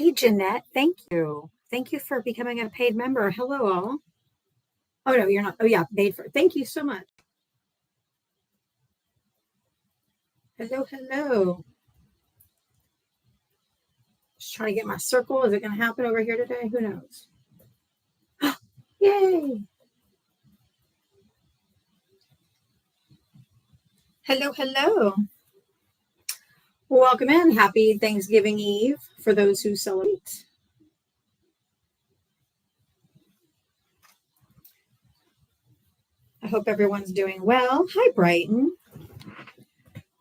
Hey, Jeanette, thank you. Thank you for becoming a paid member. Hello, all. Oh, no, you're not. Oh, yeah, paid for. Thank you so much. Hello, hello. Just trying to get my circle. Is it going to happen over here today? Who knows? Yay. Hello, hello. Welcome in. Happy Thanksgiving Eve for those who celebrate. I hope everyone's doing well. Hi, Brighton.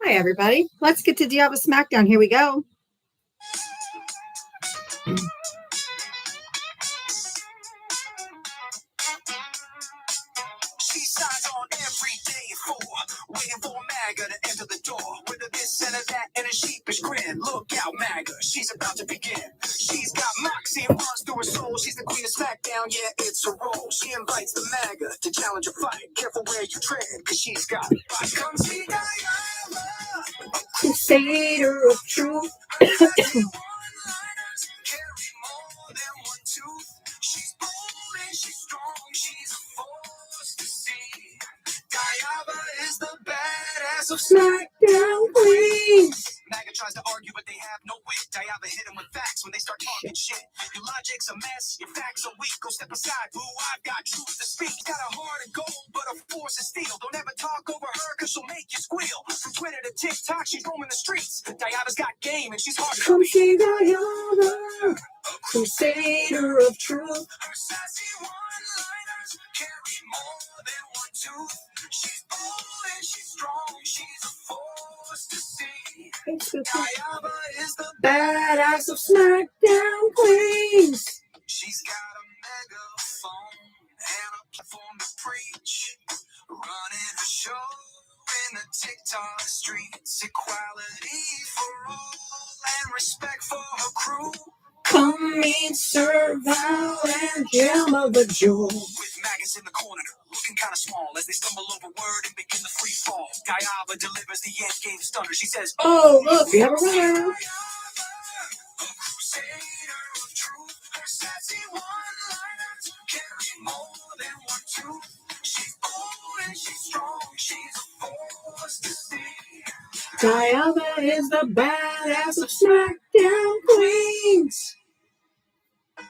Hi, everybody. Let's get to Diablo Smackdown. Here we go. She signs on every day waiting for MAGA to enter the door. With a this and a that and a sheepish grin. Look out, MAGA, she's about to begin. She's got moxie and runs through her soul. She's the queen of SmackDown, yeah, it's her role. She invites the MAGA to challenge a fight. Careful where you tread, cause she's got fight. Come see Diana, crusader of truth. Carry more than one tooth. She's bold and she's strong. She's a force to see. Diaba is the badass of SmackDown Queens. MAGA tries to argue, but they have no wit. Diaba hit him with facts when they start talking shit. Your logic's a mess, your facts are weak. Go step aside, boo, I've got truth to speak. Got a heart of gold, but a force of steel. Don't ever talk over her, cause she'll make you squeal. From Twitter to TikTok, she's roaming the streets. Diaba's got game, and she's hard to come see Diaba, crusader of truth. Her sassy one-liners carry more than one tooth. She's bold and she's strong. She's a force to see. Diaba is the badass of SmackDown Queens. She's got a megaphone and a platform to preach. Running her show in the TikTok streets. Equality for all and respect for her crew. Come meet Sir Val and Gemma the Jewel. With MAGAs in the corner, looking kind of small as they stumble over word and begin the free fall. Diaba delivers the end game stunner. She says, "Oh, look, we have a winner." Crusader of truth, her sassy one-liners carry more than one tooth. She's bold and she's strong. She's a force to see. Diaba is the badass of SmackDown Queens.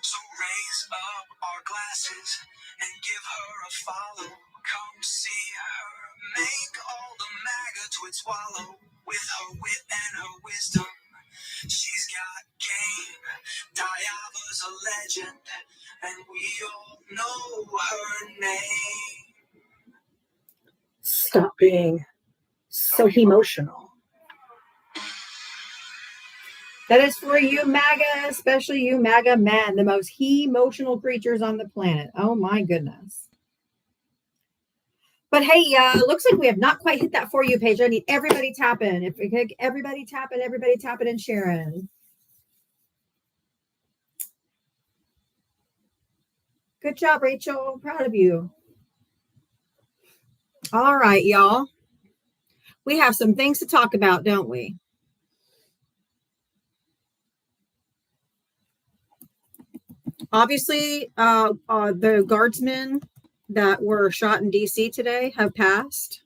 So raise up our glasses and give her a follow. Come see her make all the MAGA twits swallow. With her wit and her wisdom, she's got game. Diaba's a legend, and we all know her name. Stop being so emotional. That is for you, MAGA, especially you, MAGA men, the most emotional creatures on the planet. Oh, my goodness. But hey, looks like we have not quite hit that For You page. I need everybody tapping. If we could, everybody tapping, and sharing. Good job, Rachel. Proud of you. All right, y'all. We have some things to talk about, don't we? Obviously, the guardsmen that were shot in DC today have passed.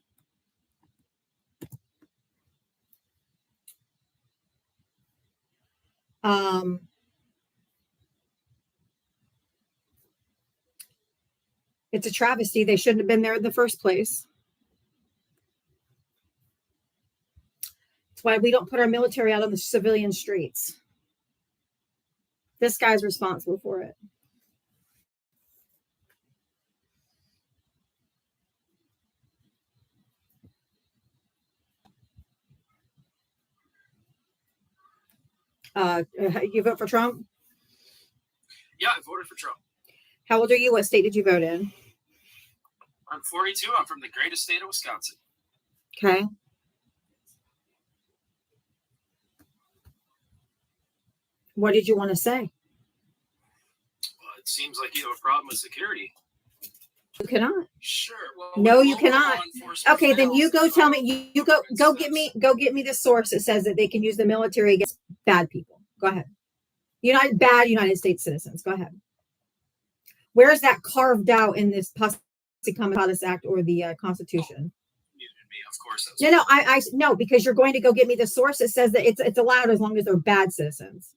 It's a travesty. They shouldn't have been there in the first place. That's why we don't put our military out on the civilian streets. This guy's responsible for it. You vote for Trump? Yeah, I voted for Trump. How old are you? What state did you vote in? I'm 42. I'm from the greatest state of Wisconsin. Okay. What did you want to say? Well, it seems like you have a problem with security. You cannot. Sure. Well, no, you cannot. Okay, then you go tell me. You go get me the source that says that they can use the military against bad people. Go ahead. Bad United States citizens. Go ahead. Where is that carved out in this Posse Comitatus Act or the Constitution? Of course. No, I no, because you're going to go get me the source that says that it's allowed as long as they're bad citizens.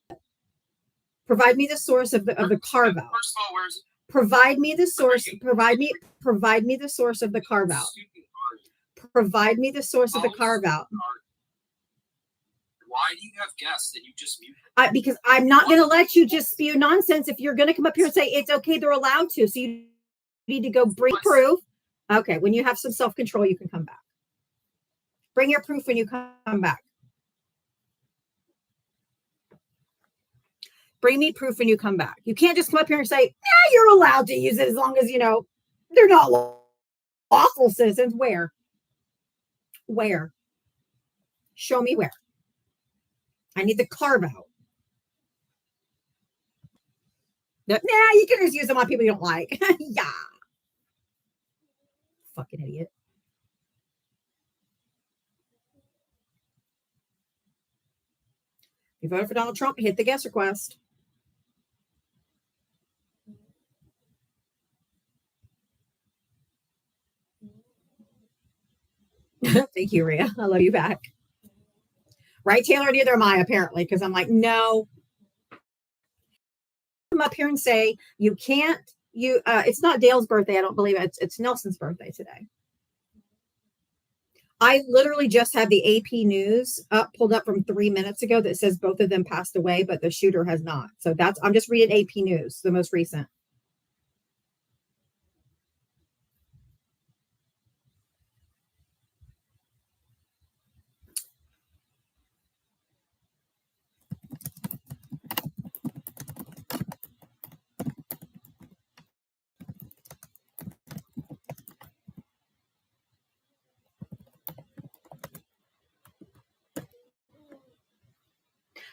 Provide me the source of the carve out. First of all, where's Provide me the source. Provide me the source of the carve out. Provide me the source of the carve out. Why do you have guests that you just mute? Because I'm not going to let you just spew nonsense. If you're going to come up here and say it's okay, they're allowed to. So you need to go bring proof. Okay, when you have some self-control, you can come back. Bring your proof when you come back. Bring me proof when you come back. You can't just come up here and say, yeah, you're allowed to use it as long as, they're not lawful citizens. Where? Where? Show me where. I need the carve out. Nah, you can just use them on people you don't like. Yeah. Fucking idiot. You voted for Donald Trump, hit the guest request. Thank you, Rhea. I love you back. Right, Taylor? Neither am I, apparently, because I'm like, no. Come up here and say, you can't, it's not Dale's birthday. I don't believe it. It's Nelson's birthday today. I literally just had the AP news pulled up from 3 minutes ago that says both of them passed away, but the shooter has not. So I'm just reading AP news, the most recent.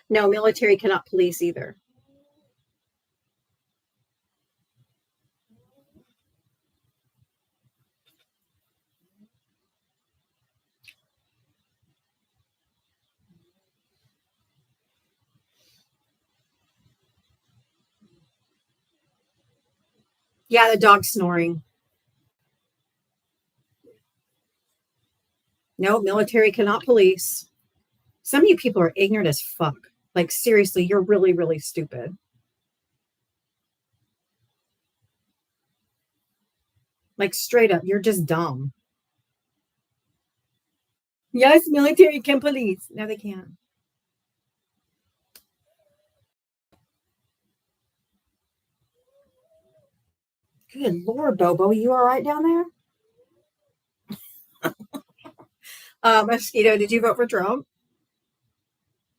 No, military cannot police either. Yeah, the dog's snoring. No, military cannot police. Some of you people are ignorant as fuck. Like, seriously, you're really, really stupid. Like, straight up, you're just dumb. Yes, military can police. No, they can't. Good Lord, Bobo, you all right down there? Mosquito, did you vote for Trump?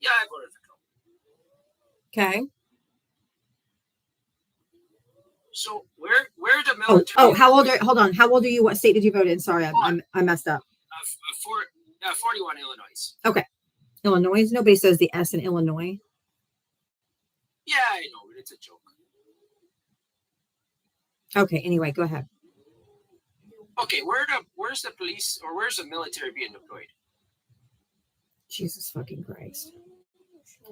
Yeah, I voted for Trump. Okay. So where the military? How old are? Hold on. How old are you? What state did you vote in? Sorry, I messed up. 41 Illinois. Okay, Illinois. Nobody says the S in Illinois. Yeah, I know, but it's a joke. Okay. Anyway, go ahead. Okay, where's the police or where's the military being deployed? Jesus fucking Christ.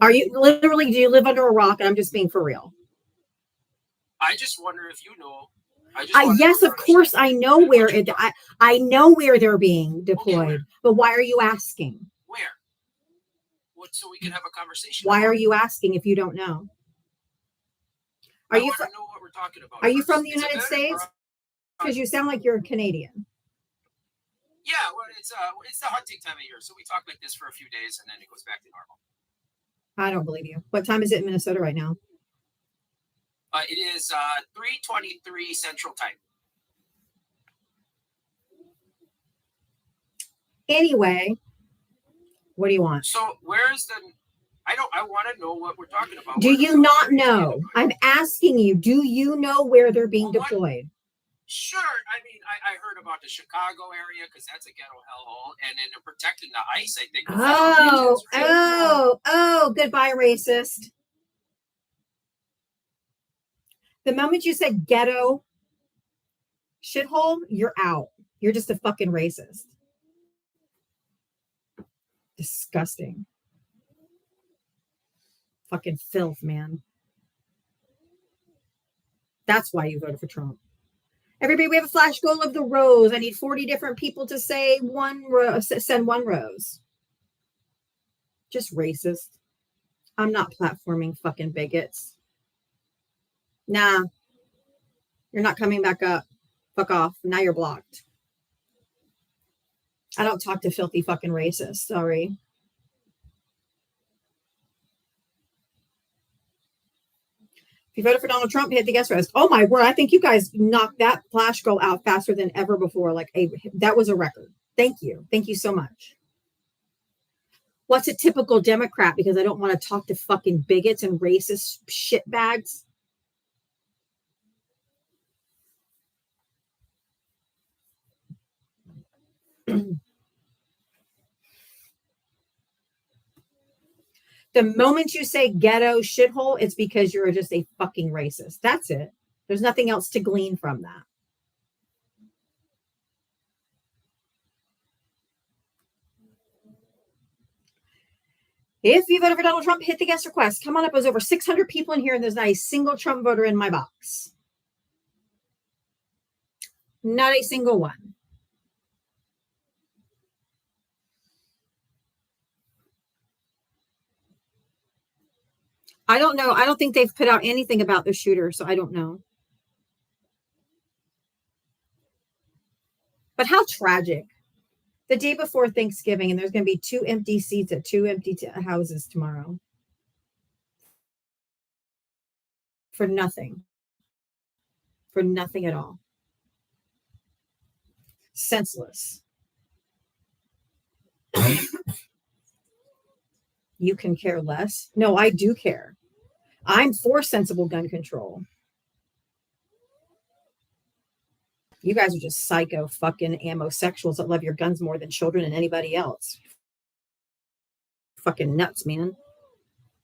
Are you literally? Do you live under a rock? And I'm just being for real. I just wonder if you know. Yes, of course, I know where I know where they're being deployed. Okay, but why are you asking? Where? What? So we can have a conversation. Why are you asking if you don't know? I want to know what we're talking about. Are you from the United States? Because you sound like you're a Canadian. Yeah, well, it's the hunting time of year, so we talk like this for a few days, and then it goes back to normal. I don't believe you. What time is it in Minnesota right now? It is 3:23 Central Time. Anyway, what do you want? So where's the? I want to know what we're talking about. Do you not know? I'm asking you. Do you know where they're being deployed? Sure. I mean, I heard about the Chicago area because that's a ghetto hellhole, and then they're protecting the ICE. I think. Goodbye, racist. The moment you said ghetto shithole, you're out. You're just a fucking racist. Disgusting. Fucking filth, man. That's why you voted for Trump. Everybody, we have a flash goal of the rose. I need 40 different people to say one rose, send one rose. Just racist. I'm not platforming fucking bigots. Nah. You're not coming back up. Fuck off. Now you're blocked. I don't talk to filthy fucking racists. Sorry. If you voted for Donald Trump, hit the guest list. Oh my word. I think you guys knocked that flash goal out faster than ever before. Like that was a record. Thank you. Thank you so much. What's a typical Democrat? Because I don't want to talk to fucking bigots and racist shitbags. The moment you say ghetto shithole, it's because you're just a fucking racist. That's it. There's nothing else to glean from that. If you voted for Donald Trump, hit the guest request. Come on up. There's over 600 people in here, and there's not a single Trump voter in my box. Not a single one. I don't know. I don't think they've put out anything about the shooter, so I don't know. But how tragic. The day before Thanksgiving, and there's going to be 2 empty seats at 2 empty houses tomorrow. For nothing. For nothing at all. Senseless. You can care less? No, I do care. I'm for sensible gun control. You guys are just psycho fucking ammosexuals that love your guns more than children and anybody else. Fucking nuts, man.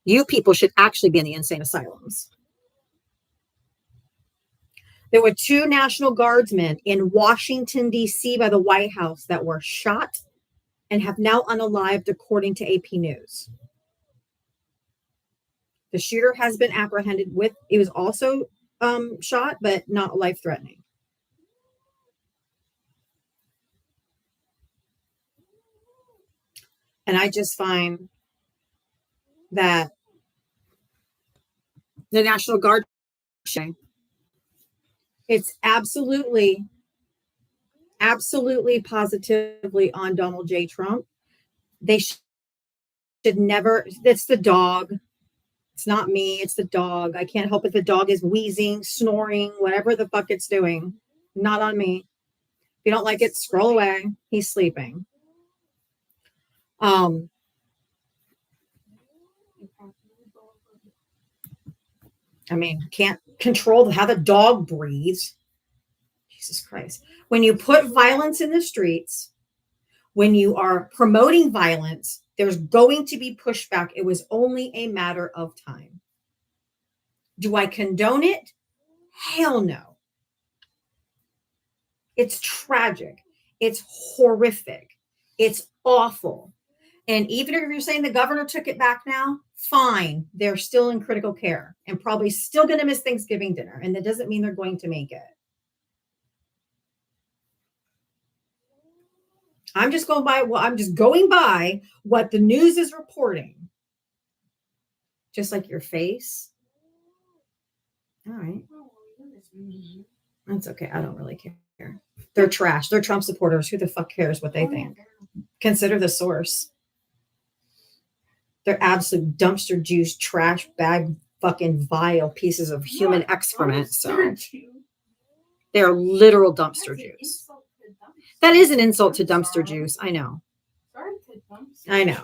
You people should actually be in the insane asylums. There were 2 National Guardsmen in Washington, D.C. by the White House that were shot and have now unalived, according to AP News. The shooter has been apprehended he was also shot, but not life-threatening. And I just find that the National Guard, it's absolutely, positively on Donald J. Trump. They should never, it's the dog. It's not me. It's the dog. I can't help it. The dog is wheezing, snoring, whatever the fuck it's doing. Not on me. If you don't like it, scroll away. He's sleeping. I mean, can't control how the dog breathes. Jesus Christ. When you put violence in the streets, when you are promoting violence, there's going to be pushback. It was only a matter of time. Do I condone it? Hell no. It's tragic. It's horrific. It's awful. And even if you're saying the governor took it back now, fine. They're still in critical care and probably still going to miss Thanksgiving dinner. And that doesn't mean they're going to make it. I'm just going by what the news is reporting. Just like your face. All right. That's okay. I don't really care. They're trash. They're Trump supporters. Who the fuck cares what they think? Consider the source. They're absolute dumpster juice, trash bag, fucking vile pieces of human excrement. So they're literal dumpster juice. That is an insult to dumpster juice. I know. I know.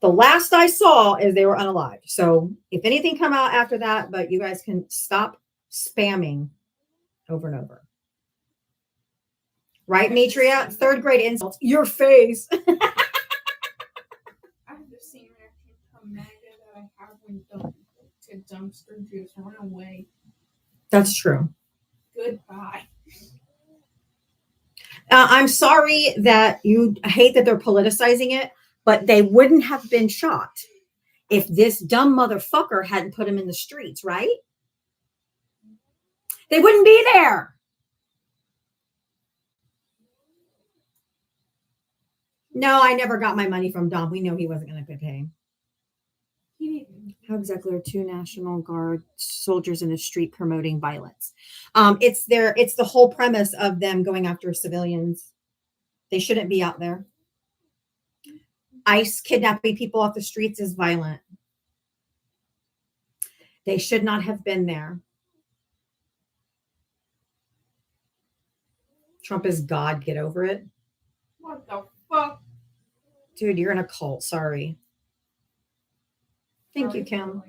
The last I saw is they were unalived. So if anything come out after that, but you guys can stop spamming over and over. Right, Mitria? 3rd grade insults. Your face. I have the same reaction from MAGA that I have when to dumpster juice. Run away. That's true. Goodbye. I'm sorry that you hate that they're politicizing it, but they wouldn't have been shot if this dumb motherfucker hadn't put him in the streets, right? They wouldn't be there. No, I never got my money from Dom. We know he wasn't going to pay. How exactly are 2 National Guard soldiers in the street promoting violence? It's the whole premise of them going after civilians. They shouldn't be out there. ICE kidnapping people off the streets is violent. They should not have been there. Trump is God. Get over it. What the fuck? Dude, you're in a cult. Sorry. Thank you, Kim.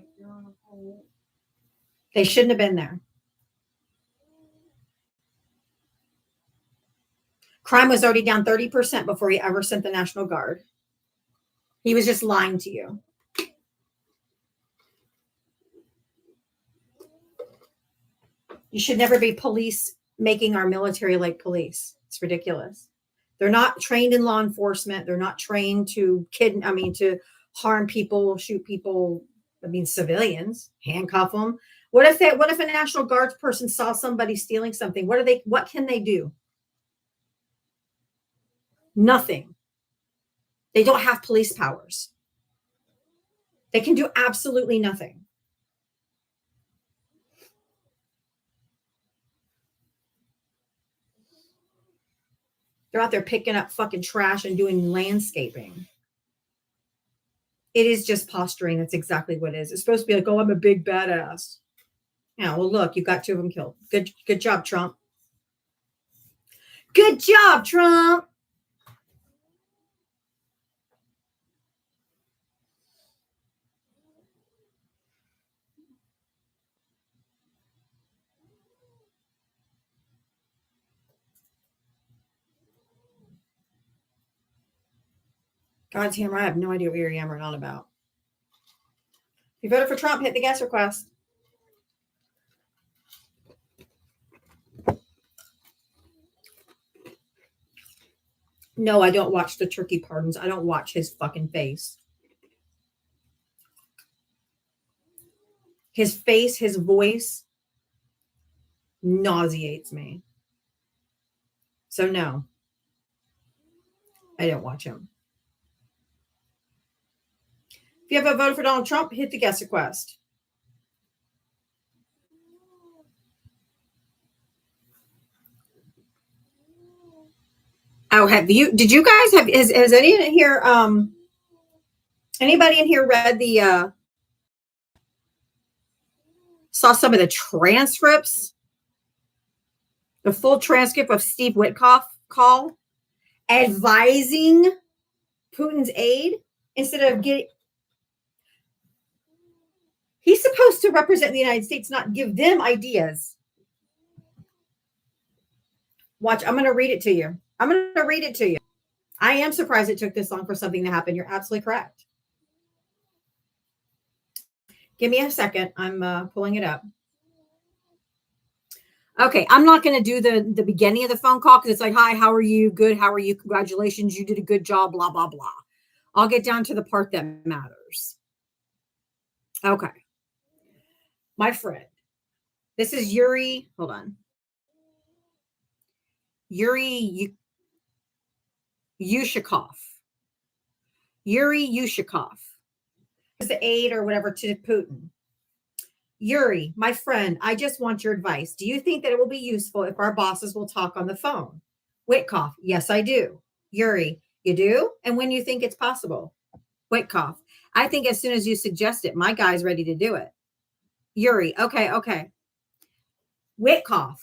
They shouldn't have been there. Crime was already down 30% before he ever sent the National Guard. He was just lying to you. You should never be police making our military like police. It's ridiculous. They're not trained in law enforcement. They're not trained to to harm people, shoot people. Civilians, handcuff them. What if a National Guard person saw somebody stealing something? What can they do? Nothing. They don't have police powers. They can do absolutely nothing. They're out there picking up fucking trash and doing landscaping. It is just posturing. That's exactly what it is. It's supposed to be like, oh, I'm a big badass. Yeah, well, look, you got 2 of them killed. Good job, Trump. Good job, Trump. God's hammer, I have no idea what you're yammering on about. If you voted for Trump, hit the guest request. No, I don't watch the turkey pardons. I don't watch his fucking face. His face, his voice nauseates me. So no, I don't watch him. If you have a vote for Donald Trump, hit the guest request. Oh, did you guys has anyone in here, anybody in here read saw some of the transcripts? The full transcript of Steve Witkoff call advising Putin's aid instead of he's supposed to represent the United States, not give them ideas. Watch, I'm going to read it to you. I am surprised it took this long for something to happen. You're absolutely correct. Give me a second. I'm pulling it up. Okay, I'm not going to do the beginning of the phone call because it's like, hi, how are you? Good, how are you? Congratulations, you did a good job, blah, blah, blah. I'll get down to the part that matters. Okay. My friend, this is Yuri. Hold on. Yuri Yushakov. Yuri Yushakov is the aide or whatever to Putin. Yuri, my friend, I just want your advice. Do you think that it will be useful if our bosses will talk on the phone? Witkoff, yes, I do. Yuri, you do? And when you think it's possible? Witkoff, I think as soon as you suggest it, my guy's ready to do it. Yuri, okay. Witkoff,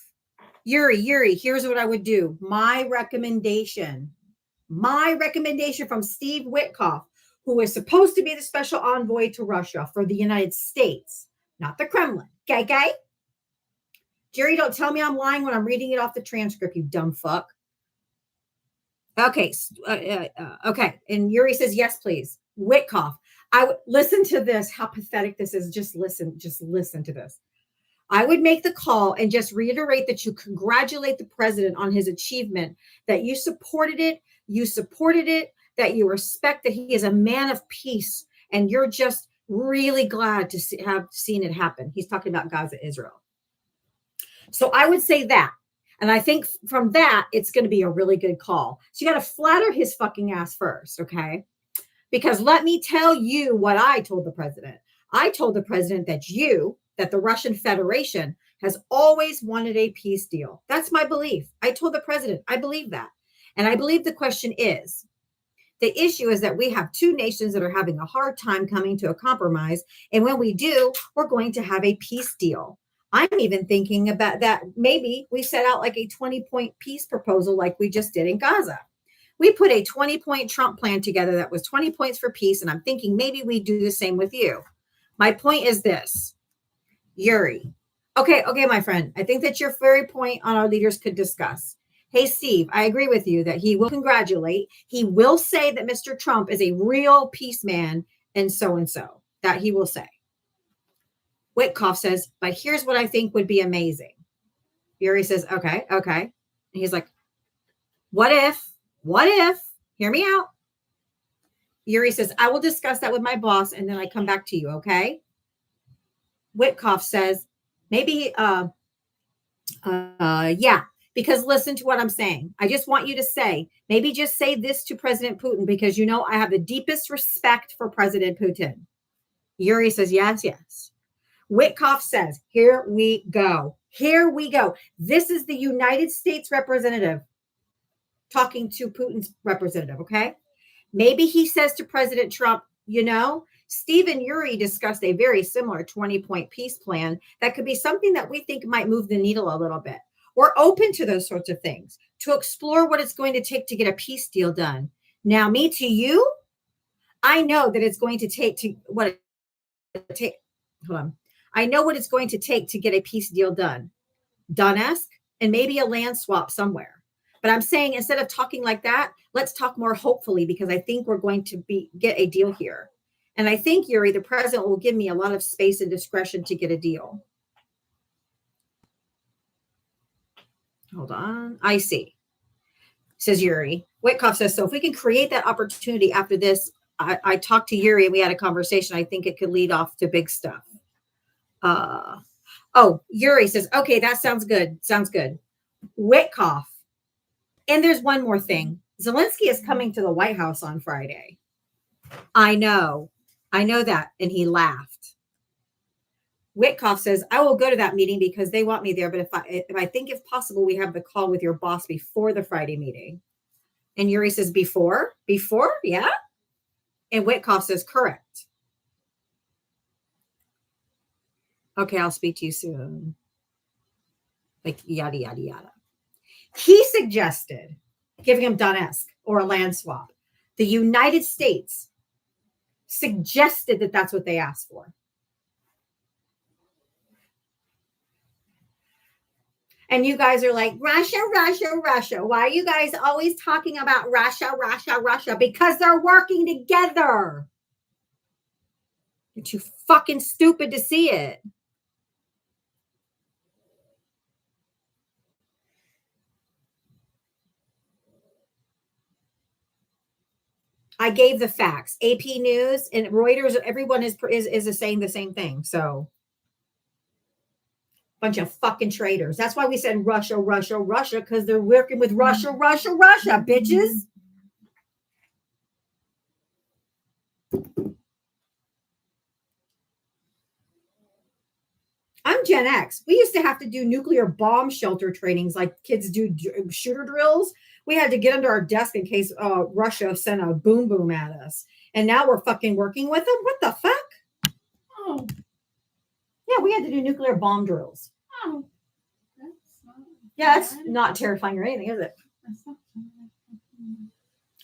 Yuri, here's what I would do. My recommendation from Steve Witkoff, who is supposed to be the special envoy to Russia for the United States, not the Kremlin. Okay? Jerry, don't tell me I'm lying when I'm reading it off the transcript, you dumb fuck. Okay. Okay. And Yuri says, yes, please. Witkoff, I would listen to this, how pathetic this is. Just listen to this. I would make the call and just reiterate that you congratulate the president on his achievement, that you supported it, that you respect that he is a man of peace, and you're just really glad to have seen it happen. He's talking about Gaza, Israel. So I would say that. And I think from that, it's going to be a really good call. So you got to flatter his fucking ass first, okay? Because let me tell you what I told the president. I told the president that the Russian Federation has always wanted a peace deal. That's my belief. I told the president, I believe that. And I believe the question is, the issue is that we have two nations that are having a hard time coming to a compromise. And when we do, we're going to have a peace deal. I'm even thinking about that. Maybe we set out like a 20-point peace proposal like we just did in Gaza. We put a 20-point Trump plan together that was 20 points for peace. And I'm thinking maybe we do the same with you. My point is this, Yuri. Okay, my friend. I think that's your very point on our leaders could discuss. Hey, Steve, I agree with you that he will congratulate. He will say that Mr. Trump is a real peace man and so, that he will say. Witkoff says, but here's what I think would be amazing. Yuri says, okay. And he's like, what if, hear me out. Yuri says, I will discuss that with my boss and then I come back to you, okay? Witkoff says, maybe, yeah, because listen to what I'm saying. I just want you to say, maybe just say this to President Putin because you know I have the deepest respect for President Putin. Yuri says, yes. Witkoff says, here we go. This is the United States representative talking to Putin's representative, okay? Maybe he says to President Trump, you know, Steve and Yuri discussed a very similar 20-point peace plan that could be something that we think might move the needle a little bit. We're open to those sorts of things, to explore what it's going to take to get a peace deal done. Now, me to you, I know that it's going to take I know what it's going to take to get a peace deal done. Donetsk and maybe a land swap somewhere. But I'm saying instead of talking like that, let's talk more hopefully because I think we're going to get a deal here. And I think, Yuri, the president will give me a lot of space and discretion to get a deal. Hold on. I see. Says Yuri. Witkoff says, so if we can create that opportunity after this, I talked to Yuri and we had a conversation. I think it could lead off to big stuff. Yuri says, okay, that sounds good. Witkoff. And there's one more thing. Zelensky is coming to the White House on Friday. I know that. And he laughed. Witkoff says, I will go to that meeting because they want me there. But if I think if possible, we have the call with your boss before the Friday meeting. And Yuri says, before? Yeah. And Witkoff says, correct. Okay, I'll speak to you soon. Like yada, yada, yada. He suggested giving him Donetsk or a land swap. The United States suggested that that's what they asked for. And you guys are like, Russia. Why are you guys always talking about Russia? Because they're working together. You're too fucking stupid to see it. I gave the facts. AP News and Reuters, everyone is saying the same thing. So, bunch of fucking traitors. That's why we said Russia, because they're working with Russia, bitches. I'm Gen X. We used to have to do nuclear bomb shelter trainings like kids do shooter drills. We had to get under our desk in case Russia sent a boom at us. And now we're fucking working with them? What the fuck? Oh. Yeah, we had to do nuclear bomb drills. Oh. That's not terrifying or anything, is it?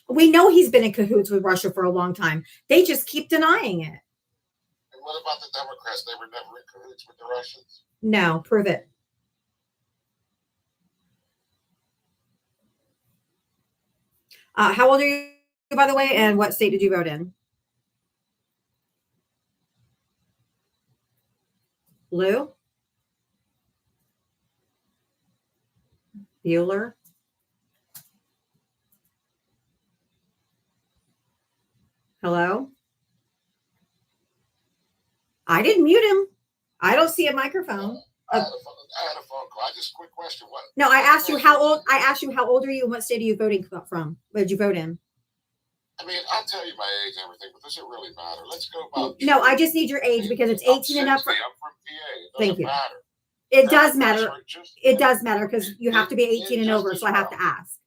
We know he's been in cahoots with Russia for a long time. They just keep denying it. And what about the Democrats? They were never in cahoots with the Russians? No, prove it. How old are you, by the way, and what state did you vote in? Lou? Bueller? Hello? I didn't mute him. I don't see a microphone. I had a phone call. Just a quick question. What? No, I asked you how old. I asked you how old are you and what state are you voting from? What did you vote in? I mean, I'll tell you my age and everything, but does it really matter? Let's go about. No, I just need your age because it's 18 and up. I'm from PA. It Thank doesn't you. matter. It does matter. It does matter because you have to be 18 and over, so I have to ask.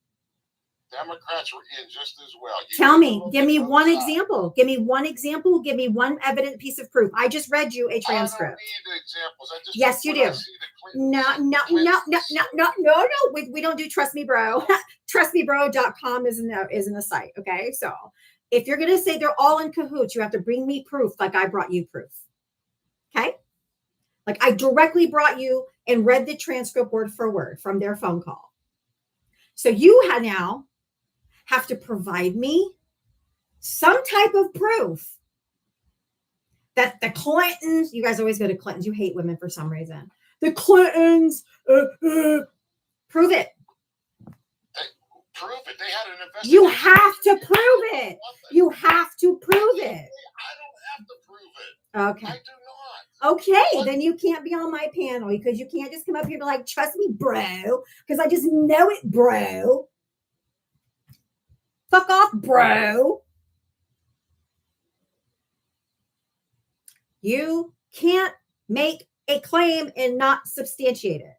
Democrats were in just as well. Tell me, give me one example. Give me one example. Give me one evident piece of proof. I just read you a transcript. I don't need examples. Yes, you do. No. We don't do Trust Me Bro. TrustMeBro.com isn't a site. Okay, so if you're gonna say they're all in cahoots, you have to bring me proof, like I brought you proof. Okay, like I directly brought you and read the transcript word for word from their phone call. So you now have to provide me some type of proof that the Clintons, you guys always go to Clintons, you hate women for some reason. The Clintons, prove it. Prove it. They had an investigation. You have to prove it. You have to prove it. I don't have to prove it. Okay. I do not. Okay, then you can't be on my panel because you can't just come up here and be like, trust me, bro, because I just know it, bro. Fuck off, bro. You can't make a claim and not substantiate it.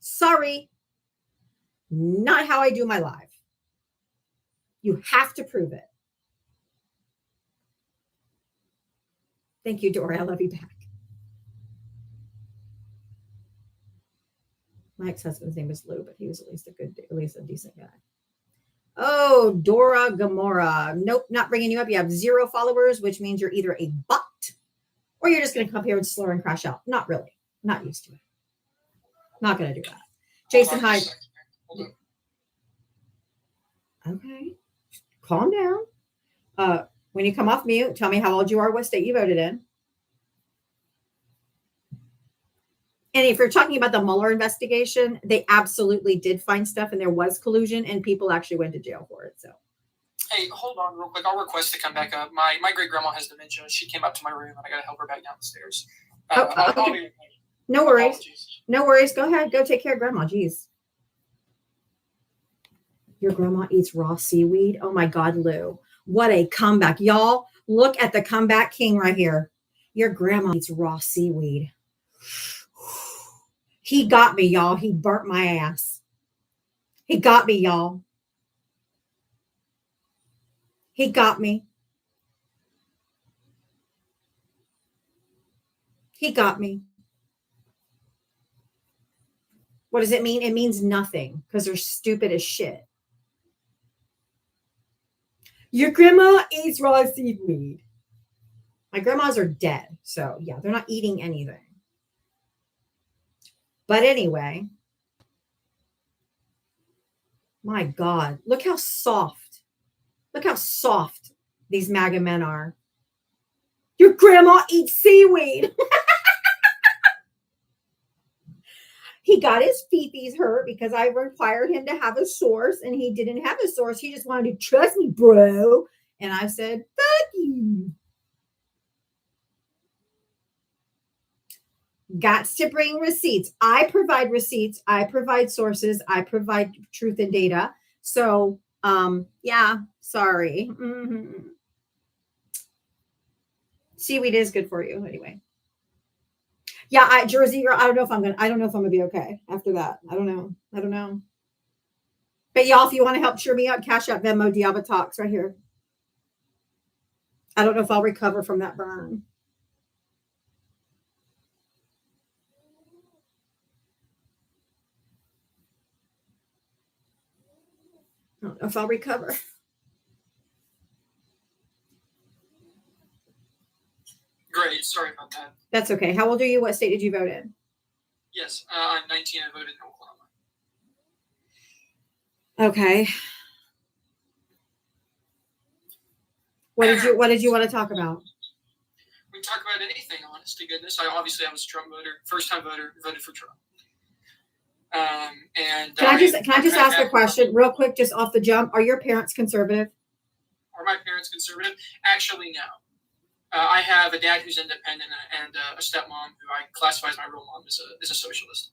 Sorry. Not how I do my live. You have to prove it. Thank you, Dory. I love you back. My ex-husband's name was Lou, but he was at least a decent guy. Oh, Dora Gamora. Nope, not bringing you up. You have 0 followers, which means you're either a bot or you're just going to come here and slur and crash out. Not really. Not used to it. Not going to do that. Jason Hyde. Okay. Calm down. When you come off mute, tell me how old you are, what state you voted in. And if you're talking about the Mueller investigation, they absolutely did find stuff and there was collusion and people actually went to jail for it. So, hey, hold on real quick. I'll request to come back up. My great grandma has dementia. She came up to my room and I got to help her back down the stairs. Okay. No worries. Apologies. No worries. Go ahead. Go take care of grandma. Jeez. Your grandma eats raw seaweed. Oh my God, Lou. What a comeback. Y'all, look at the comeback king right here. Your grandma eats raw seaweed. He got me, y'all. He burnt my ass. He got me, y'all. He got me. He got me. What does it mean? It means nothing because they're stupid as shit. Your grandma eats raw seaweed. My grandmas are dead. So, yeah, they're not eating anything. But anyway, my God, look how soft these MAGA men are. Your grandma eats seaweed. He got his feeties hurt because I required him to have a source and he didn't have a source. He just wanted to trust me, bro. And I said, fuck you. Got to bring receipts. I provide receipts. I provide sources. I provide truth and data. So, yeah, sorry. Mm-hmm. Seaweed is good for you anyway. Yeah, Jersey girl. I don't know if I'm gonna be okay after that. I don't know. But y'all, if you want to help cheer me up, Cash App, Venmo, Diaba Talks right here. I don't know if I'll recover from that burn. I don't know if I'll recover. Great. Sorry about that. That's okay. How old are you? What state did you vote in? Yes, I'm 19. I voted in Oklahoma. Okay. What did you want to talk about? We can talk about anything, honest to goodness. I was a Trump voter, first time voter, voted for Trump. And can I just ask a question real quick, just off the jump? Are your parents conservative? Are my parents conservative? Actually, no. I have a dad who's independent and a stepmom who I classify as my real mom is a socialist.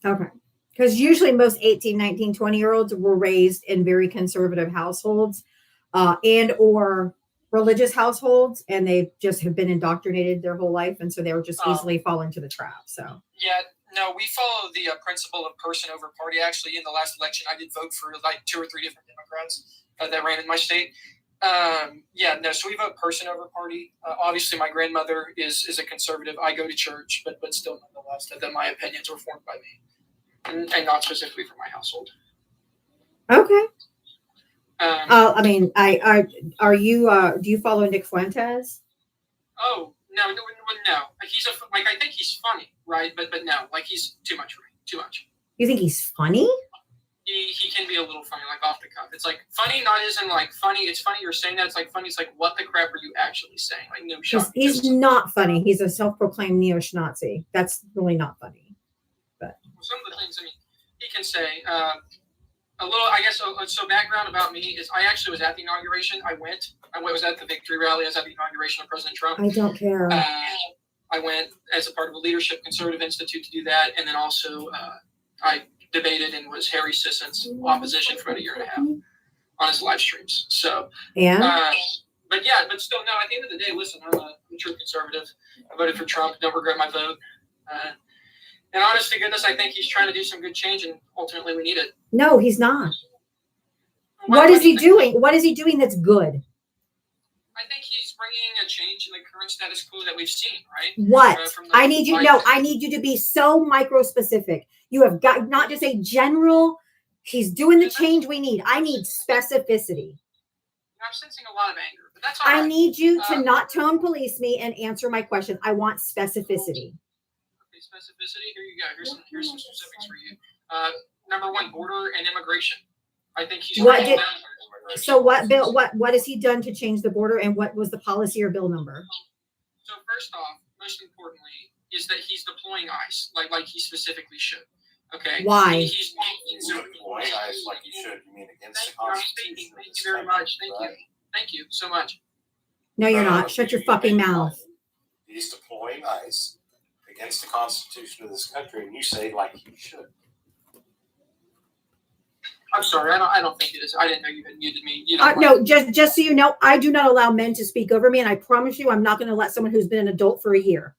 Okay. Because usually most 18, 19, 20-year-olds were raised in very conservative households and or religious households, and they just have been indoctrinated their whole life, and so they were just easily fall into the trap. So yeah, no, we follow the principle of person over party. Actually, in the last election, I did vote for like 2 or 3 different Democrats that ran in my state. So we vote person over party. Obviously, my grandmother is a conservative. I go to church, but still, nonetheless, that my opinions were formed by me, and not specifically for my household. okay. I mean, are you? Do you follow Nick Fuentes? Oh no. He's I think he's funny, right? But no, like he's too much for me. Too much. You think he's funny? He can be a little funny, like off the cuff. It's like funny, not as in like funny. It's funny you're saying that. It's like funny. It's like what the crap are you actually saying? Like no shot. He's not funny. He's a self-proclaimed neo-Nazi. That's really not funny. But some of the things he can say. A little, I guess. So background about me is I actually was at the inauguration. I was at the victory rally. I was at the inauguration of President Trump. I don't care. I went as a part of a Leadership Conservative Institute to do that, and then also I debated and was Harry Sisson's opposition for about 1.5 years on his live streams. So but still, no. At the end of the day, listen, I'm a true conservative. I voted for Trump. Don't regret my vote. And honest to goodness, I think he's trying to do some good change, and ultimately we need it. No, he's not. What is he doing? What is he doing that's good? I think he's bringing a change in the current status quo that we've seen, right? What? I need you to be so micro-specific. You have got not just a general, he's doing the change we need. I need specificity. I'm sensing a lot of anger, but that's all right. I need you to not tone police me and answer my question. I want specificity. Okay, specificity. Here you go. Here's some specifics for you. Number 1, border and immigration. I think he's what bill? What has he done to change the border, and what was the policy or bill number? So first off, most importantly, is that he's deploying ICE like he specifically should. Okay. Why? He's deploying ICE like he should. You mean against the Constitution? Thank you very much. Thank you so much. No, you're not. Shut your fucking mouth. He's deploying ICE against the Constitution of this country, and you say like he should. I'm sorry, I don't think it is. I didn't know you had muted me. No, just so you know, I do not allow men to speak over me, and I promise you, I'm not going to let someone who's been an adult for 1 year,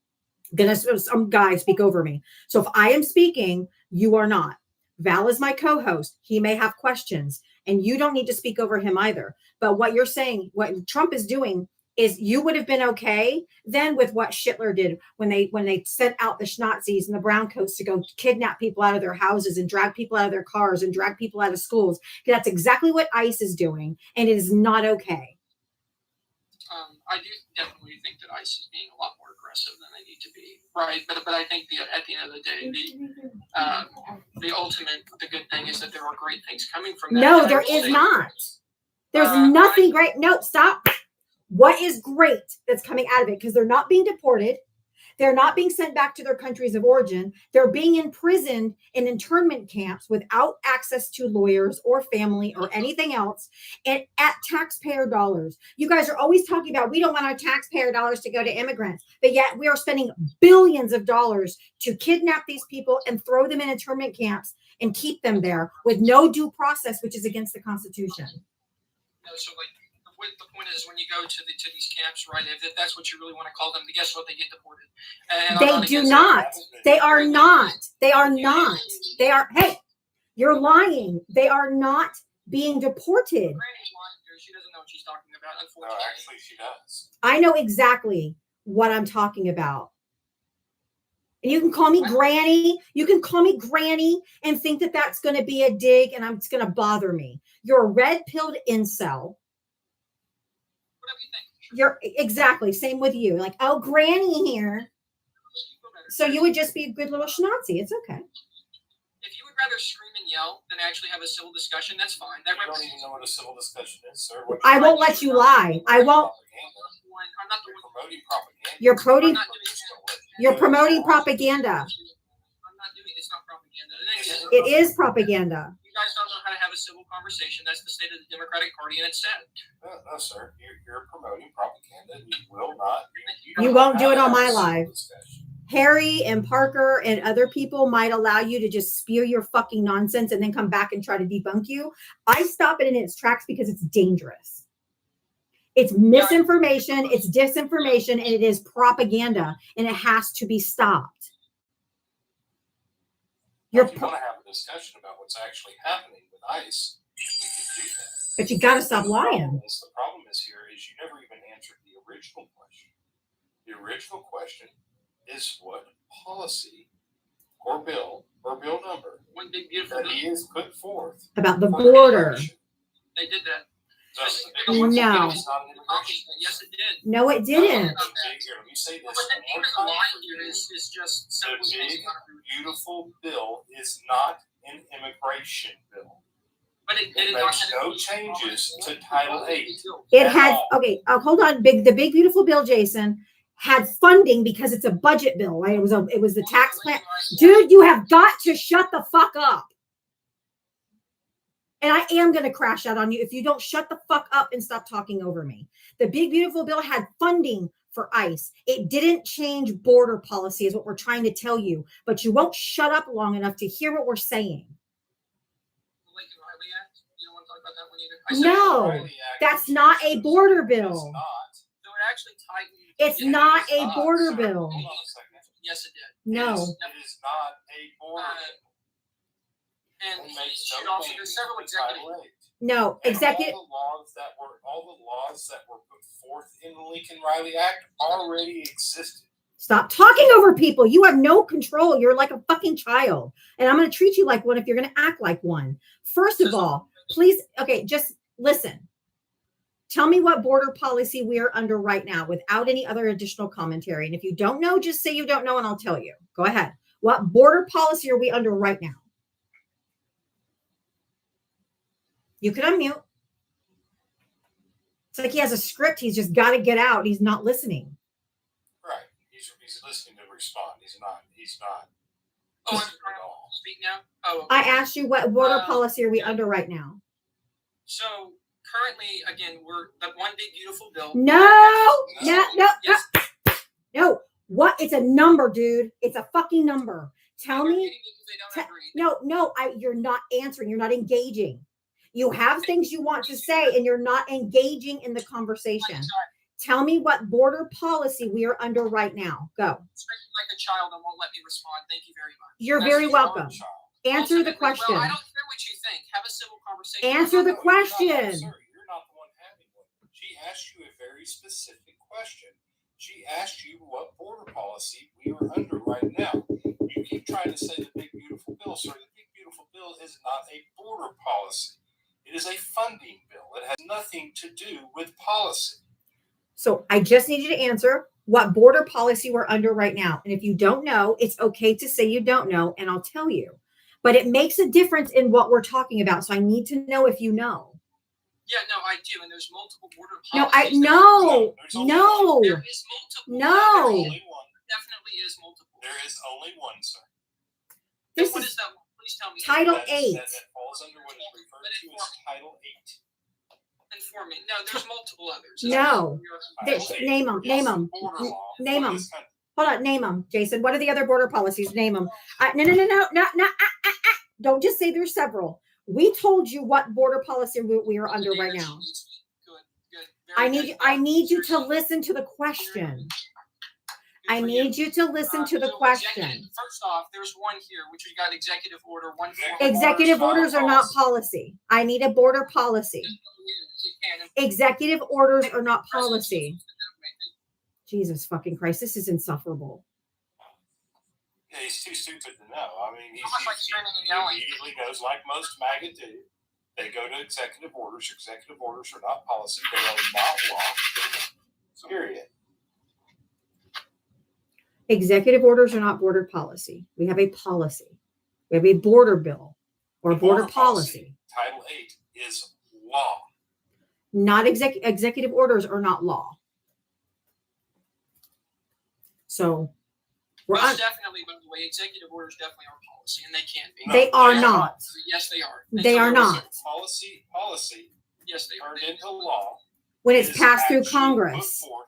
some guy speak over me. So if I am speaking, you are not. Val is my co-host. He may have questions, and you don't need to speak over him either. But what you're saying, what Trump is doing, is you would have been okay then with what Hitler did when they sent out the Nazis and the browncoats to go kidnap people out of their houses and drag people out of their cars and drag people out of schools. That's exactly what ICE is doing, and it is not okay. I do definitely think that ICE is being a lot more aggressive than they need to be, right? But I think at the end of the day, the good thing is that there are great things coming from that. No, there is not. There's nothing great. No, stop. What is great that's coming out of it? Because they're not being deported. They're not being sent back to their countries of origin. They're being imprisoned in internment camps without access to lawyers or family or anything else, and at taxpayer dollars. You guys are always talking about we don't want our taxpayer dollars to go to immigrants, but yet we are spending billions of dollars to kidnap these people and throw them in internment camps and keep them there with no due process, which is against the Constitution. No, so the point is when you go to these camps, right? If that's what you really want to call them, guess what? They get deported. And they do not. They are not. They are not. They are. Hey, you're lying. They are not being deported. Granny's lying here. She doesn't know what she's talking about. Unfortunately, no, actually, she does. I know exactly what I'm talking about. And you can call me Granny. You can call me Granny and think that that's going to be a dig and it's going to bother me. You're a red-pilled incel. You're exactly same with you. Like, oh, Granny here. So you would just be a good little schnazi. It's okay. If you would rather scream and yell than actually have a civil discussion, that's fine. You don't even know what a civil discussion is, sir. I won't let you lie. I won't. I'm not promoting propaganda. You're promoting propaganda. I'm not doing it. It's not propaganda. It is propaganda. You guys don't know how to have a civil conversation. That's the state of the Democratic Party, and it's sad. No, sir. You're promoting propaganda. And you will not. You won't do it on my have a live. discussion. Harry and Parker and other people might allow you to just spew your fucking nonsense and then come back and try to debunk you. I stop it in its tracks because it's dangerous. It's misinformation, it's disinformation, and it is propaganda, and it has to be stopped. You're If you want to have a discussion about what's actually happening with ICE, we can do that. but you got to stop lying. The problem is here is you never even answered the original question. The original question is what policy or bill number One big beautiful that bill. he has put forth About the for border. immigration. They did that. So, No. it's not an immigration. Yes, it did. No, it didn't. The big- here, let me say this But then one more even the time line for here you. is just The simply big, based on a- beautiful bill is not an immigration bill. But it It did makes no changes to Title 8. It At had all. okay. Hold on. The big beautiful bill, Jason, had funding because it's a budget bill, right? It was the tax plan. Dude, you have got to shut the fuck up. And I am going to crash out on you if you don't shut the fuck up and stop talking over me. The big beautiful bill had funding for ICE. It didn't change border policy, is what we're trying to tell you. But you won't shut up long enough to hear what we're saying. Lincoln Riley Act. You don't want to talk about that one either. I said No, Riley Act, that's which not a is- border It's bill. not. So it actually tightened. It's Yeah, not It's a not, border sir. bill. Hold on a second. Yes, it did. No. It is not a border bill. And It he makes should no also, changes there's several to executive. Title 8. No, And executive. all the laws that were put forth in the Lincoln Riley Act already existed. Stop talking over people. You have no control. You're like a fucking child. And I'm going to treat you like one if you're going to act like one. First of all, please, okay, just listen. Tell me what border policy we are under right now without any other additional commentary. And if you don't know, just say you don't know and I'll tell you. Go ahead. What border policy are we under right now? You can unmute. It's like he has a script. He's just got to get out. He's not listening. Right. He's listening to respond. He's not. Oh, I'm listening trying at all. to speak now. Oh, okay. I asked you what border policy are we under right now? So currently, again, we're the one big beautiful bill. No. Yes. No. What? It's a number, dude. It's a fucking number. Tell They're me. getting it 'cause they don't agree. No. You're not answering. You're not engaging. You have things you want to say, and you're not engaging in the conversation. Tell me what border policy we are under right now. Go. Speaking like a child and won't let me respond. Thank you very much. You're That's very the welcome. Child. Answer the Well, question. I don't care what you think. Have a civil conversation. Answer the No, you're not, question. sir, you're not the one having one. She asked you a very specific question. She asked you what border policy we are under right now. You keep trying to say the big beautiful bill, sir. The big beautiful bill is not a border policy. It is a funding bill. It has nothing to do with policy. So I just need you to answer what border policy we're under right now. And if you don't know, it's okay to say you don't know, and I'll tell you. But it makes a difference in what we're talking about. So I need to know if you know. Yeah, no, I do. And there's multiple border No, policies. There's only no. There is multiple. No. There Only one. definitely is multiple. There is only one, sir. Then This what is is that one? Please tell me. Title That- 8. That falls under what is referred to as Title 8. Inform me. No, there's multiple others. No. Title 8 Name 'em, is name 'em. border law Name for 'em. this country. Hold on, name them, Jason. What are the other border policies? Name them. No. Don't just say there's several. We told you what border policy we are under right now. Good. I need you to listen to the question. I need you to listen to the question. First off, there's one here, which we got executive order 141. Executive orders are not policy. I need a border policy. Executive orders are not policy. Jesus fucking Christ, this is insufferable. Yeah, he's too stupid to know. I mean, Almost like screaming and he yelling. immediately goes like most MAGA do. They go to executive orders. Executive orders are not policy. They are not law. Period. Executive orders are not border policy. We have a policy. We have a border bill or border policy. Title 8 is law. Not executive orders are not law. So we're Most on. definitely, by the way, executive orders definitely are policy. policy, and they can't be. No, They are they are not. Yes, they are. They are So not. Policy Yes, they are. turned into law When it's is passed through actually put Congress. forth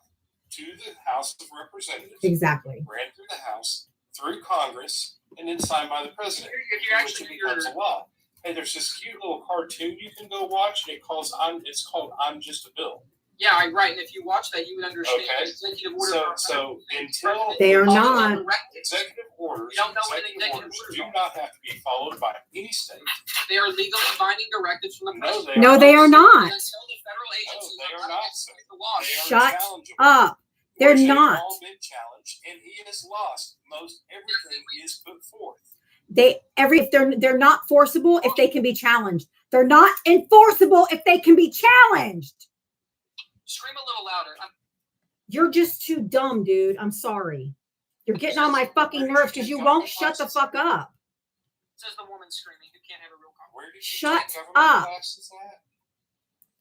to the House of Representatives, Exactly. ran through the House, through Congress, and then signed by the president. If you which actually it do your becomes a law. Hey, there's this cute little cartoon you can go watch, and it's called I'm Just a Bill. Yeah, right. And if you watch that, you would understand Okay. the executive order. So until They are not. executive orders, You don't know what an executive executive orders order do is. not have to be followed by any state. They are legally binding directives from the No, president. No, they are not. And until the federal agencies they are are not, ratified sir. the law. They are Shut challengeable. up. They're Which they've not. all been challenged, and he has lost. Most everything is put forth. If they're not forcible if they can be challenged. They're not enforceable if they can be challenged. Scream a little louder. You're just too dumb, dude. I'm sorry. You're getting on my fucking nerves because you won't shut the fuck up. Says the woman screaming. You can't have a real conversation. Where did you Shut take government up. classes at?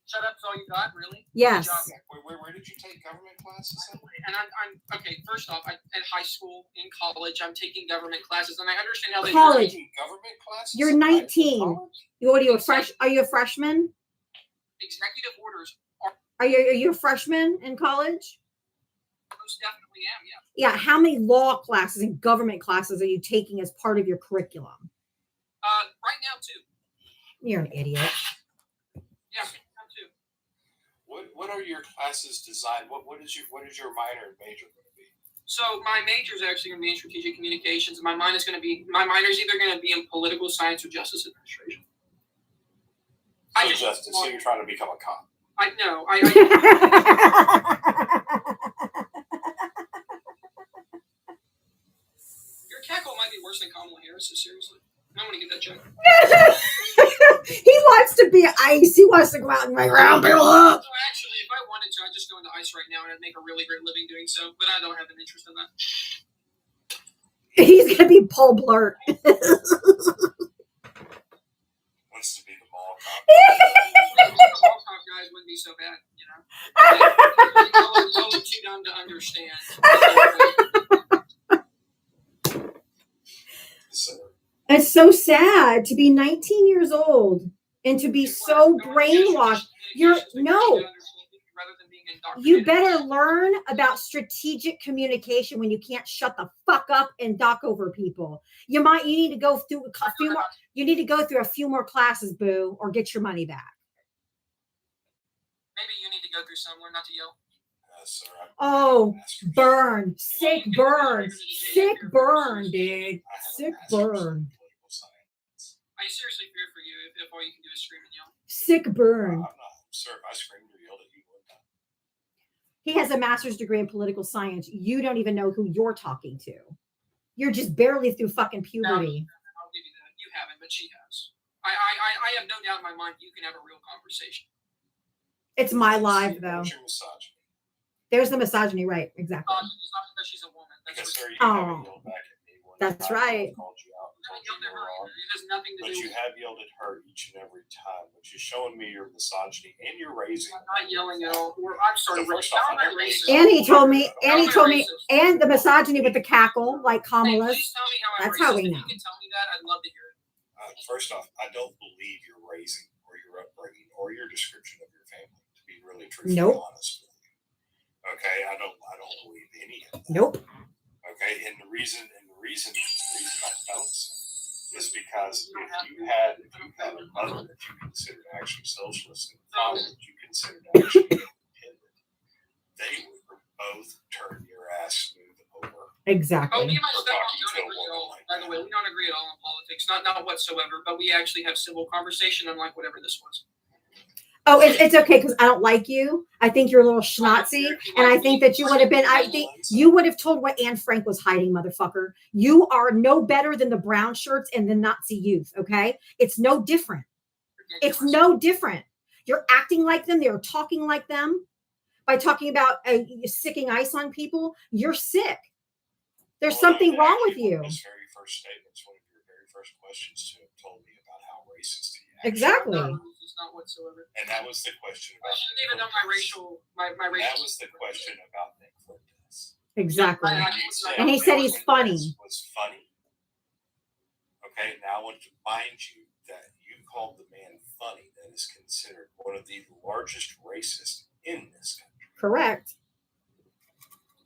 Shut up. Is all you got, really? Yes. Good job. Where did you take government classes at? And I'm okay. First off, at high school, in college, I'm taking government classes, and I understand how they College. Taking government classes? You're in high 19. school? What are you, are you a freshman? executive orders Are you a freshman in college? most definitely am. Yeah. Yeah. How many law classes and government classes are you taking as part of your curriculum? Right now too. You're an idiot. Yeah, now too. What are your classes designed? What is your minor and major going to be? So my major is actually going to be in strategic communications. My minor is either going to be in political science or justice administration. So you're trying to become a cop. I know. Your cackle might be worse than Kamala Harris. So seriously, I want to get that checked. He wants to be ice. He wants to go out and like round people up. So actually, if I wanted to, I'd just go into ICE right now and I'd make a really great living doing so. But I don't have an interest in that. He's gonna be Paul Blart. Wants to be the mall cop. The World Cup guys wouldn't be so bad, you know. They're too dumb to understand. So, It's so sad to be 19 years old and to be so brainwashed. You better learn about strategic communication when you can't shut the fuck up and dock over people. You need to go through a few more. You need to go through a few more classes, boo, or get your money back. Maybe you need to go through somewhere, not to yell. sir, Oh, burn, sick burn, dude, sick burn, I seriously fear for you if all you can do is scream and yell. sick burn. I'm not, sir. If I screamed or yelled at you, would not. He has a master's degree in political science. You don't even know who you're talking to. You're just barely through fucking puberty. I'll give you that. You haven't, but she has. I have no doubt in my mind you can have a real conversation. It's my live though. Where's your misogyny? There's the misogyny, right? Exactly. It's not because she's a woman. That's Because, what sir, you Oh, haven't yelled back at me one that's time. right. I've called you out and I told yelled you at you were her. wrong. It has nothing to But do you with have yelled at her each and every time, which is showing me your misogyny and your raising. I'm not yelling at all. I'm sorry. So first How off, am I I don't racist? think- And he told me, and the misogyny with the cackle, like Hey, Kamala's. please tell me how I'm That's racist. how we If know. you can tell me that, I'd love to hear it. First off, I don't believe your raising or your upbringing or your description of your family, to be really truthfully Nope. honest with you. Okay, I don't believe any of that. Nope. Okay, and the reason I don't sir, is because if you had a mother that you considered actually socialist and a father that you considered actually independent, they would both turn your ass smooth over. Oh, me Exactly. and my We're stepmom talking don't to a agree at woman all. like By the that. way, we don't agree at all in politics. Not whatsoever. But we actually have civil conversation, unlike whatever this was. Oh, it's okay because I don't like you. I think you're a little schnozzy, and I think that you would have been. I think you would have told what Anne Frank was hiding, motherfucker. You are no better than the brown shirts and the Nazi youth. Okay, it's no different. It's no different. You're acting like them. They're talking like them. By talking about sicking ice on people, you're sick. There's something wrong with you. One of his very first statements, one of your very first questions to him, told me about how racist he actually Exactly. It's not whatsoever. And that was the question I about. shouldn't even know my racial. That was the question about Nick Fuentes. Exactly. I- You said And he said he's Nick funny. Fuentes was funny. Okay, now I want to remind you that you called the man funny. That is considered one of the largest racists in this country. Correct.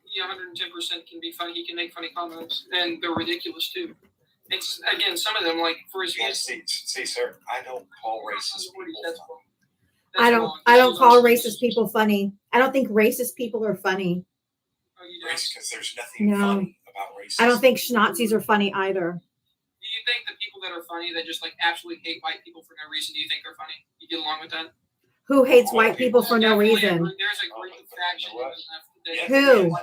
He 110% can be funny. He can make funny comments, and they're ridiculous too. It's again, some of them, like for his Yeah, see, sir, I don't call racist people That's funny. wrong. That's I don't wrong. I don't call racist people funny. I don't think racist people are funny. Oh, you don't? Because there's nothing No. funny about racism. I don't think Schnazis are funny either. Do you think the people that are funny that just like absolutely hate white people for no reason? Do you think they're funny? You get along with that? Who hates white people for no Definitely, reason? There's a great faction in the left that Yeah, Who? another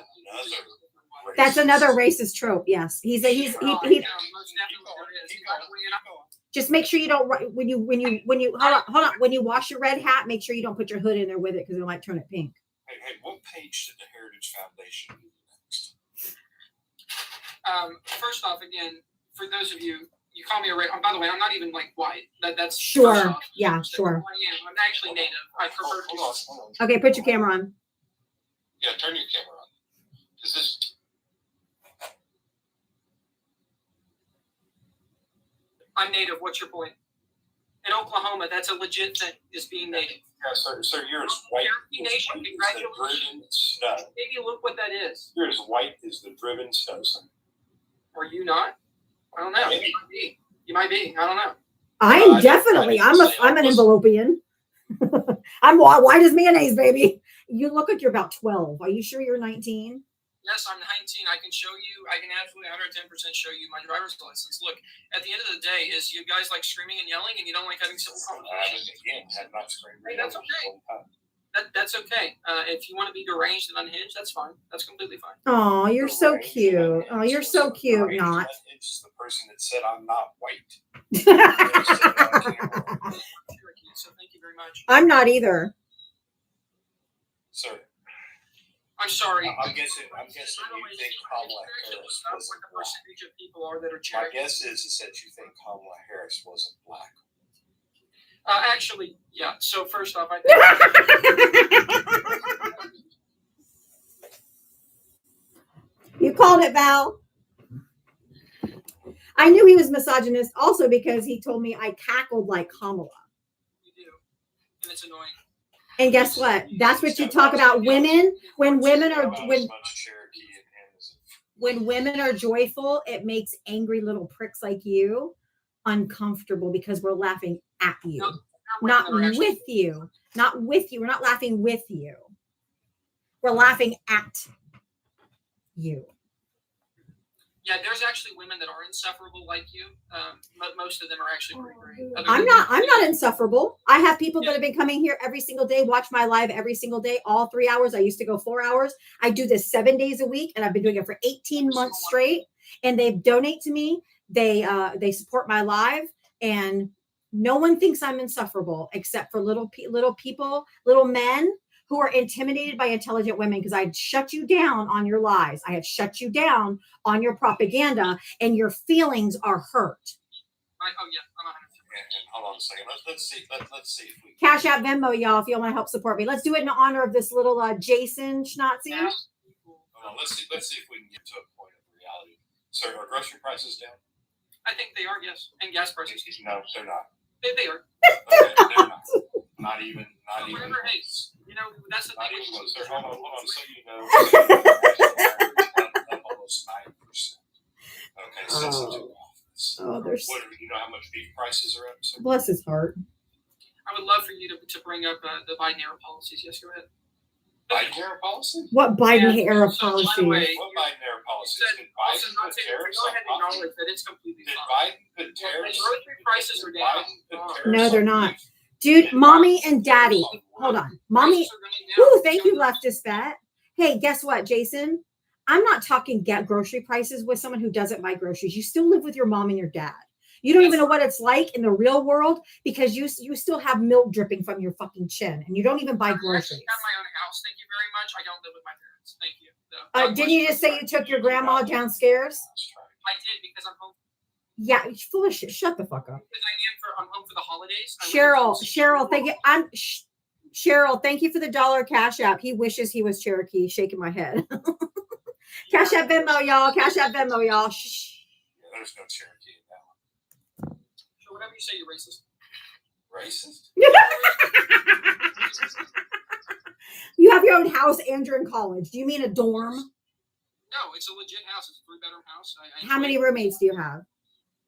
That's racist. another racist trope. Yes, he. most definitely there is. Keep going. Just make sure you don't when you hold on when you wash your red hat, make sure you don't put your hood in there with it because it might turn it pink. Hey, what page did the Heritage Foundation do next? First off, again, for those of you, you call me a by the way, I'm not even like white. That's Sure. first off. Yeah, So sure. I'm actually native. I prefer to Hold on. Okay, put your camera on. Yeah, turn your camera on. Is this? I'm native. What's your point? In Oklahoma, that's a legit thing, is being native. Yeah, sir, you're as white Cherokee Nation, as the congratulations. driven snow. Maybe look what that is. You're as white as the driven snow, son. Are you not? I don't know. Maybe. You might be. You might be. I don't know. I'm definitely. I'm an envelopian. I'm white as mayonnaise, baby. You look like you're about 12. Are you sure you're 19? Yes, I'm 19. I can show you. I can absolutely 110% show you my driver's license. Look, at the end of the day, is you guys like screaming and yelling, and you don't like having civil conversations. Have not screamed. Hey, that's okay. That's okay. If you want to be deranged and unhinged, that's fine. That's completely fine. Oh, you're so cute. Oh, you're so cute. Not. It's the person that said I'm not white. So thank you very much. I'm not either. Sir, I'm sorry. I'm guessing I don't you know, think it's Kamala actually Harris not wasn't what the black. percentage of people are that are My Cherokee. guess is that you think Kamala Harris wasn't black. Actually, yeah. So first off, I You called it, Val. I knew he was misogynist also because he told me I cackled like Kamala. you do, and it's annoying. And guess what? That's what you talk about women. When women are About as much Cherokee in him as when women are joyful, it makes angry little pricks like you uncomfortable because we're laughing at you, not with you, not with you. We're not laughing with you. We're laughing at you. Yeah, there's actually women that are insufferable like you, but most of them are actually pretty great. I'm not insufferable. I have people that have been coming here every single day, watch my live every single day, all 3 hours. I used to go 4 hours. I do this 7 days a week, and I've been doing it for 18 months straight. And they donate to me. They support my live, and no one thinks I'm insufferable except for little people, little men who are intimidated by intelligent women because I shut you down on your lies. I have shut you down on your propaganda, and your feelings are hurt. Oh yeah, I'm 100%. And hold on a second. Let's see if we Cash App Venmo, y'all, if you want to help support me. Let's do it in honor of this little Jason Schnatzy. Yeah. Hold on, let's see if we can get to a point of reality. Sir, are grocery prices down? I think they are, yes, and gas prices. No, they're not. They are. Okay, they're not. Not even. Whatever it is. You know, that's the Not thing. even close. Sir, hold on. So you know, almost 9%. Okay, since the new office. Oh, there's What you know how much beef prices are up? Sir? bless his heart. I would love for you to bring up the Biden era policies. Yes, go ahead. Biden era policy? What Biden Yeah, era so, by the policy? way, What Biden era policies? Did Also, Biden not put saying, tariffs go on ahead and coffee? acknowledge that it's completely Did fine. Biden put When tariffs? grocery prices are Did down. Biden put oh, tariffs No, they're on not. beef? Dude, Did mommy Biden and put tariffs daddy. on Hold wood? on. Mommy. prices are going down. Ooh, thank you, leftist fat. Hey, guess what, Jason? I'm not talking grocery prices with someone who doesn't buy groceries. You still live with your mom and your dad. You don't even know what it's like in the real world because you still have milk dripping from your fucking chin and you don't even buy I actually groceries. have my own house. Thank you very much. I don't live with my parents. Thank you. though. Didn't you just say you took your grandma downstairs? I did because I'm home. Yeah, you're full of shit. Shut the fuck up. Because I'm home for the holidays. I live in Cheryl, thank you. Cheryl, thank you for the $1 Cash App. He wishes he was Cherokee, shaking my head. Cash App Venmo, y'all. Cash App Venmo, y'all. Shh. Yeah, there's no Cherokee in that one. Whatever you say, you're racist. Racist? You have your own house and you're in college. Do you mean a dorm? No, it's a legit house. It's a 3-bedroom house. How many roommates do you have?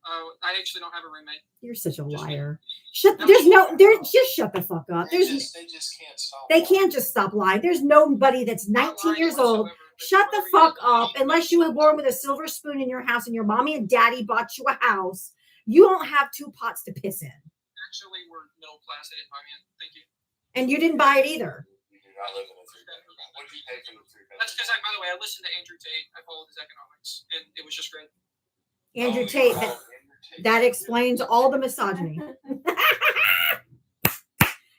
I actually don't have a roommate. You're such a Just me. liar. Just shut the fuck up. They There's just can't stop. They lying. can't just stop lying. There's nobody that's 19 years old. Shut the fuck up. Unless you were born with a silver spoon in your house and your mommy and daddy bought you a house, you don't have 2 pots to piss in. Actually, we're middle class. They didn't buy me in. Thank you. And you didn't buy it either. You do not live in a 3-bedroom house. What did you pay for the 3-bedroom? That's because, by the way, I listened to Andrew Tate. I followed his economics, and it was just great. Andrew Oh, Tate, wow. that explains all the misogyny.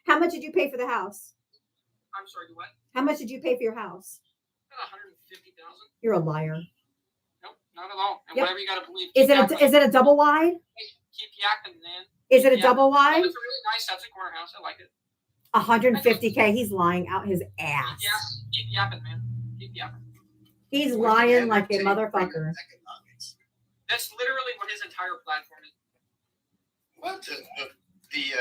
How much did you pay for the house? I'm sorry, what? How much did you pay for your house? $150,000. You're a liar. Nope, not at all. And Yep. whatever you got to believe. Is keep it a double wide? Keep yakking, man. Is it a Yeah. double Oh, wide? it's a really nice house, a corner house. I like it. 150K. He's lying out his ass. Yeah, keep yapping, man. Keep yapping. He's Where'd lying Andrew like a Tate bring motherfucker. economics? That's literally what his entire platform is. What? The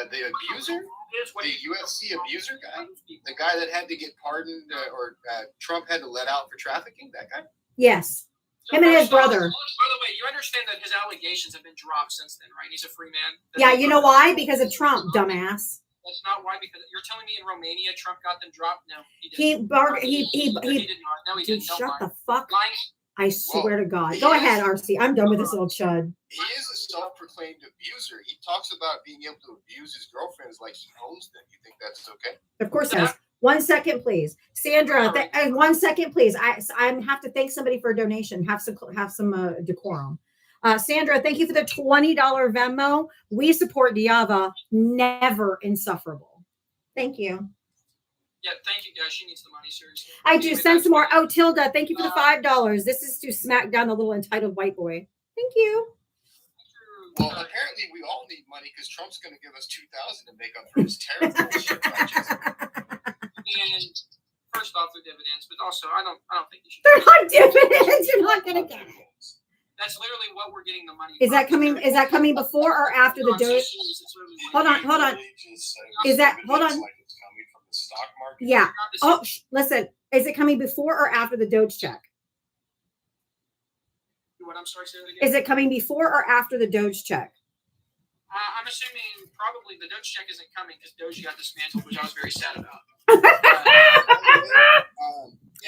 abuser? Is what The he- UFC abuser guy? The guy that had to get pardoned or Trump had to let out for trafficking? That guy? Yes. So Him and his first off, brother. By the way, you understand that his allegations have been dropped since then, right? He's a free man. Yeah, you know why? Because of Trump, dumbass. That's not why. Because you're telling me in Romania Trump got them dropped? No, he didn't. He He did did not. No, he Dude, didn't. Don't shut lie. the fuck. Lying. I swear to God. he Go is- ahead, RC. I'm done with this little chud. He is a self-proclaimed abuser. He talks about being able to abuse his girlfriends like he owns them. You think that's okay? Of course, it is. 1 second, please, Sandra. 1 second, please. I have to thank somebody for a donation. Have some decorum. Sandra, thank you for the $20 Venmo. We support Diava. Never insufferable. Thank you. Yeah, thank you, guys. She needs the money, seriously. I do Anyway, send that's some more. fine. Oh, Tilda, thank you for the $5. This is to smack down the little entitled white boy. Thank you. Well, apparently we all need money because Trump's going to give us $2,000 to make up for his terrible shit. And first off, they're dividends, but also I don't think you should. They're not dividends. You're not gonna get it. That's literally what we're getting the money. Is from. that coming? Is that coming before or after the On Doge? socials, it's literally Hold like- on, hold on. Is that- hold on. Like it's coming from the stock market? Yeah. Not the Oh, listen. Is it coming before or after the Doge check? What? I'm sorry, say that again. Is it coming before or after the Doge check? I'm assuming probably the Doge check isn't coming because Doge got dismantled, which I was very sad about.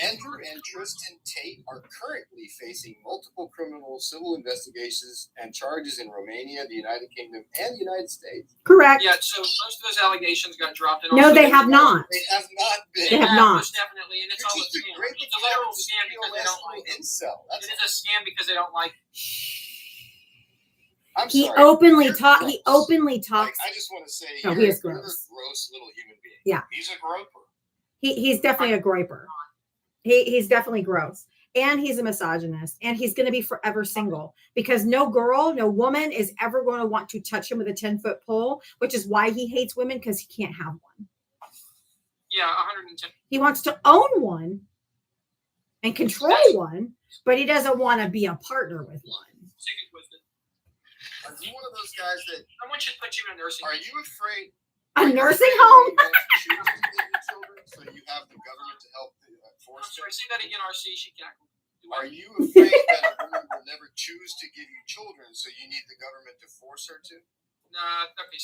Andrew and Tristan Tate are currently facing multiple criminal civil investigations and charges in Romania, the United Kingdom, and the United States. Correct. Yeah, so most of those allegations got dropped. And No, also they have not. They have not been. They have not. Most definitely, and it's You're all a just a scam. great It's a literal scam because they don't like it. incel. That's It is a scam because they don't like. I'm He sorry. openly You're talk. He gross. openly Like, talks. I just want to say, No, you're, he is you're gross. a gross little human being. Yeah. He's a groper. He's definitely a groper. He's definitely gross. And he's a misogynist. And he's going to be forever single because no girl, no woman is ever going to want to touch him with a 10-foot pole, which is why he hates women because he can't have one. Yeah, 110. He wants to own one and control one, but he doesn't want to be a partner with one. Sick and twisted. Are you one of those guys that Someone should put you in a nursing. are you afraid? A are you nursing afraid home? that you don't choose to give you children, so you have the government to help I'm force sorry, it? say that again, RC. She cackled. Are you afraid that a woman will never choose to give you children, so you need the government to force her to? Nah, okay.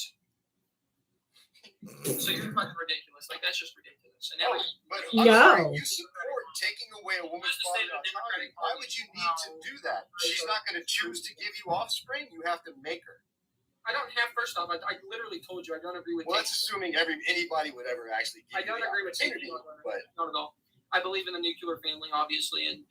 So you're fucking ridiculous. Like that's just ridiculous. And every, But No. I'm sorry, you support taking away a woman's Who's to say father the autonomy. Democratic Why Party- would you need to do that? She's not going to choose to give you offspring. You have to make her. I don't have. First off, I literally told you I don't agree with. Well, that's assuming anybody would ever actually give I don't you the agree with taking opportunity. on women. But Not at all. I believe in the nuclear family, obviously, and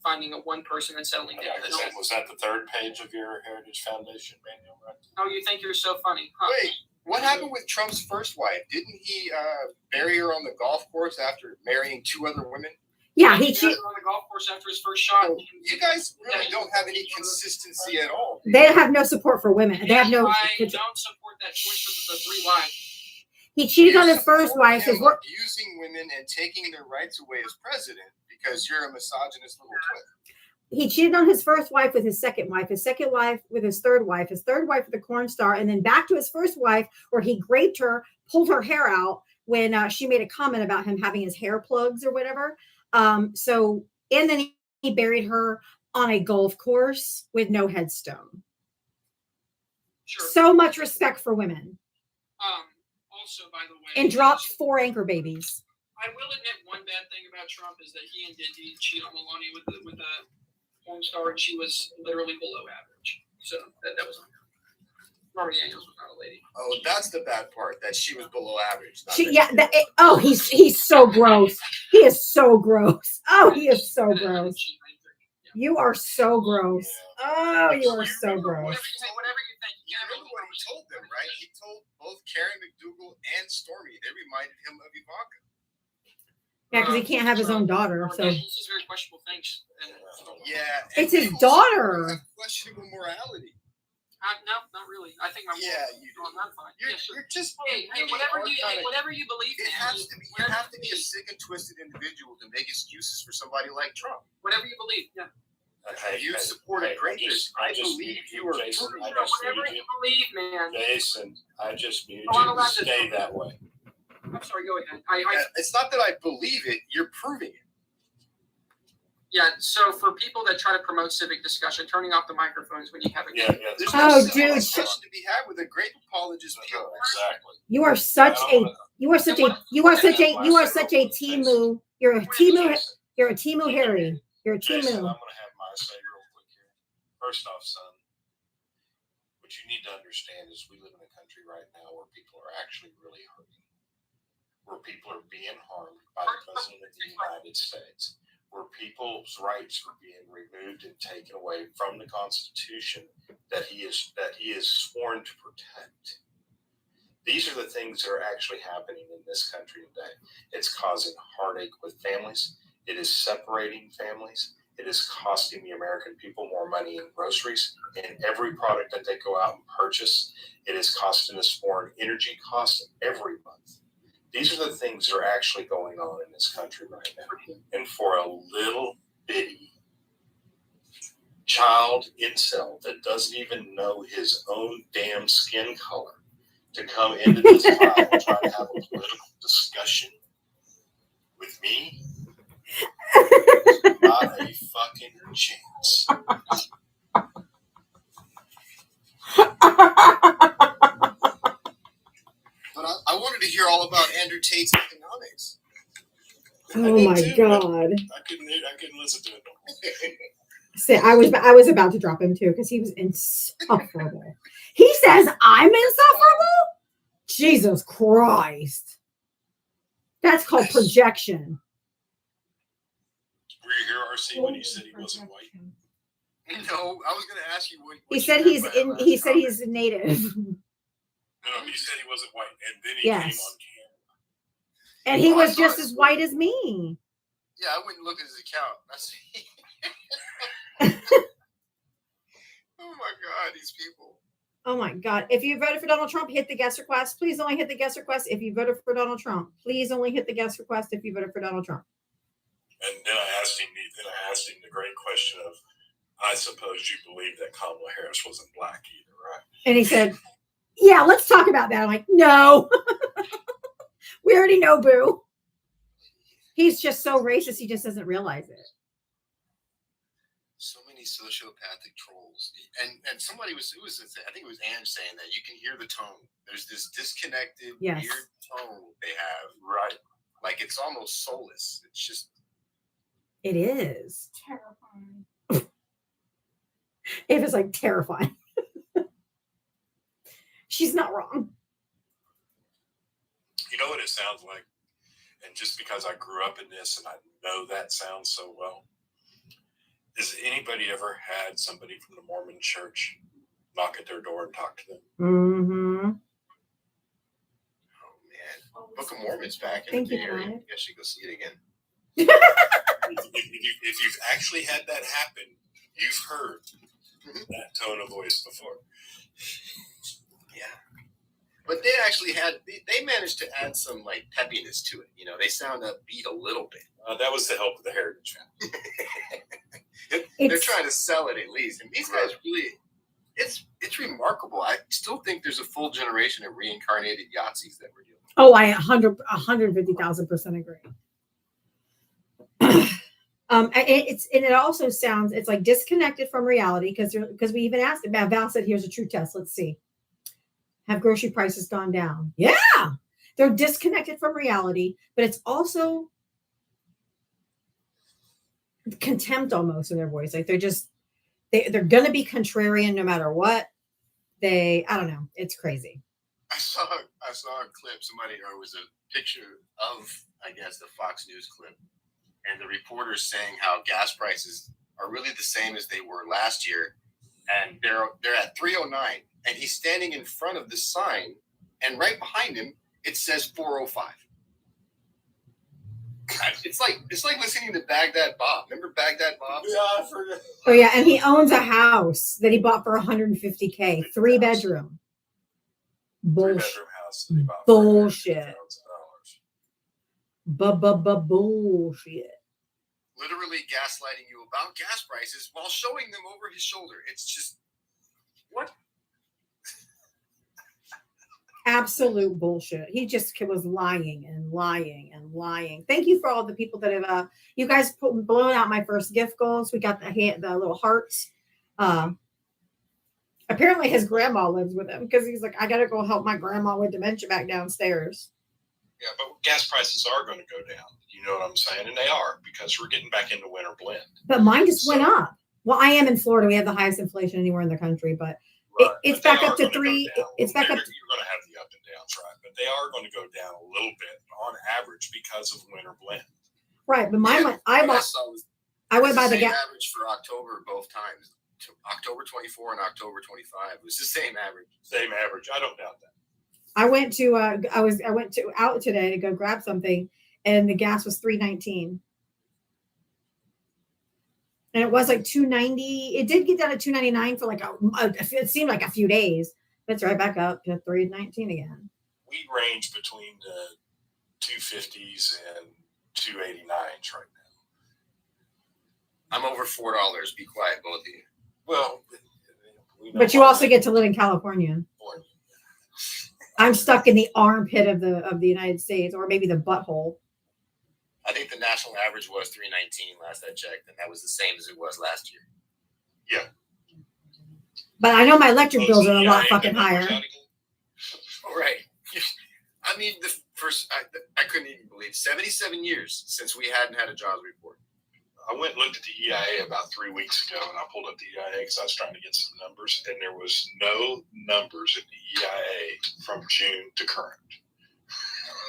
finding a one person and settling down. Was that the third page of your Heritage Foundation manual, right? Oh, you think you're so funny? Huh? wait, what happened with Trump's first wife? Didn't he bury her on the golf course after marrying 2 other women? Yeah, he got cheated. her on the golf course after his first shot. You guys really don't have any consistency at all. They have no support for women. They have no. I don't support that choice for the 3 wives. He cheated on You his first support wife. His him work. abusing women and taking their rights away as president because you're a misogynist little twit. he cheated on his first wife with his second wife with his third wife with a corn star, and then back to his first wife where he raped her, pulled her hair out when she made a comment about him having his hair plugs or whatever. And then he buried her on a golf course with no headstone. Sure. So much respect for women. Also, by the way, And dropped 4 anchor babies. I will admit one bad thing about Trump is that he did cheat on Melania with a porn star, and she was literally below average. So that was on her. Stormy Daniels was not a lady. Oh, that's the bad part, that she was below average. He's so gross. He is so gross. Oh, he is so gross. You are so gross. Oh, you are so gross. Whatever you think. You remember what he told them, right? He told both Karen McDougal and Stormy. They reminded him of Ivanka. Yeah, because he can't have his own daughter. So He's just very questionable things. Yeah. it's his daughter. Questionable morality. No, not really. I think my You do. I'm fine. You're, Yeah, sure. you're just Hey, whatever you believe It in. has to be. You have to be a sick and twisted individual to make excuses for somebody like Trump. Whatever you believe. Yeah. You supported greatness. I believe you were. Jason, I Whatever just muted you you. believe, man. Jason, I just muted Oh, I'm you. allowed to- Stay that way. I'm sorry. Go ahead. It's not that I believe it. You're proving it. Yeah. So for people that try to promote civic discussion, turning off the microphones when you have a Yeah. There's Oh, no dude. discussion to be had with a great apologist. No, exactly. You are such a Timu. You're a Timu. You're a Timu Harry. You're a Jason, I'm Timu. going to have my say real quick here. First off, son, what you need to understand is we live in a country right now where people are actually really hurting, where people are being harmed by the President of the United States, where people's rights are being removed and taken away from the Constitution that he is sworn to protect. These are the things that are actually happening in this country today. It's causing heartache with families. It is separating families. It is costing the American people more money in groceries and every product that they go out and purchase. It is costing us more in energy costs every month. These are the things that are actually going on in this country right now. And for a little bitty child incel that doesn't even know his own damn skin color to come into this trial and try to have a political discussion with me, not a fucking chance. But I wanted to hear all about Andrew Tate's economics. Oh my God. I couldn't listen to it no more. Say, I was about to drop him too because he was insufferable. He says I'm insufferable. Jesus Christ. That's called projection. Were you here, RC, when he said he wasn't white? No, I was going to ask you what He you said meant he's by that in. last He said comment. he's native. No, he said he wasn't white, and then he Yes. came on camera. And he Oh, I was saw just it. as white as me. Yeah, I went and looked at his account. I see. Oh my God, these people. Oh my God. If you voted for Donald Trump, hit the guest request. Please only hit the guest request if you voted for Donald Trump. Please only hit the guest request if you voted for Donald Trump. And then I asked him the great question of, I suppose you believe that Kamala Harris wasn't black either, right? And he said, yeah, let's talk about that. I'm like, no. We already know, boo. He's just so racist, he just doesn't realize it. So many sociopathic trolls. And somebody I think it was Ange saying that you can hear the tone. There's this disconnected, Yes. weird tone they have. Right. Like it's almost soulless. It's just It is. Terrifying. It is like terrifying. She's not wrong. You know what it sounds like? And just because I grew up in this and I know that sounds so well, has anybody ever had somebody from the Mormon church knock at their door and talk to them? Mm-hmm. oh man. Book of Mormon's back in Thank the you, Bay Area. Clive. I should go see it again. If you've actually had that happen, you've heard that tone of voice before. Yeah. But they managed to add some like peppiness to it. You know, they sound upbeat a little bit. That was the help of the Heritage Family. They're It's trying to sell it at least. And these guys really, it's remarkable. I still think there's a full generation of reincarnated Yahtzees that we're dealing with. oh, I 150,000% agree. It also sounds it's like disconnected from reality because we even asked about Val said here's a true test. Let's see. Have grocery prices gone down? Yeah, they're disconnected from reality, but it's also contempt almost in their voice. Like they're gonna be contrarian no matter what. I don't know. It's crazy. I saw a clip. Or it was a picture of, I guess, the Fox News clip, and the reporters saying how gas prices are really the same as they were last year, and they're at 309, and he's standing in front of the sign, and right behind him it says 405. God, it's like listening to Baghdad Bob. Remember Baghdad Bob? Yeah, I forgot. Oh yeah, and he owns a house that he bought for 150K, 3-bedroom. Bullshit. Three-bedroom house that he bought for Bullshit. $150,000. Bullshit. Literally gaslighting you about gas prices while showing them over his shoulder. It's just what? Absolute bullshit. He just was lying and lying and lying. Thank you for all the people that have you guys blown out my first gift goals. We got the little hearts. Apparently his grandma lives with him because he's like, I gotta go help my grandma with dementia back downstairs. Yeah, but gas prices are going to go down. You know what I'm saying? And they are, because we're getting back into winter blend. But mine just went up. Well, I am in Florida. We have the highest inflation anywhere in the country, but it's But they back are up to gonna go 3. down. It's back up. You're going to have the up and downs, right? But they are going to go down a little bit on average because of winter blend. Right, but mine went. I went by the same gas. average for October both times. October 24 and October 25. It was the same average. Same average. I don't doubt that. I went to out today to go grab something, and the gas was $3.19, and it was like $2.90. It did get down to $2.99 for like it seemed like a few days, but it's right back up to $3.19 again. We range between the 250s and 289s right now. I'm over $4. Be quiet, both of you. Well, we know But you why also they- get to live in California. I'm stuck in the armpit of the United States, or maybe the butthole. I think the national average was $3.19 last I checked, and that was the same as it was last year. Yeah. But I know my electric bills are a Yeah, lot ain't fucking that much higher. out again. All right. I mean, the first I couldn't even believe 77 years since we hadn't had a jobs report. I went and looked at the EIA about 3 weeks ago, and I pulled up the EIA because I was trying to get some numbers, and there was no numbers in the EIA from June to current.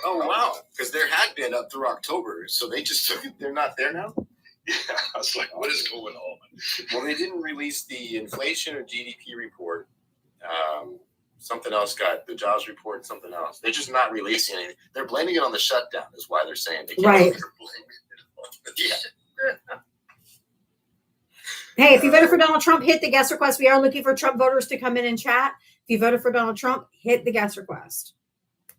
Oh wow! Because there had been up through October, so they just took it. They're not there now. Yeah, I was like, what is going on? Well, they didn't release the inflation or GDP report. Something else got the jobs report and something else. They're just not releasing anything. They're blaming it on the shutdown. Is why they're saying they can't. Right. Yeah. Hey, if you voted for Donald Trump, hit the guest request. We are looking for Trump voters to come in and chat. If you voted for Donald Trump, hit the guest request.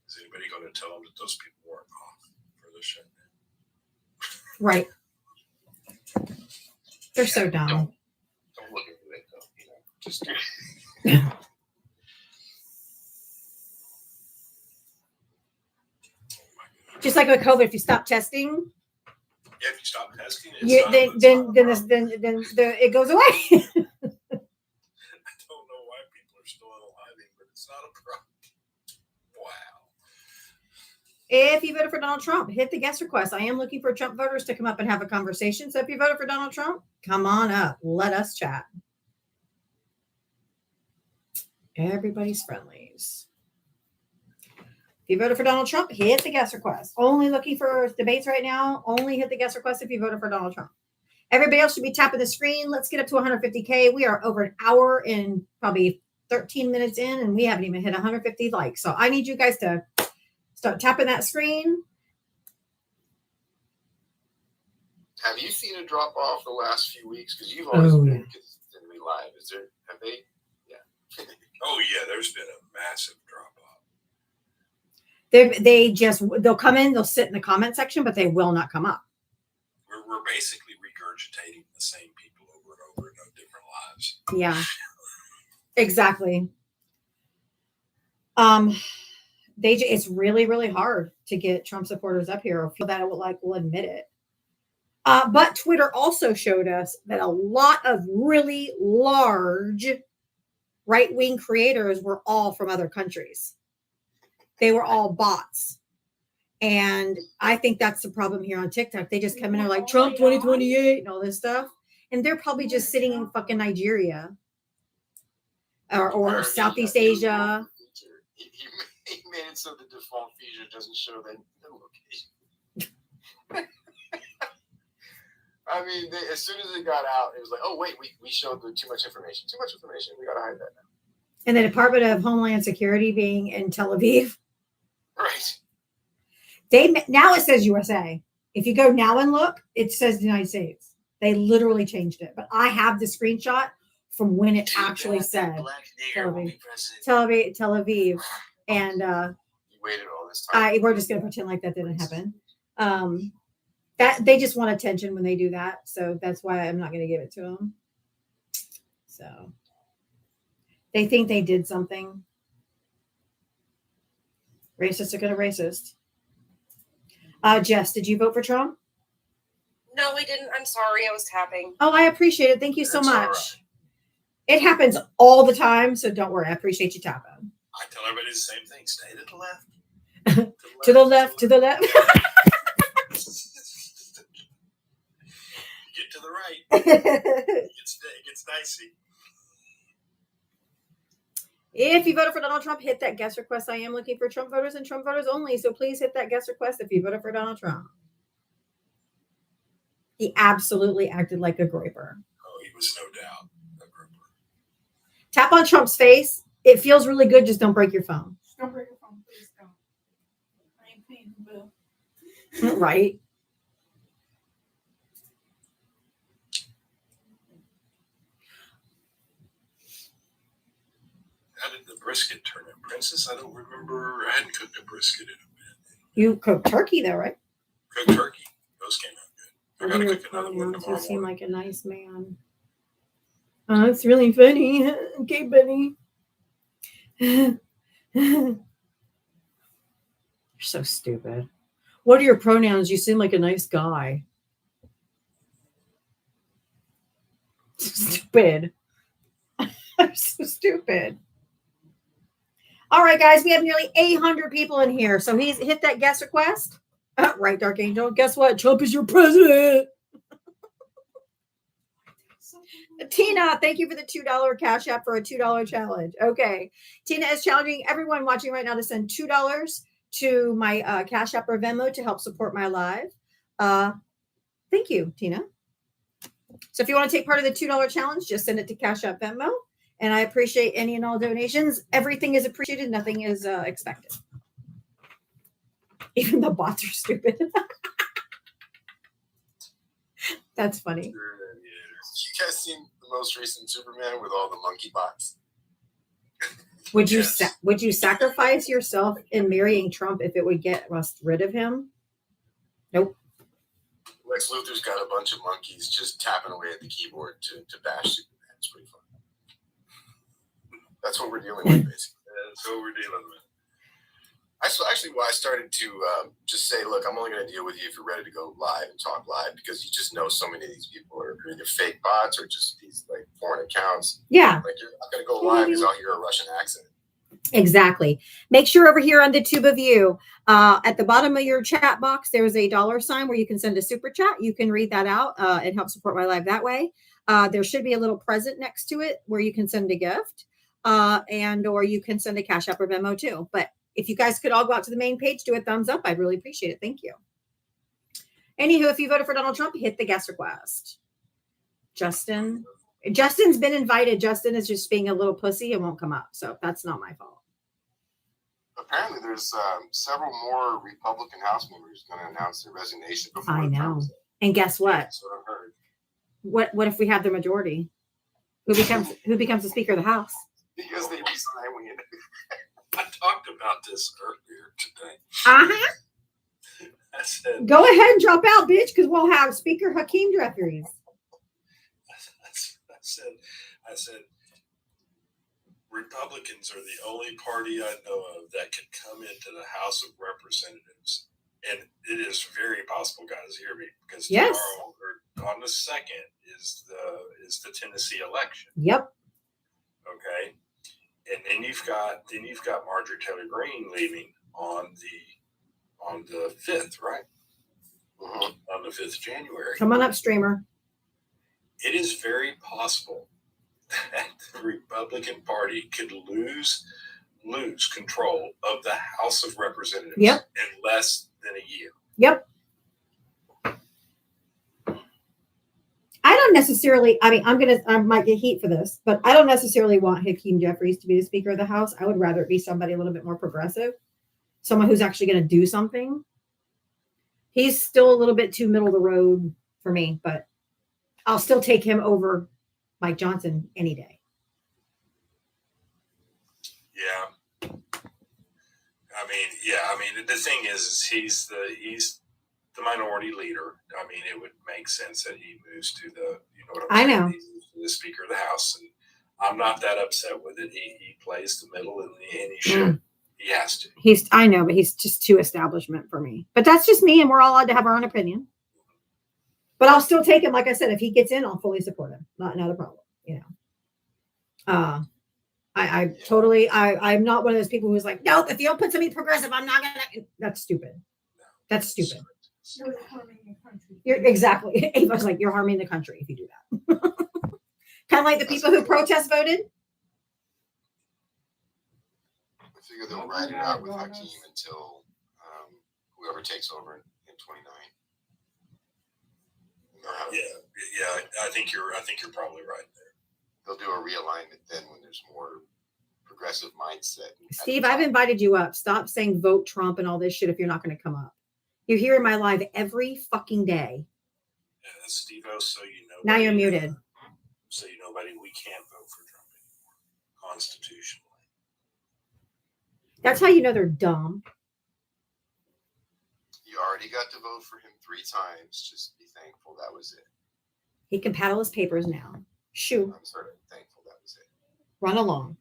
Is anybody going to tell them that those people weren't off for the shutdown? Right. They're so dumb. Don't look into it though. You know, just. Just like with COVID, if you stop testing, Yeah, if you stop testing, it's you, not, then it's then not a then, problem. it goes away. I don't know why people are still hiding, but it's not a problem. Wow. If you voted for Donald Trump, hit the guest request. I am looking for Trump voters to come up and have a conversation. So if you voted for Donald Trump, come on up. Let us chat. Everybody's friendlies. If you voted for Donald Trump, hit the guest request. Only looking for debates right now. Only hit the guest request if you voted for Donald Trump. Everybody else should be tapping the screen. Let's get up to 150K. We are over an hour and probably 13 minutes in, and we haven't even hit 150 likes. So I need you guys to start tapping that screen. Have you seen a drop off the last few weeks? Because you've always been consistently live. Is there? Have they? Yeah. Oh, yeah, there's been a massive drop off. They'll come in, they'll sit in the comment section, but they will not come up. We're basically regurgitating the same people over and supporters. Yeah, exactly. It's really, really hard to get Trump supporters up here or feel that it will admit it. But Twitter also showed us that a lot of really large right-wing creators were all from other countries. They were all bots. And I think that's the problem here on TikTok. They just come in and are like, Trump 2028 and all this stuff. And they're probably just sitting in fucking Nigeria or Southeast Asia. He made it so the default feature doesn't show that the location. I mean, as soon as it got out, it was like, oh, wait, we showed too much information. Too much information. We got to hide that now. And the Department of Homeland Security being in Tel Aviv. Right. Now it says USA. If you go now and look, it says the United States. They literally changed it. But I have the screenshot from when it actually said Tel Aviv. And you waited all this time. we're just going to pretend like that didn't happen. That they just want attention when they do that. So that's why I'm not going to give it to them. So they think they did something. Racists are going to racist. Jess, did you vote for Trump? No, I didn't. I'm sorry. I was tapping. Oh, I appreciate it. Thank you so That's all much. right. It happens all the time, so don't worry. I appreciate you tapping. I tell everybody the same thing. Stay to the left. To the left, to the left. Get to the right. It gets dicey. If you voted for Donald Trump, hit that guest request. I am looking for Trump voters and Trump voters only, so please hit that guest request if you voted for Donald Trump. He absolutely acted like a groper. Oh, he was no doubt a grouper. Tap on Trump's face. It feels really good. Just don't break your phone. Don't break your phone, please don't. I ain't paying the bill. Right? How did the brisket turn out, Princess? I don't remember. I hadn't cooked a brisket in a bit. You cooked turkey, though, right? Cooked turkey. Those came out good. I gotta Your cook another one pronouns. You tomorrow seem morning. like a nice man. Oh, that's really funny. Okay, Benny. You're so stupid. What are your pronouns? You seem like a nice guy. Stupid. I'm so stupid. All right, guys, we have nearly 800 people in here. So he's hit that guest request. Right, Dark Angel. Guess what? Trump is your president. Tina, thank you for the $2 cash app for a $2 challenge. Okay. Tina is challenging everyone watching right now to send $2 to my cash app or Venmo to help support my live. Thank you, Tina. So if you want to take part of the $2 challenge, just send it to Cash App Venmo. And I appreciate any and all donations. Everything is appreciated. Nothing is expected. Even the bots are stupid. That's funny. You guys seen the most recent Superman with all the monkey bots? Would you Yes. would you sacrifice yourself in marrying Trump if it would get us rid of him? Nope. Lex Luthor's got a bunch of monkeys just tapping away at the keyboard to bash Superman. It's pretty fun. That's what we're dealing with, basically. That's what we're dealing with. That's actually why I started to just say, look, I'm only going to deal with you if you're ready to go live and talk live, because you just know so many of these people are either fake bots or just these like foreign accounts. Yeah. Like you're not going to go live because I'll hear a Russian accent. Exactly. Make sure over here on the Tube of You, at the bottom of your chat box, there's a $sign where you can send a super chat. You can read that out and help support my live that way. There should be a little present next to it where you can send a gift and or you can send a Cash App or Venmo too. But if you guys could all go out to the main page, do a thumbs up. I'd really appreciate it. Thank you. Anywho, if you voted for Donald Trump, hit the guest request. Justin's been invited. Justin is just being a little pussy and won't come up. So that's not my fault. Apparently, there's several more Republican House members going to announce their resignation before I the know. Trump- And guess what? That's what I've heard. What if we have the majority? Who becomes the Speaker of the House? Because they resign when you. I talked about this earlier today. Uh-huh. I said, Go ahead and drop out, bitch, because we'll have Speaker Hakeem Jeffries. I I said, Republicans are the only party I know of that could come into the House of Representatives, and it is very possible, guys, hear me, because Yes. tomorrow or on the 2nd is the Tennessee election. Yep. Okay, and then you've got Marjorie Taylor Greene leaving on the 5th, right? On the 5th of January. Come on up, streamer. It is very possible that the Republican Party could lose control of the House of Representatives Yep. in less than a year. Yep. I don't necessarily, I mean, I might get heat for this, but I don't necessarily want Hakeem Jeffries to be the Speaker of the House. I would rather it be somebody a little bit more progressive, someone who's actually going to do something. He's still a little bit too middle of the road for me, but I'll still take him over Mike Johnson any day. Yeah. I mean, the thing is he's the minority leader. I mean, it would make sense that he moves to the, you know what I'm saying? I know. He moves to the Speaker of the House, and I'm not that upset with it. He plays the middle, and he should. He has to. I know, but he's just too establishment for me. But that's just me, and we're all allowed to have our own opinion. But I'll still take him. Like I said, if he gets in, I'll fully support him. Not a problem, you know. I'm not one of those people who's like, nope, if you don't put something progressive, I'm not gonna. That's stupid. That's stupid. You're harming the country. You're exactly. Ava's like, you're harming the country if you do that. Kind of like the people who protest voted. I figure they'll ride it out with Hakeem until whoever takes over in 29. Yeah. I think you're probably right there. They'll do a realignment then when there's more progressive mindset. Steve, I've invited you up. Stop saying vote Trump and all this shit if you're not going to come up. You're here in my live every fucking day. Steve, so you know. Now you're muted. So you know, buddy, we can't vote for Trump anymore constitutionally. That's how you know they're dumb. You already got to vote for him 3 times. Just be thankful that was it. He can paddle his papers now. Shoo. I'm sort of thankful that was it. Run along.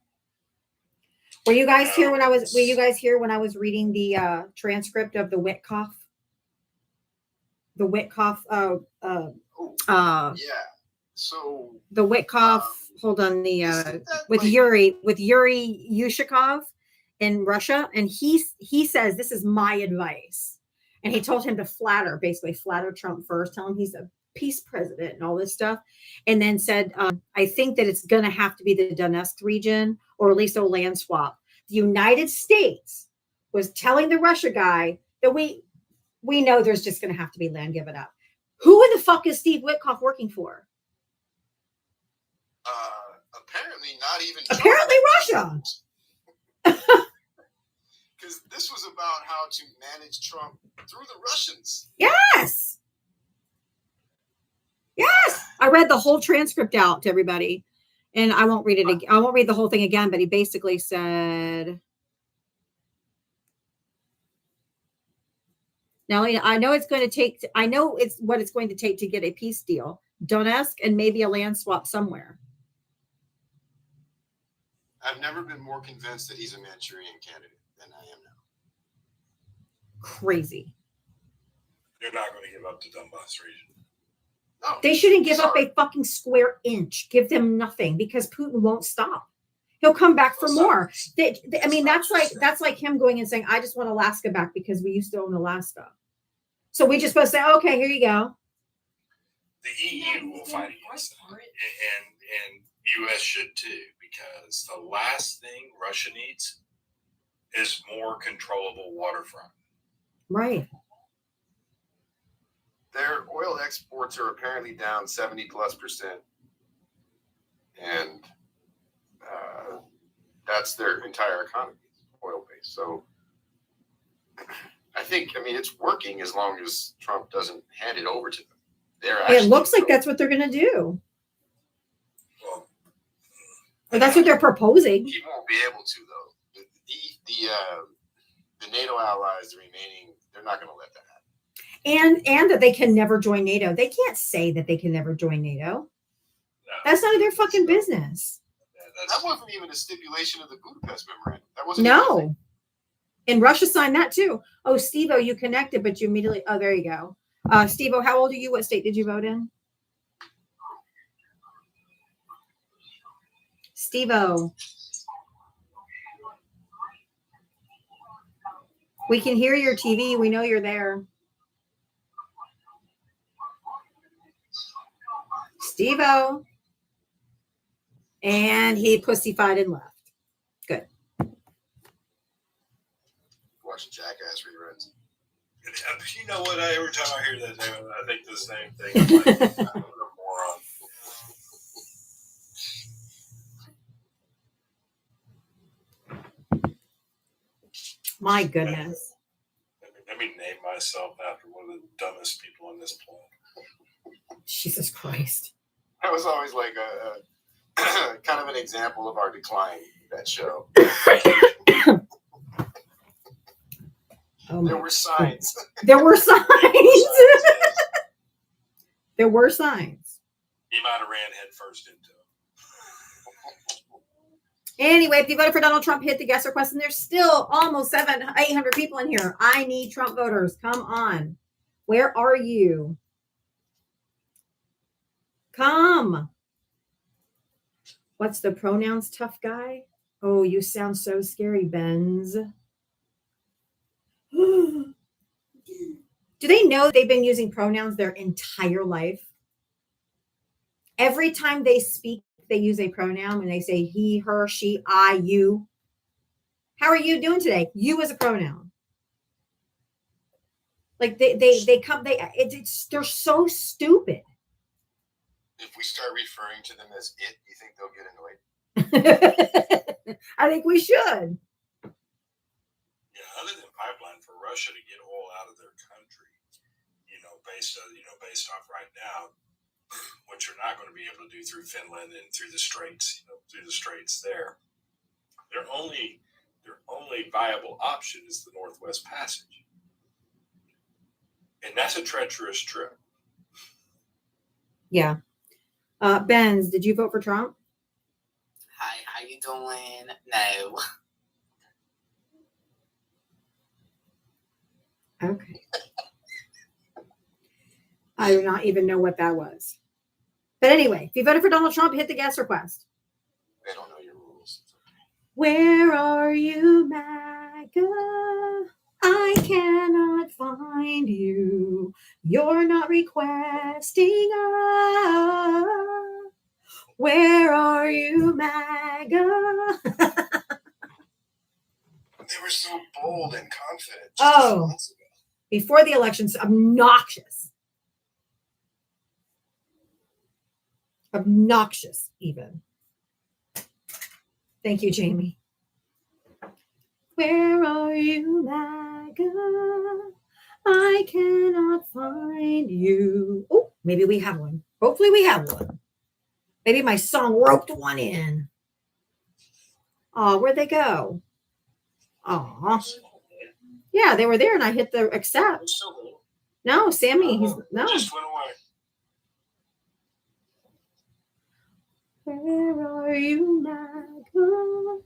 Were you guys here when I was reading the transcript of the Witkoff? The Witkoff yeah. So the Witkoff, hold on, with Yuri Yushakov in Russia, and he says this is my advice, and he told him to flatter Trump first, tell him he's a peace president and all this stuff, and then said, I think that it's going to have to be the Donetsk region, or at least a land swap. The United States was telling the Russia guy that we know there's just going to have to be land given up. Who in the fuck is Steve Witkoff working for? Apparently not even. Apparently Russia. Because this was about how to manage Trump through the Russians. Yes. I read the whole transcript out to everybody, and I won't read it again. I won't read the whole thing again, but he basically said, now I know it's going to take, I know it's what it's going to take to get a peace deal, Donetsk, and maybe a land swap somewhere. I've never been more convinced that he's a Manchurian candidate than I am now. Crazy. They're not going to give up the Donbass region. No, They shouldn't give up a fucking square inch. Give them nothing, because Putin won't stop. He'll come back for more. I mean, that's like him going and saying, I just want Alaska back because we used to own Alaska. So we just supposed to say, okay, here you go. The EU will fight against that, and U.S. should too, because the last thing Russia needs is more controllable waterfront. Right. Their oil exports are apparently down 70+%. And that's their entire economy, oil-based. So I think, it's working as long as Trump doesn't hand it over to them. It looks like that's what they're going to do. Well, Or that's what they're proposing. He won't be able to, though. The NATO allies, the remaining, they're not going to let that happen. And that they can never join NATO. They can't say that they can never join NATO. That's none of their fucking business. That wasn't even a stipulation of the Budapest Memorandum. That wasn't even a thing. No. And Russia signed that too. Oh, Steve-O, you connected, but you immediately, oh, there you go. Steve-O, how old are you? What state did you vote in? Steve-O. We can hear your TV. We know you're there. Steve-O. And he pussyfied and left. Good. Watching Jackass reruns. You know what? Every time I hear that name, I think the same thing. I'm like, I'm a moron. My goodness. Let me name myself after one of the dumbest people on this planet. Jesus Christ. That was always like a kind of an example of our decline, that show. Oh There were signs. There were signs. There were signs. He might have ran head first into it. Anyway, if you voted for Donald Trump, hit the guest request, and there's still almost 800 people in here. I need Trump voters. Come on. Where are you? Come. What's the pronouns, tough guy? Oh, you sound so scary, Benz. Do they know they've been using pronouns their entire life? Every time they speak, they use a pronoun when they say he, her, she, I, you. How are you doing today? You is a pronoun. Like they're so stupid. If we start referring to them as it, you think they'll get annoyed? I think we should. Yeah, other than pipeline for Russia to get oil out of their country, based off right now, what you're not going to be able to do through Finland and through the straits, there. Their only viable option is the Northwest Passage, and that's a treacherous trip. Yeah. Benz, did you vote for Trump? Hi, how you doing? No. Okay. I do not even know what that was. But anyway, if you voted for Donald Trump, hit the guest request. They don't know your rules. Where are you, MAGA? I cannot find you. You're not requesting us. Where are you, MAGA? They were so bold and confident. Oh, before the elections, obnoxious. Obnoxious, even. Thank you, Jamie. Where are you, MAGA? I cannot find you. Oh, maybe we have one. Hopefully we have one. Maybe my song roped one in. Oh, where'd they go? Oh, yeah, they were there, and I hit the accept. No, Sammy, he's no. Just went away. Where are you, MAGA?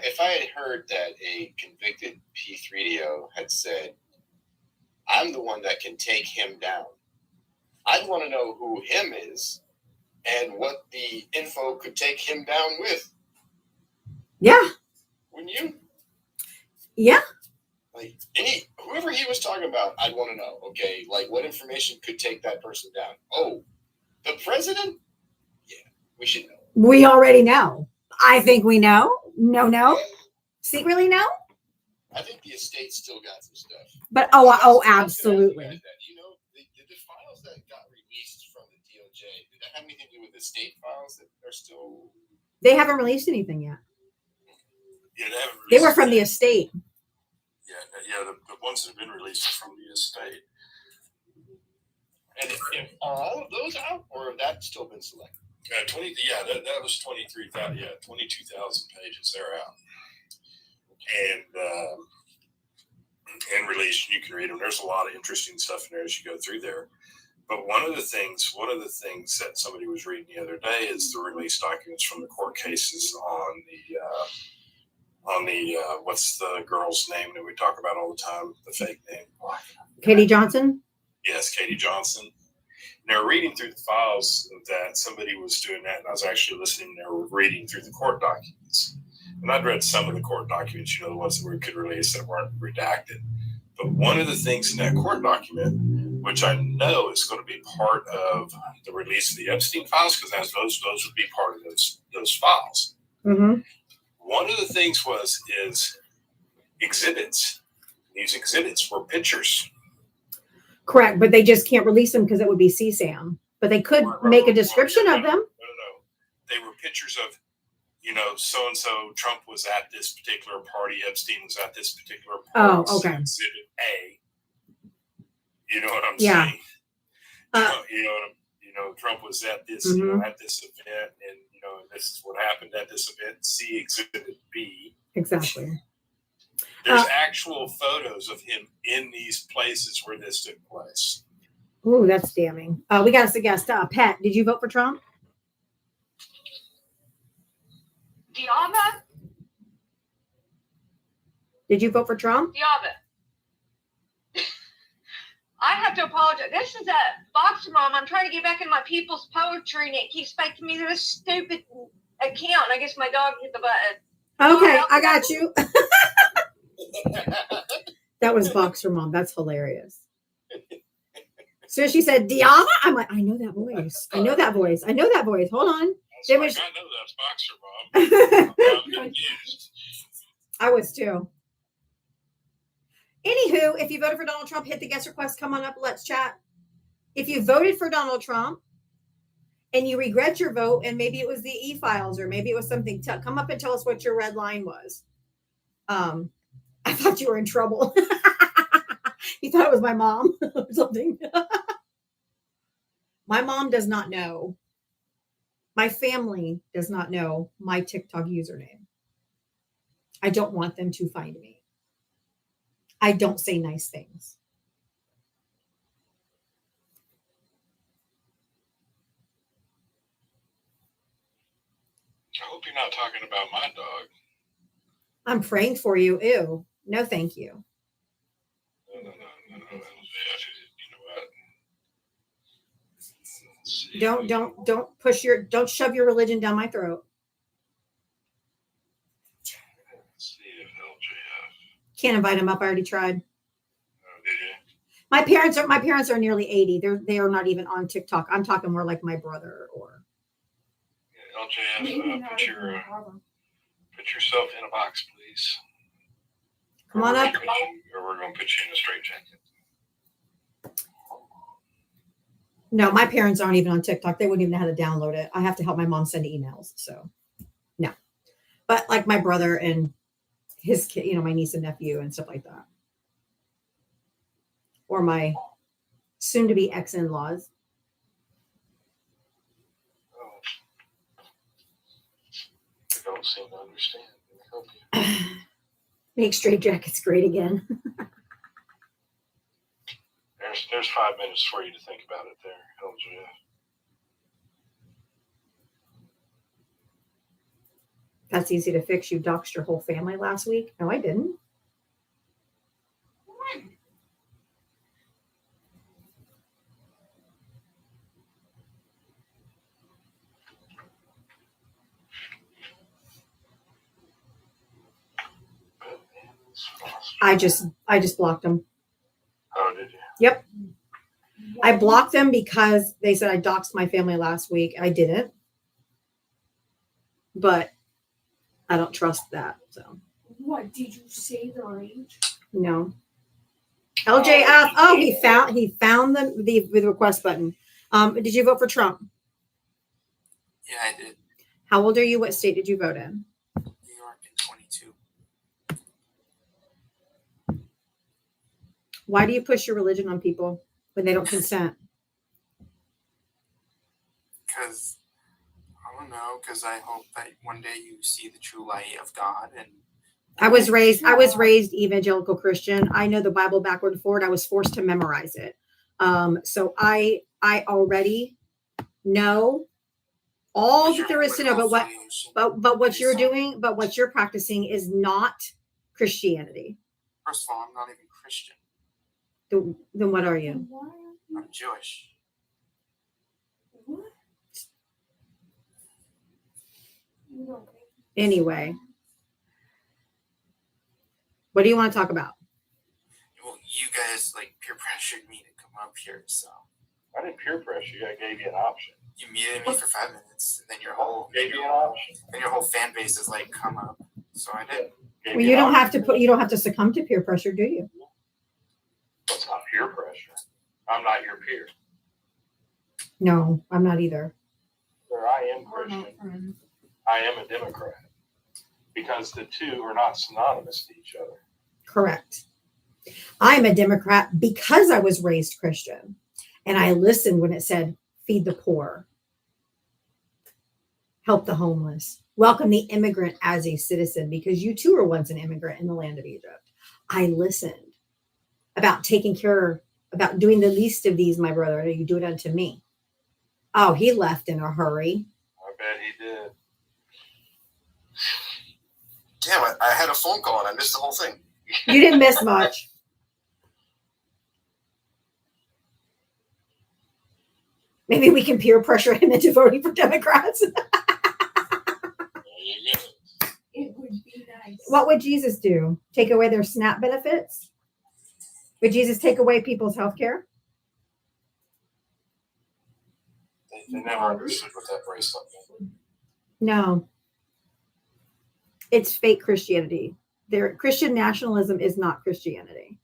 If I had heard that a convicted P3DO had said, "I'm the one that can take him down," I'd want to know who him is and what the info could take him down with. Yeah. Wouldn't you? Yeah. Like whoever he was talking about, I'd want to know. Okay, like what information could take that person down? Oh, the president? Yeah, we should know. We already know. I think we know. No. Secretly no? I think the estate still got some stuff. But absolutely. The files that got released from the DOJ, did that have anything to do with the state files that are still? They haven't released anything yet. Yeah, They were from the estate. Yeah, the ones that have been released are from the estate. And are all of those out, or have that still been selected? That was 23,000. Yeah, 22,000 pages. They're out, and released. You can read them. There's a lot of interesting stuff in there as you go through there. But one of the things that somebody was reading the other day is the release documents from the court cases on the what's the girl's name that we talk about all the time? The fake name. Katie Johnson. Yes, Katie Johnson. And they were reading through the files that somebody was doing that, and I was actually listening. They were reading through the court documents, and I'd read some of the court documents, the ones that we could release that weren't redacted. But one of the things in that court document, which I know is going to be part of the release of the Epstein files, because those would be part of those files. Mm-hmm. One of the things is exhibits. These exhibits were pictures. Correct, but they just can't release them because it would be CSAM. But they could make a description of them. No. They were pictures of, so and so. Trump was at this particular party. Epstein was at this particular party. Oh, okay. Exhibit A. You know what I'm Yeah. saying? Trump was at this, at this event, and this is what happened at this event. See Exhibit B. Exactly. There's actual photos of him in these places where this took place. Ooh, that's damning. We got us a guest. Pat, did you vote for Trump? Diava? Did you vote for Trump? Diava. I have to apologize. This is a Boxer Mom. I'm trying to get back into my people's poetry, and it keeps taking me to this stupid account. I guess my dog hit the button. Okay, I got you. That was Boxer Mom. That's hilarious. So she said, Diana? I'm like, I know that voice. I know that voice. I know that voice. Hold on. I know that's Boxer Mom. I'm confused. I was too. Anywho, if you voted for Donald Trump, hit the guest request. Come on up. Let's chat. If you voted for Donald Trump and you regret your vote, and maybe it was the e-files or maybe it was something, come up and tell us what your red line was. I thought you were in trouble. You thought it was my mom or something. My mom does not know. My family does not know my TikTok username. I don't want them to find me. I don't say nice things. I hope you're not talking about my dog. I'm praying for you. Ew. No, thank you. No. Don't don't shove your religion down my throat. Let's see if LJF. Can't invite him up. I already tried. Oh, did you? My parents are nearly 80. They are not even on TikTok. I'm talking more like my brother or LJF, put yourself in a box, please. come on up. Or we're going to put you in a straitjacket. No, my parents aren't even on TikTok. They wouldn't even know how to download it. I have to help my mom send emails. So no, but like my brother and his kid, my niece and nephew and stuff like that. Or my soon to be ex-in-laws. I don't seem to understand. Let me help you. Make straitjackets great again. There's 5 minutes for you to think about it there, LJ. That's easy to fix. You doxed your whole family last week. No, I didn't. I just blocked them. Oh, did you? Yep. I blocked them because they said I doxed my family last week. I didn't. But I don't trust that. So What did you say their age? no. LJF. Oh, he found the request button. Did you vote for Trump? Yeah, I did. How old are you? What state did you vote in? New York in 22. Why do you push your religion on people when they don't consent? Because, I don't know, because I hope that one day you see the true light of God. And I was raised evangelical Christian. I know the Bible backward and forward. I was forced to memorize it. So I already know all What's that your there is to know, political but affiliation? what you're doing, but what you're practicing is not Christianity. First of all, I'm not even Christian. Then what are you? I'm Jewish. Anyway, what do you want to talk about? Well, you guys like peer pressured me to come up here, so I didn't peer pressure you. I gave you an option. you muted me for 5 minutes, and then your whole fan base is like, come up. So I did. Gave Well, you you an don't option. you don't have to succumb to peer pressure, do you? It's not peer pressure. I'm not your peer. No, I'm not either. Sir, I am Christian. I am a Democrat. Because the two are not synonymous to each other. Correct. I'm a Democrat because I was raised Christian, and I listened when it said, feed the poor, help the homeless, welcome the immigrant as a citizen, because you too were once an immigrant in the land of Egypt. I listened about taking care, about doing the least of these, my brother, you do it unto me. Oh, he left in a hurry. I bet he did. Damn it, I had a phone call and I missed the whole thing. You didn't miss much. Maybe we can peer pressure him into voting for Democrats. There you go. It would be nice. What would Jesus do? Take away their SNAP benefits? Would Jesus take away people's health care? They never understood what that bracelet meant. No. It's fake Christianity. Their Christian nationalism is not Christianity.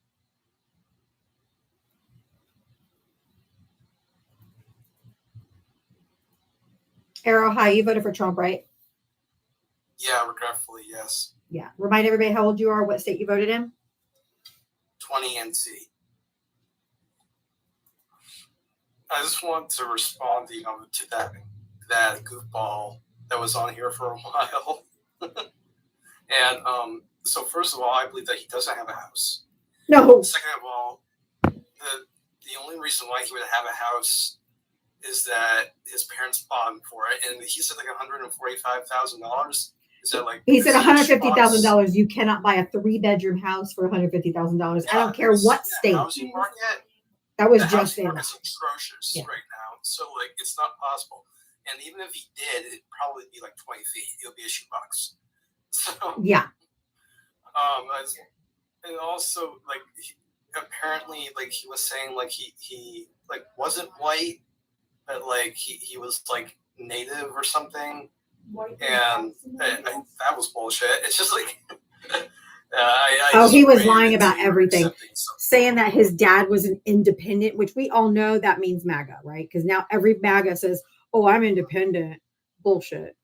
Arrow, hi, you voted for Trump, right? Yeah, regretfully, yes. Yeah. Remind everybody how old you are, what state you voted in. 20 NC. I just want to respond to that goofball that was on here for a while. And so first of all, I believe that he doesn't have a house. No. Second of all, the only reason why he would have a house is that his parents bought him for it, and he said like $145,000. Is that like? He said $150,000. You cannot buy a 3-bedroom house for $150,000. I don't care what state. Housing market. That was The just housing in. market's atrocious Yeah. right now, so like it's not possible. And even if he did, it'd probably be like 20 feet. It would be a shoebox. So Yeah. and also like apparently like he was saying like he like wasn't white, but like he was like native or something, and that was bullshit. It's just like He was ran lying into about everything, accepting something. saying that his dad was an independent, which we all know that means MAGA, right? Because now every MAGA says, "Oh, I'm independent." Bullshit.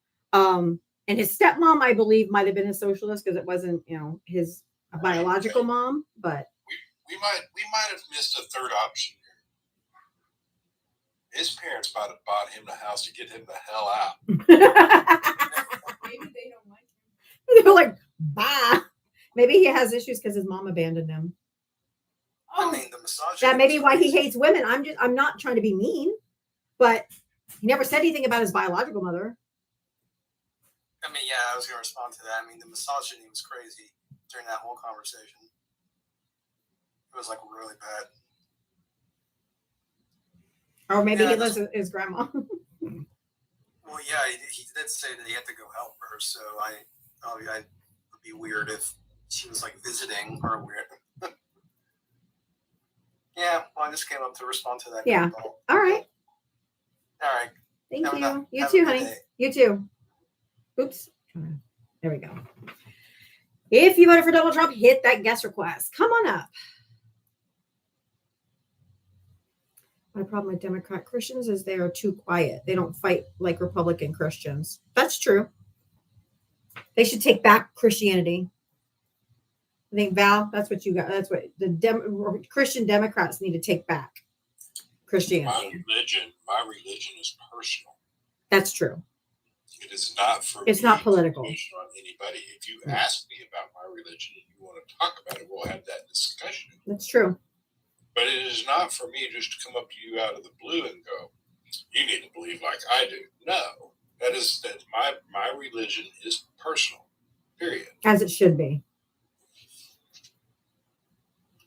And his stepmom, I believe, might have been a socialist because it wasn't, his biological mom. But We might have missed a third option here. His parents might have bought him the house to get him the hell out. Maybe they don't like him. they're like, "Bye." Maybe he has issues because his mom abandoned him. I mean, the misogyny. That may be is why he crazy. hates women. I'm not trying to be mean, but he never said anything about his biological mother. I mean, yeah, I was going to respond to that. I mean, the misogyny was crazy during that whole conversation. It was like really bad. Or maybe Yeah, he lives with his grandma. Well, yeah, he did say that he had to go help her, so I would be weird if she was like visiting or weird. Yeah, well, I just came up to respond to that. Yeah. call. All right. All right. Thank Have a you. nice- You have a too, good honey. day. You too. Oops. There we go. If you voted for Donald Trump, hit that guest request. Come on up. My problem with Democrat Christians is they are too quiet. They don't fight like Republican Christians. That's true. They should take back Christianity. I think, Val, that's what you got. That's what the Christian Democrats need to take back. Christianity. My religion is personal. That's true. It is not for It's me not to political. push on anybody. If you ask me about my religion and you want to talk about it, we'll have that discussion. That's true. But But it is not for me just to come up to you out of the blue and go, you need to believe like I do. No, that's my religion is personal, period. As it should be.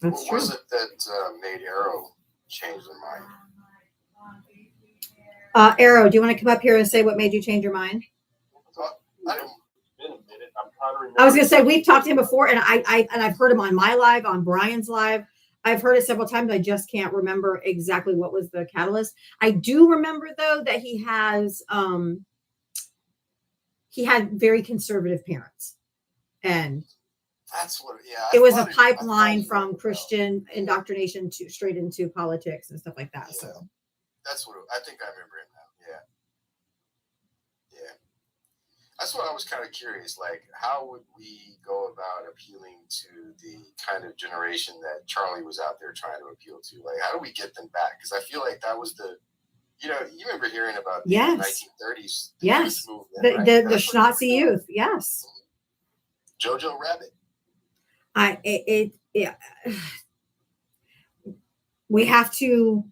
That's What true. was it that made Arrow change their mind? Arrow, do you want to come up here and say what made you change your mind? I don't. Been a minute. I'm trying to remember. I was going to say, we've talked to him before, and I've heard him on my live, on Brian's live. I've heard it several times. I just can't remember exactly what was the catalyst. I do remember, though, that he had very conservative parents, and That's what. Yeah. it was a pipeline from Christian indoctrination to straight into politics and stuff like that. Yeah. So That's what I think. I remember it now. Yeah. Yeah. That's what I was kind of curious. Like, how would we go about appealing to the kind of generation that Charlie was out there trying to appeal to? Like, how do we get them back? Because I feel like that was the, you remember hearing about the Yes. 1930s Yes. youth movement, right? the That's what- Schnauzy youth, yes. Jojo Rabbit. We have to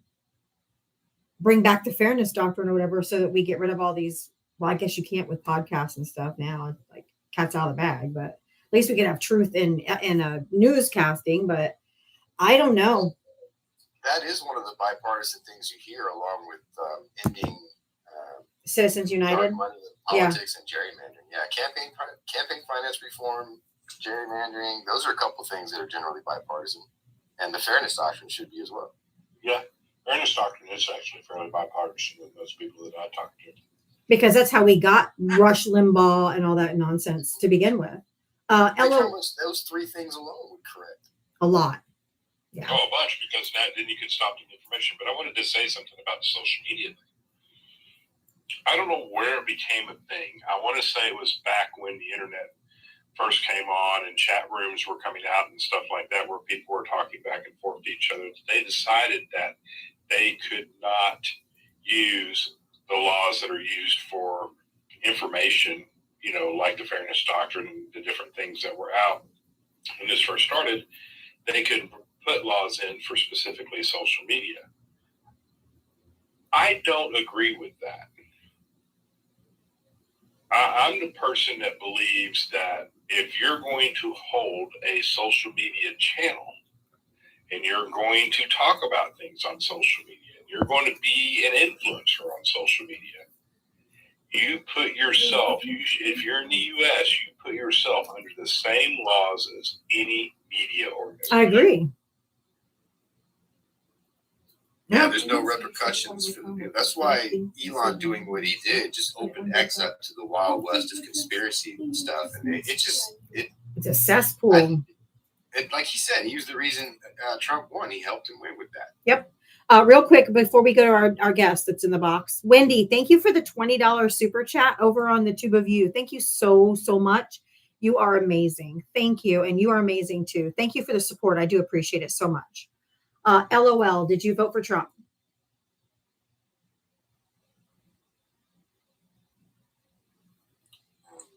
bring back the fairness doctrine or whatever, so that we get rid of all these. Well, I guess you can't with podcasts and stuff now. It's like cat's out of the bag, but at least we can have truth in newscasting. But I don't know. That is one of the bipartisan things you hear, along with ending Citizens United. dark money in politics and gerrymandering. Yeah, campaign finance reform, gerrymandering. Those are a couple of things that are generally bipartisan, and the fairness doctrine should be as well. Yeah, fairness doctrine is actually fairly bipartisan with most people that I talk to. Because that's how we got Rush Limbaugh and all that nonsense to begin with. Those three things alone would correct. A lot. Yeah. Oh, a bunch, because then you could stop the information. But I wanted to say something about the social media thing. I don't know where it became a thing. I want to say it was back when the internet first came on and chat rooms were coming out and stuff like that, where people were talking back and forth to each other. They decided that they could not use the laws that are used for information, like the fairness doctrine and the different things that were out when this first started. They could put laws in for specifically social media. I don't agree with that. I'm the person that believes that if you're going to hold a social media channel and you're going to talk about things on social media, you're going to be an influencer on social media, you put yourself, if you're in the U.S., you put yourself under the same laws as any media organization. I agree. Yeah, there's no repercussions for the people. That's why Elon doing what he did just opened X up to the Wild West of conspiracy and stuff. And it's a cesspool. Like he said, he was the reason Trump won. He helped him win with that. Yep. Real quick, before we go to our guest that's in the box, Wendy, thank you for the $20 super chat over on the Tube of You. Thank you so much. You are amazing. Thank you. And you are amazing too. Thank you for the support. I do appreciate it so much. LOL, did you vote for Trump?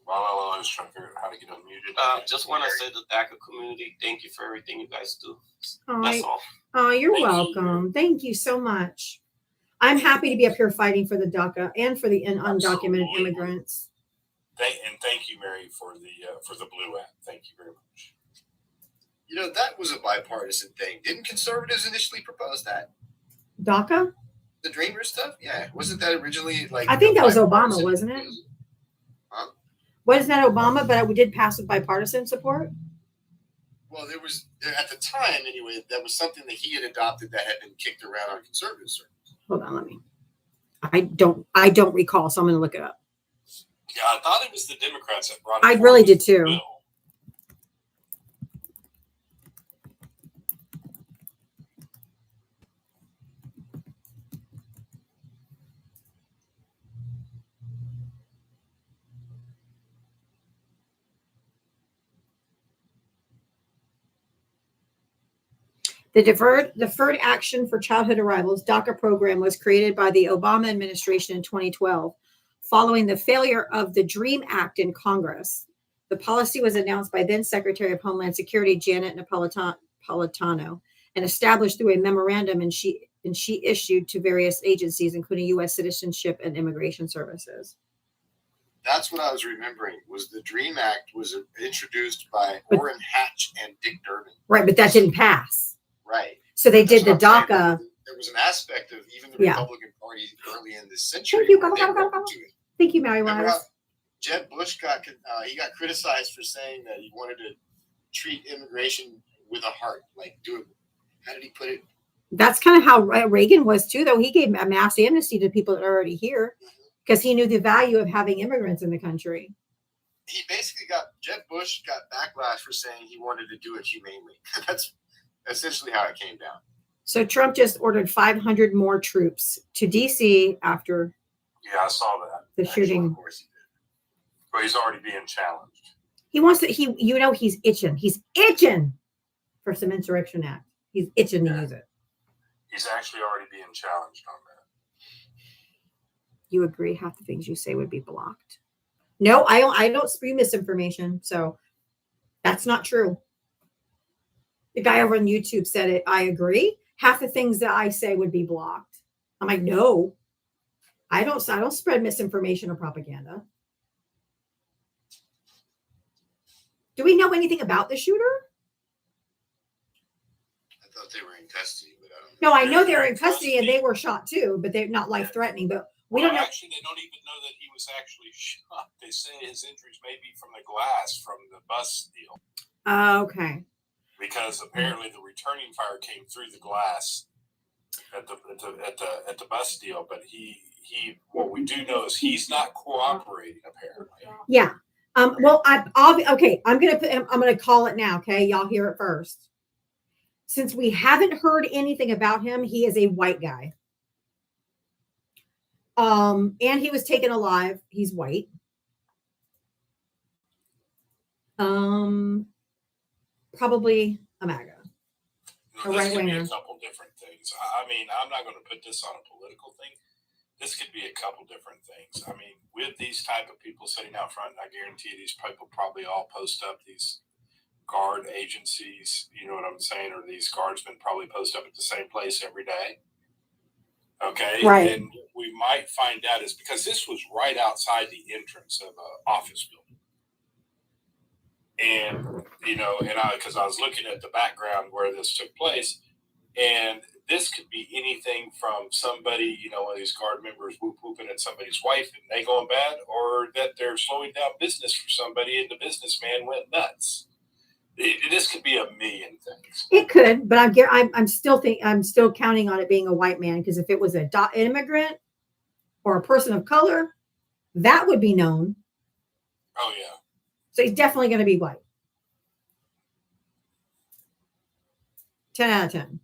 While I was trying to figure out how to get unmuted. Just want to say to the DACA community, thank you for everything you guys do. Oh, That's all. Oh, you're Thank you. welcome. Thank you so much. I'm happy to be up here fighting for the DACA and for the undocumented Absolutely. immigrants. Thank you, Mary, for the Blue app. Thank you very much. That was a bipartisan thing. Didn't conservatives initially propose that? DACA? The Dreamers stuff? Yeah. Wasn't that originally like? I think that was Obama, bipartisan? wasn't it? Huh? Wasn't that Obama? But we did pass with bipartisan support. Well, there was at the time anyway. That was something that he had adopted that had been kicked around on conservative circles. Hold on, I don't recall, so I'm going to look it up. Yeah, I thought it was the Democrats that brought it. I forward really as did a too. bill. The Deferred Action for Childhood Arrivals DACA program was created by the Obama administration in 2012, following the failure of the DREAM Act in Congress. The policy was announced by then Secretary of Homeland Security Janet Napolitano and established through a memorandum and she issued to various agencies, including U.S. Citizenship and Immigration Services. That's what I was remembering. Was the DREAM Act was introduced by But- Orrin Hatch and Dick Durbin. Right, but that didn't pass. Right. So they did the That's what I'm saying. DACA. There was an aspect of even the Yeah. Republican Party early in this century. Thank you. where Go, they go, go, were go, go. to it. Thank you, Mary Remember Wise. how Jeb Bush got criticized for saying that he wanted to treat immigration with a heart, like do it. How did he put it? That's kind of how Reagan was too, though. He gave a mass amnesty to people that are already here because he knew the value of having immigrants in the country. He basically Jeb Bush got backlash for saying he wanted to do it humanely. That's essentially how it came down. So Trump just ordered 500 more troops to D.C. after Yeah, I saw that. the shooting. Of course he did. But he's already being challenged. He wants to. He's itching. He's itching for some insurrection act. He's itching to use it. He's actually already being challenged on that. You agree? Half the things you say would be blocked. No, I don't spew misinformation. So that's not true. The guy over on YouTube said it. I agree. Half the things that I say would be blocked. I'm like, no, I don't spread misinformation or propaganda. Do we know anything about the shooter? I thought they were in custody, but I don't know. No, I know they're in custody and they were shot too, but they're not life threatening. But we don't know. Actually, they don't even know that he was actually shot. They say his injuries may be from the glass from the bus deal. Okay. Because apparently the returning fire came through the glass at the bus deal, but he what we do know is he's not cooperating apparently. Yeah. Well, okay. I'm gonna call it now. Okay, y'all hear it first. Since we haven't heard anything about him, he is a white guy. And he was taken alive. He's white. Probably a MAGA. No, A this could be right-winger. a couple different things. I mean, I'm not going to put this on a political thing. This could be a couple different things. I mean, with these type of people sitting out front, I guarantee these people probably all post up these guard agencies. You know what I'm saying? Or these guardsmen probably post up at the same place every day. Okay. Right. And we might find out is because this was right outside the entrance of an office building. And, because I was looking at the background where this took place, and this could be anything from somebody, one of these guard members whooping at somebody's wife and they going bad, or that they're slowing down business for somebody and the businessman went nuts. This could be a million things. It could, but I'm still counting on it being a white man because if it was an immigrant or a person of color, that would be known. Oh yeah. So he's definitely going to be white. 10 out of 10. And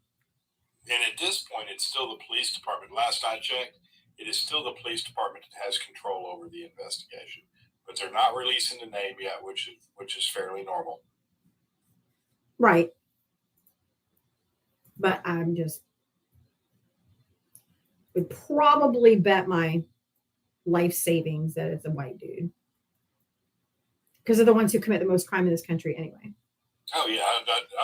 at this point, it's still the police department. Last I checked, it is still the police department that has control over the investigation. But they're not releasing the name yet, which is fairly normal. Right. But would probably bet my life savings that it's a white dude. Because they're the ones who commit the most crime in this country anyway. Oh yeah,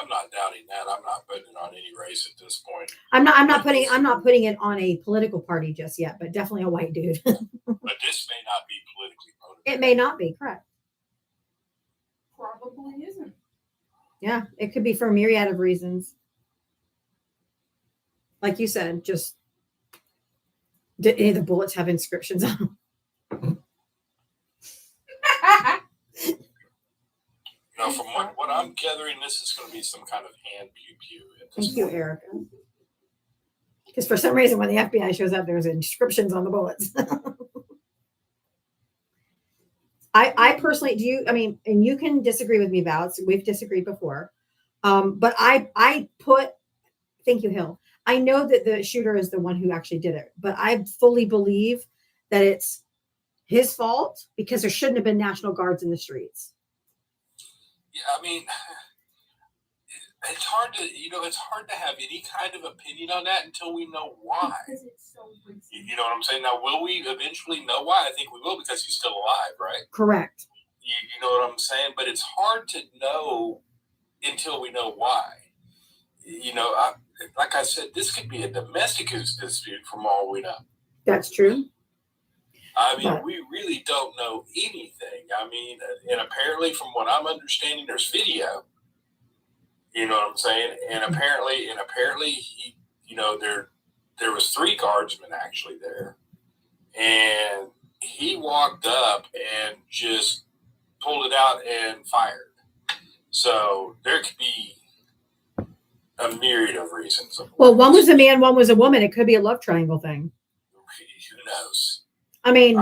I'm not doubting that. I'm not putting it on any race at this point. I'm not putting it on a political party just yet, but definitely a white dude. But this may not be politically motivated. It may not be, correct. Probably isn't. Yeah, it could be for a myriad of reasons. Like you said, just did any of the bullets have inscriptions on them? From what I'm gathering, this is going to be some kind of hand pew pew. Thank you, Erica. Because for some reason, when the FBI shows up, there's inscriptions on the bullets. I personally and you can disagree with me, Val. We've disagreed before. But I thank you, Hill. I know that the shooter is the one who actually did it, but I fully believe that it's his fault because there shouldn't have been National Guards in the streets. Yeah, I mean, it's hard to have any kind of opinion on that until we know why. Because it's so racist. You know what I'm saying? Now, will we eventually know why? I think we will because he's still alive, right? Correct. You know what I'm saying? But it's hard to know until we know why. you know, like I said, this could be a domestic dispute from all we know. That's true. I mean, But- we really don't know anything. I mean, and apparently, from what I'm understanding, there's video. You know what I'm saying? And apparently, he, you know, there was 3 guardsmen actually there, and he walked up and just pulled it out and fired. So there could be a myriad of reasons. Well, one was a man, one was a woman. It could be a love triangle thing. Who knows? I mean,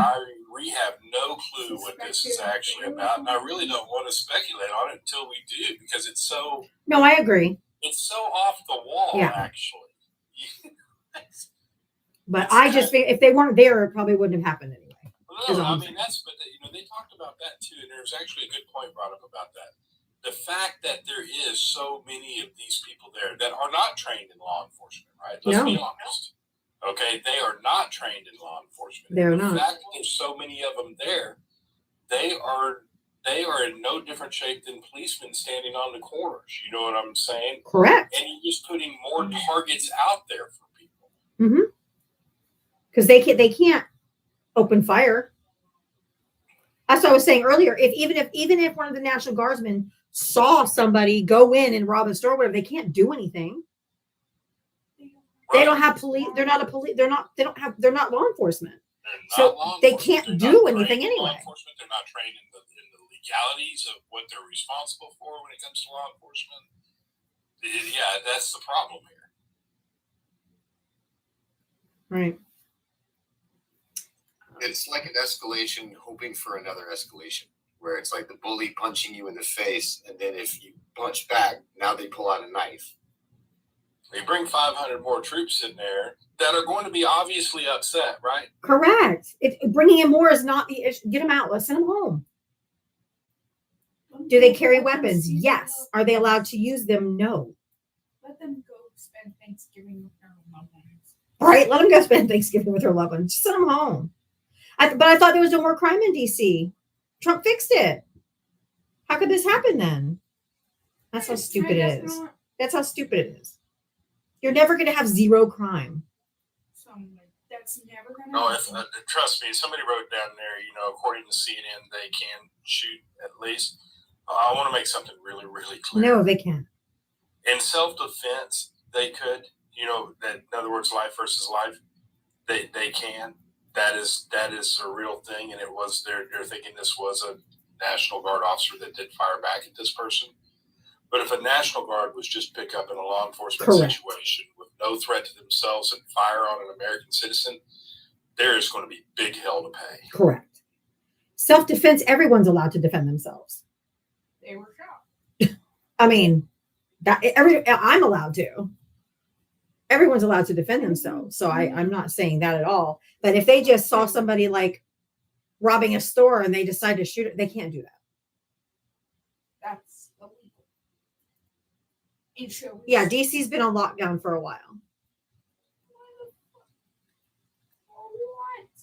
We have no clue what this is actually about, and I really don't want to speculate on it until we do, because it's so no, I agree. off the wall. Yeah. Actually, But I just think if they weren't there, it probably wouldn't have happened anyway. Well, no, I mean they talked about that too, and there's actually a good point brought up about that. The fact that there is so many of these people there that are not trained in law enforcement, right? Let's be honest. Okay, they are not trained in law enforcement. They're the not. fact that there's so many of them there, they are in no different shape than policemen standing on the corners. You know what I'm saying? Correct. And you're just putting more targets out there for people. Mm-hmm. Because they can't open fire. That's what I was saying earlier. Even if one of the National Guardsmen saw somebody go in and rob a store, whatever, they can't do anything. They don't have police. They're not a police. They're not law enforcement. So they can't do anything anyway. They're not trained in the legalities of what they're responsible for when it comes to law enforcement. Yeah, that's the problem here. Right. It's like an escalation, hoping for another escalation, where it's like the bully punching you in the face, and then if you punch back, now they pull out a knife. They bring 500 more troops in there that are going to be obviously upset, right? Correct. If bringing in more is not the issue, get them out. Let's send them home. Do they carry weapons? Yes. Are they allowed to use them? No. Let them go spend Thanksgiving with their loved ones. All right, let them go spend Thanksgiving with their loved ones. Just send them home. But I thought there was no more crime in D.C. Trump fixed it. How could this happen then? That's how stupid it is. That's how stupid it is. You're never going to have zero crime. That's never going to No, happen. trust me, somebody wrote down there, you know, according to CNN, they can shoot at least. I want to make something really, really clear. No, they can't. In self-defense, they could, you know, that in other words, life versus life, they can. That is a real thing, and it was they're thinking this was a National Guard officer that did fire back at this person. But if a National Guard was just pick up in a law enforcement Correct. situation with no threat to themselves and fire on an American citizen, there is going to be big hell to pay. Correct. Self-defense, everyone's allowed to defend themselves. They were shot. I mean, I'm allowed to. Everyone's allowed to defend themselves. So I'm not saying that at all. But if they just saw somebody like robbing a store and they decide to shoot it, they can't do that. That's illegal. Yeah, DC's been on lockdown for a while.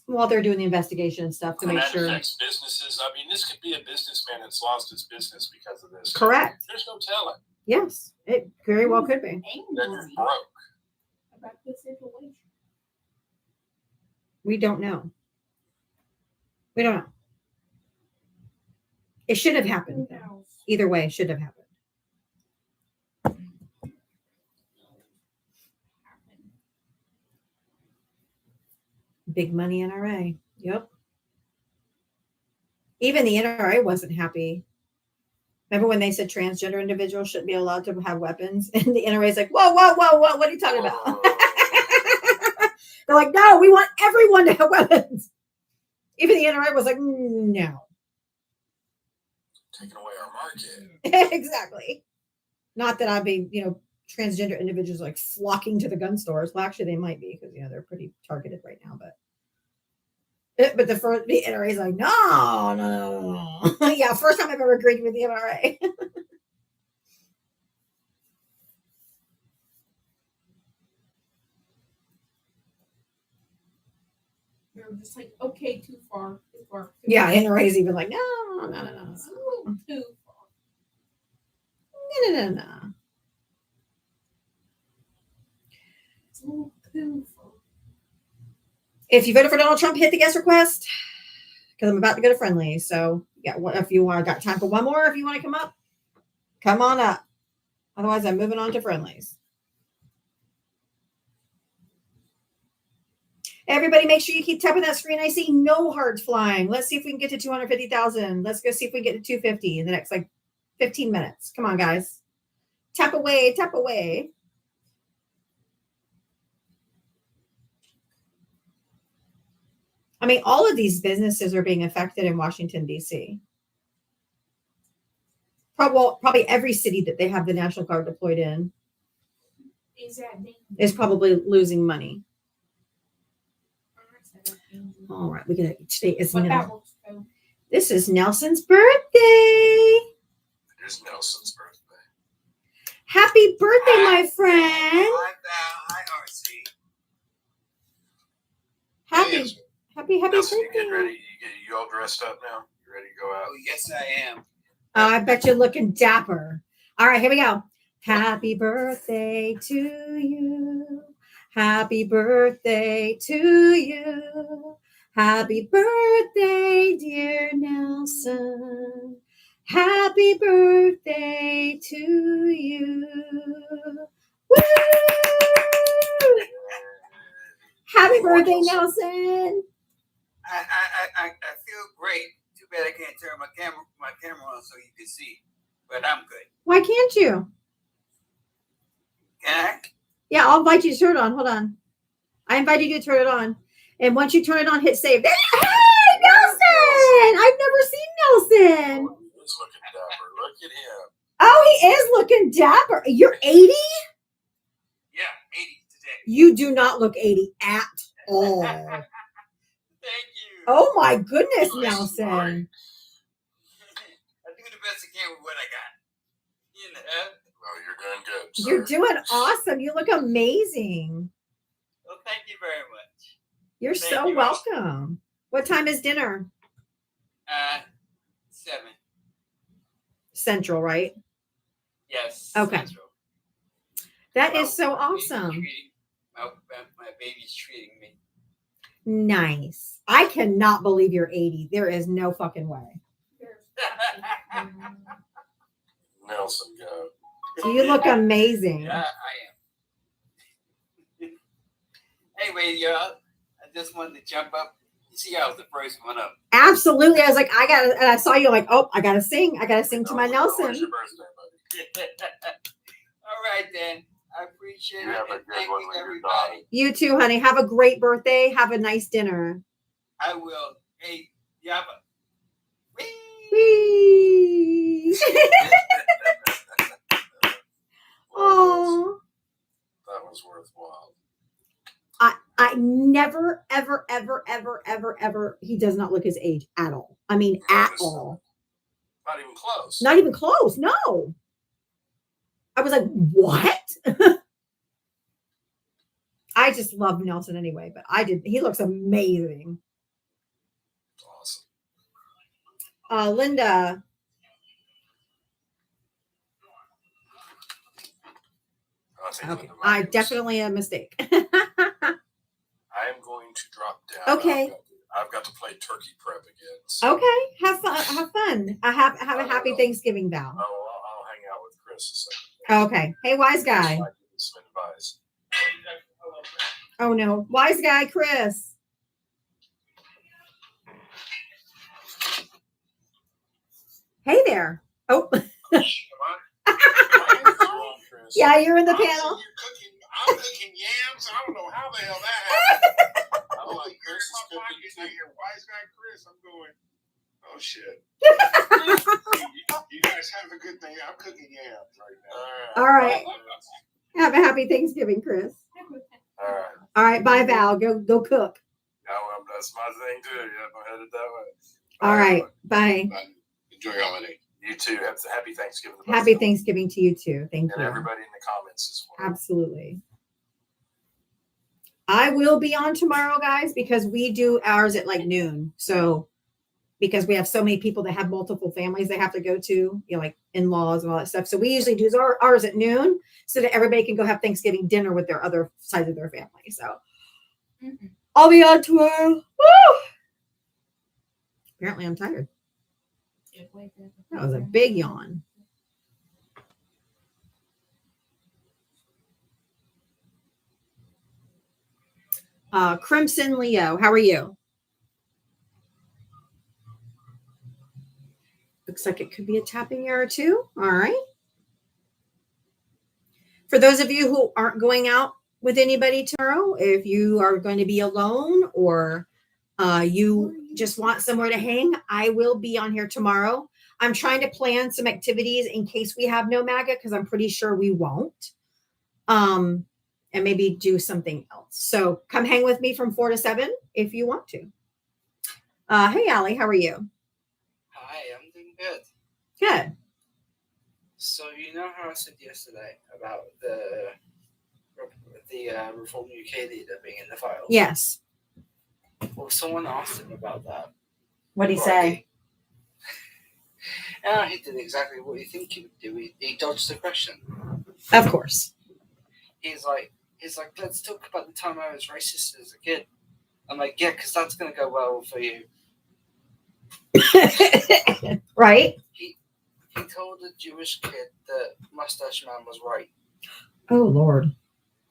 While they're doing the investigation and stuff to And make that sure. affects businesses. I mean, this could be a businessman that's lost his business because of this. Correct. There's no telling. Yes, it very well could be. That you're broke. About the situation. We don't know. We don't know. It should have happened. Though. Either way, it should have happened. Big money NRA. Yep. Even the NRA wasn't happy. Remember when they said transgender individuals shouldn't be allowed to have weapons? And the NRA is like, whoa, what are you talking about? They're like, no, we want everyone to have weapons. Even the NRA was like, no. Taking away our market. Exactly. Not that I'd be, transgender individuals like flocking to the gun stores. Well, actually, they might be because they're pretty targeted right now. But the NRA is like, no. Yeah, first time I've ever agreed with the NRA. They were just like, okay, too far. Yeah, NRA is even like, no. It's a little too far. No. If you voted for Donald Trump, hit the guest request because I'm about to go to friendly. So yeah, if you want, got time for one more. If you want to come up, come on up. Otherwise, I'm moving on to friendlies. Everybody, make sure you keep tapping that screen. I see no hearts flying. Let's see if we can get to 250,000. Let's go see if we can get to 250 in the next like 15 minutes. Come on, guys. Tap away, tap away. I mean, all of these businesses are being affected in Washington, D.C. Probably every city that they have the National Guard deployed in is probably losing money. All right, today is this is Nelson's birthday. It is Nelson's birthday. Happy birthday, my friend. Hi, RC. Happy Nelson, birthday. you get ready? You all dressed up now? You ready to go out? Oh, yes, I am. I bet you're looking dapper. All right, here we go. Happy birthday to you. Happy birthday to you. Happy birthday, dear Nelson. Happy birthday to you. Woo! Happy birthday, Nelson. I feel great. Too bad I can't turn my camera on so you can see. But I'm good. Why can't you? Can I? Yeah, I'll invite you to turn it on. Hold on. I invited you to turn it on. And once you turn it on, hit save. Hey, Nelson! I've never seen Nelson. Oh, he's looking dapper. Look at him. Oh, he is looking dapper. You're 80? Yeah, 80 today. You do not look 80 at all. Thank you. Oh my goodness, Nice Nelson. I do the best I can with what I got. You know? Oh, you're doing good, sir. You're doing awesome. You look amazing. Well, thank you very much. You're Thank so you. welcome. What time is dinner? 7. Central, right? Yes. Okay. Central. That My is so baby's awesome. My baby's treating me. Nice. I cannot believe you're 80. There is no fucking way. Nelson, go. You look amazing. Yeah, I am. Anyway, y'all, I just wanted to jump up. You see, I was the first one up. Absolutely. I was like, and I saw you like, oh, I gotta sing. I gotta sing to my Nelson. When's your birthday, buddy? All right, then. I appreciate You it. have a And good thank one you, with your everybody. You too, honey. Have a great birthday. Have a nice dinner. I will. Hey, Yabba. Whee! Oh. That was worthwhile. I never, ever, ever, ever, ever, ever. He does not look his age at all. I mean, at all. Not even close. Not even close. No. I was like, what? I just love Nelson anyway, but he looks amazing. Awesome. Linda. Okay. I definitely a mistake. I am going to drop down. Okay. I've got to play turkey prep again. So Okay. Have fun. Have fun. Have a happy Thanksgiving, Val. I'll hang out with Chris a second. Okay. Hey, wise guy. Some advice. Oh no. Wise guy, Chris. Hey there. Oh. Yeah, you're in the panel. I'm cooking yams. I don't know how the hell that happened. I'm like, Chris is cooking. I hear wise guy Chris. I'm going, oh shit. you guys have a good thing. I'm cooking yams right now. All right. Have a happy Thanksgiving, Chris. All right. All right. Bye, Val. Go cook. Yeah, well, that's my thing too. Yeah, I'm headed that way. All right. Bye. Enjoy your holiday. You too. Happy Thanksgiving. Happy Thanksgiving to you too. Thank And you. everybody in the comments as well. Absolutely. I will be on tomorrow, guys, because we do ours at like noon. So because we have so many people that have multiple families they have to go to, you know, like in-laws and all that stuff. So we usually do ours at noon so that everybody can go have Thanksgiving dinner with their other sides of their family. So I'll be on tomorrow. Woo! Apparently I'm tired. That was a big yawn. Crimson Leo, how are you? Looks like it could be a tapping error too. All right. For those of you who aren't going out with anybody tomorrow, if you are going to be alone or you just want somewhere to hang, I will be on here tomorrow. I'm trying to plan some activities in case we have no MAGA because I'm pretty sure we won't. And maybe do something else. So come hang with me from 4 to 7 if you want to. Hey, Allie, how are you? Hi, I'm doing good. Good. So you know how I said yesterday about the Reform UK leader being in the files? Yes. Well, someone asked him about that. What'd he say? And he did exactly what you think he would do. He dodged the question. Of course. He's like, let's talk about the time I was racist as a kid. I'm like, yeah, because that's going to go well for you. Right? He told a Jewish kid that Mustache Man was right. Oh, Lord.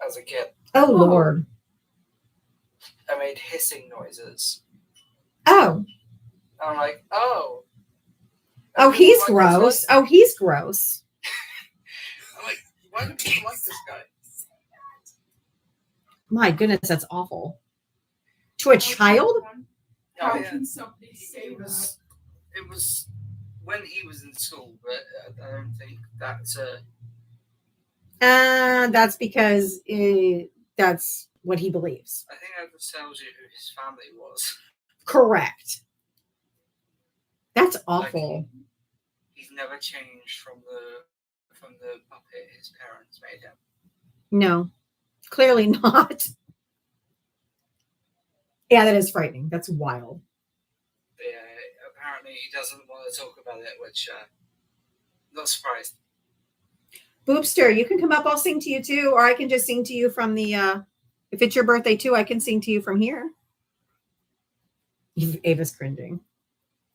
As a kid. Oh, Lord. I made hissing noises. Oh. I'm like, oh. Oh, he's gross. Oh, he's gross. I'm like, why do people like this guy? My goodness, that's awful. To a child? How can somebody say that? It was when he was in school, but I don't think that's That's because that's what he believes. I think that just tells you who his family was. Correct. That's awful. Like he's never changed from the puppet his parents made him. No, clearly not. Yeah, that is frightening. That's wild. Yeah, apparently he doesn't want to talk about it, which not surprised. Boopster, you can come up. I'll sing to you too, or I can just sing to you from the. If it's your birthday too, I can sing to you from here. Ava's cringing.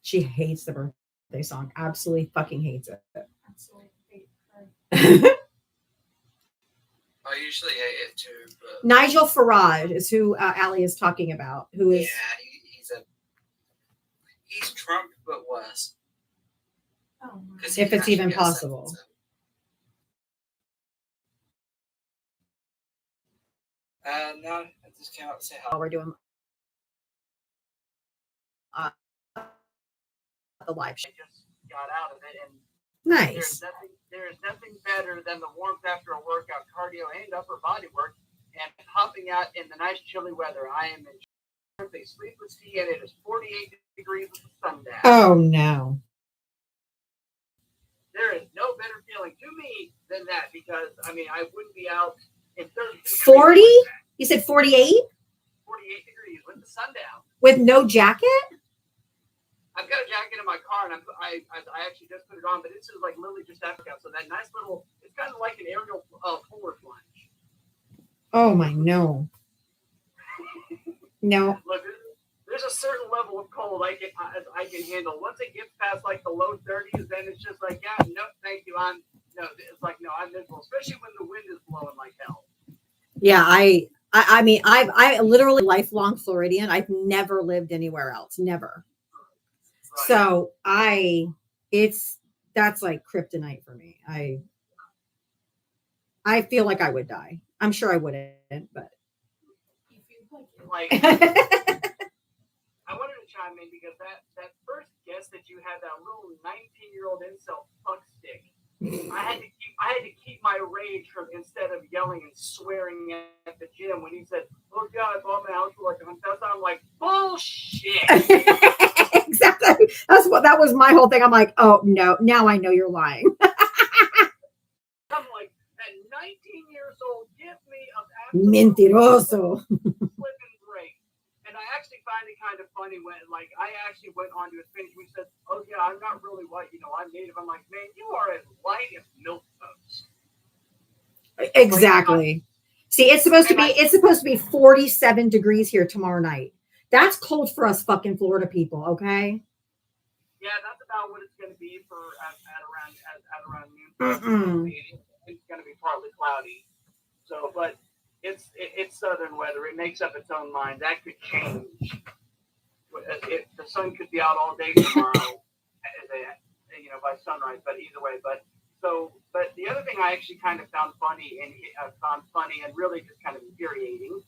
She hates the birthday song. Absolutely fucking hates it. Absolutely hate her. I usually hate it too, but Nigel Farage is who Allie is talking about. Who is? Yeah, he's Trump, but worse. Oh, If it's even possible. No, I just came out to say hi. While we're doing the live show. I just got out of it, and Nice. There's nothing better than the warmth after a workout, cardio, and upper body work, and hopping out in the nice chilly weather. I am in a sleepless tea, and it is 48 degrees with the sun down. Oh no. There is no better feeling to me than that, because I mean I wouldn't be out in 30 degrees 40? You said 48? 48 degrees with the sun down. With no jacket? I've got a jacket in my car, and I actually just put it on, but this is like literally just after so that nice little, it's kind of like an aerial polar plunge. Oh my no. No. Look, there's a certain level of cold I can handle. Once it gets past like the low 30s, then it's just like, yeah, no, thank you. I'm miserable, especially when the wind is blowing like hell. Yeah, I mean I literally lifelong Floridian. I've never lived anywhere else. Never. Right. So that's like kryptonite for me. I feel like I would die. I'm sure I wouldn't, but Like, I wanted to chime in because that first guess that you had, that little 19-year-old incel fuck stick, I had to keep my rage from, instead of yelling and swearing at the gym when he said, "Oh God, I bought my house for like $100,000." I'm like, bullshit. Exactly. That was my whole thing. I'm like, oh no, now I know you're lying. I'm like, at 19 years old, give me a Mentiroso. flipping break. And I actually find it kind of funny funny when, like, I actually went on to his page. We said, "Oh yeah, I'm not really white. You know, I'm Native." I'm like, "Man, you are as white as milk toast." Exactly. See, it's supposed to be 47 degrees here tomorrow night. That's cold for us fucking Florida people, okay? Yeah, that's about what it's going to be for at around noon. It's going to be partly cloudy. So, but it's southern weather. It makes up its own mind. That could change. The sun could be out all day tomorrow, by sunrise. But either way, but the other thing I actually kind of found funny and really just kind of infuriating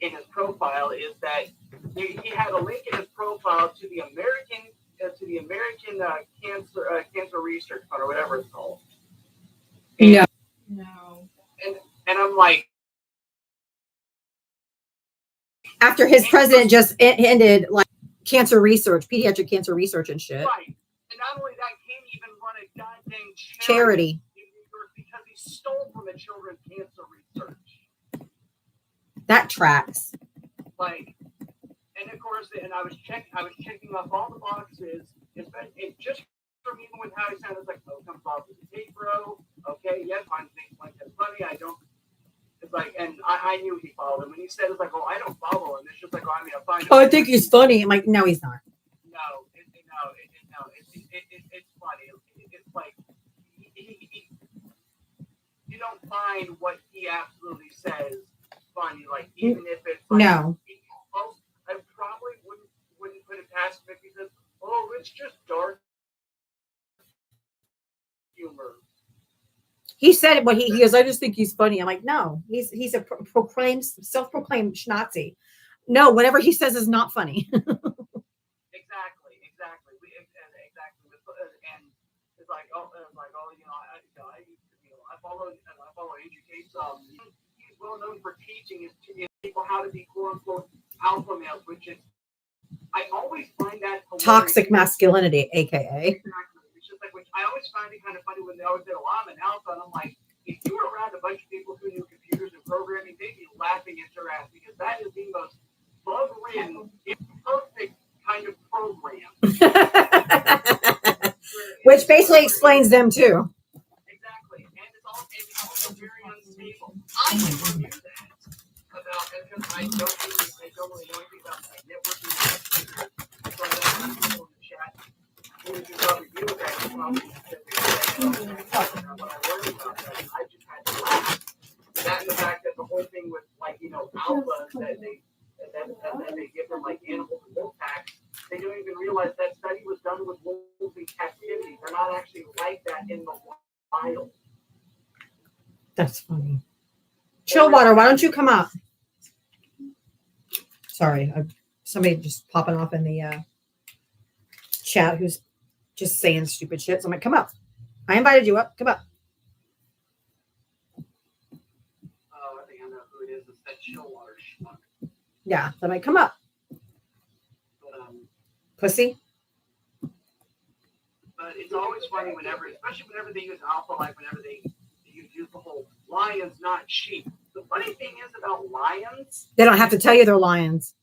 in his profile is that he had a link in his profile to the American Cancer Research Fund or whatever it's called. No. And I'm like, after his president just ended like cancer research, pediatric cancer research and shit. Right. And not only that, can't even run a goddamn Charity. in New York because he stole from the children's cancer research. That tracks. Like, and of course, and I was checking off all the boxes. It just from even with how he sounded, like, "Oh, comes off as a tape, bro." Okay, yes, I think like that's funny. I don't. It's like, and I knew he followed him. When he said, "It's like, oh, I don't follow him." It's just like, "Oh, I mean, I find him." Oh, I think he's funny. I'm like, no, he's not. No, it's funny. It's like you don't find what he absolutely says funny. Like, even if it's like, No. I probably wouldn't put it past him if he says, "Oh, it's just dark humor." He said what he goes, I just think he's funny. I'm like, no, he's a self-proclaimed Nazi. No, whatever he says is not funny. Exactly. And it's like, I follow Andrew Tate. He's well known for teaching his people how to be quote unquote alpha males, which is, I always find that hilarious. Toxic masculinity, aka. Exactly. It's just like, which I always find it kind of funny when they always say, "Oh, I'm an alpha," and I'm like, if you were around a bunch of people who knew computers and programming, they'd be laughing at your ass because that is the most bug-ridden, imperfect kind of program. Which basically explains them too. Exactly, and it's also very unstable. I never knew that about, because I don't really know anything about like networking. So I know people in the chat who can probably deal with that. When I learned about that, I just had to laugh. That and the fact that the whole thing with, like, alphas that they give them like animals and wolf packs, they don't even realize that study was done with wolves in captivity. They're not actually like that in the wild. That's funny. Chillwater, why don't you come up? Sorry, somebody just popping off in the chat who's just saying stupid shit. So I'm like, come up. I invited you up. Come up. I think I know who it is. It's that Chillwater schmuck. Yeah, so I'm like, come up. But, Pussy. But it's always funny especially whenever they use alpha, like whenever they use the whole lions, not sheep. The funny thing is about lions. They don't have to tell you they're lions.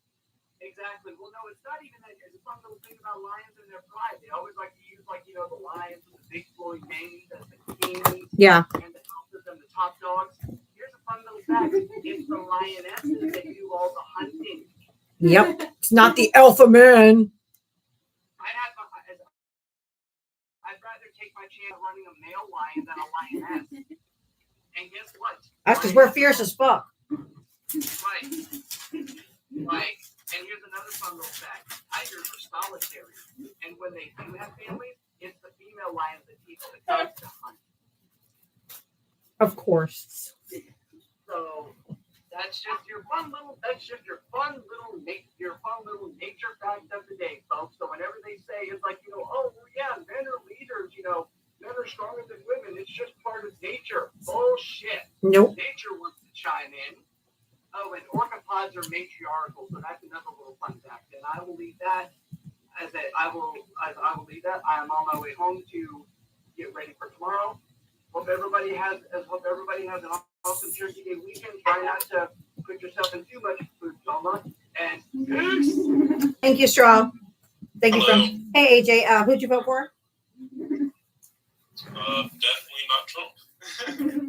Exactly. Well, no, it's not even that. It's a fun little thing about lions and their pride. They always like to use, the lions with the big flowing manes as the kings. Yeah. And the alphas and the top dogs. Here's a fun little fact. It's the lionesses that do all the hunting. Yep. It's not the alpha man. I'd rather take my chance running a male lion than a lioness. And guess what? That's because we're fierce as fuck. Right. Like, and here's another fun little fact. Tigers are solitary. And when they do have families, it's the female lions that teach the cubs to hunt. Of course. So that's just your fun little nature fact of the day, folks. So whenever they say it's like, oh well, yeah, men are leaders, men are stronger than women, it's just part of nature. Bullshit. Nope. Nature wants to chime in. Oh, and orthopods are matriarchal, so that's another little fun fact. And I will leave that I will leave that. I am on my way home to get ready for tomorrow. Hope everybody has an awesome Turkey Day weekend. Try not to put yourself in too much food coma. And peace. Thank you, Straw. Thank you Hello. from. Hey, AJ. Who'd you vote for? Definitely not Trump.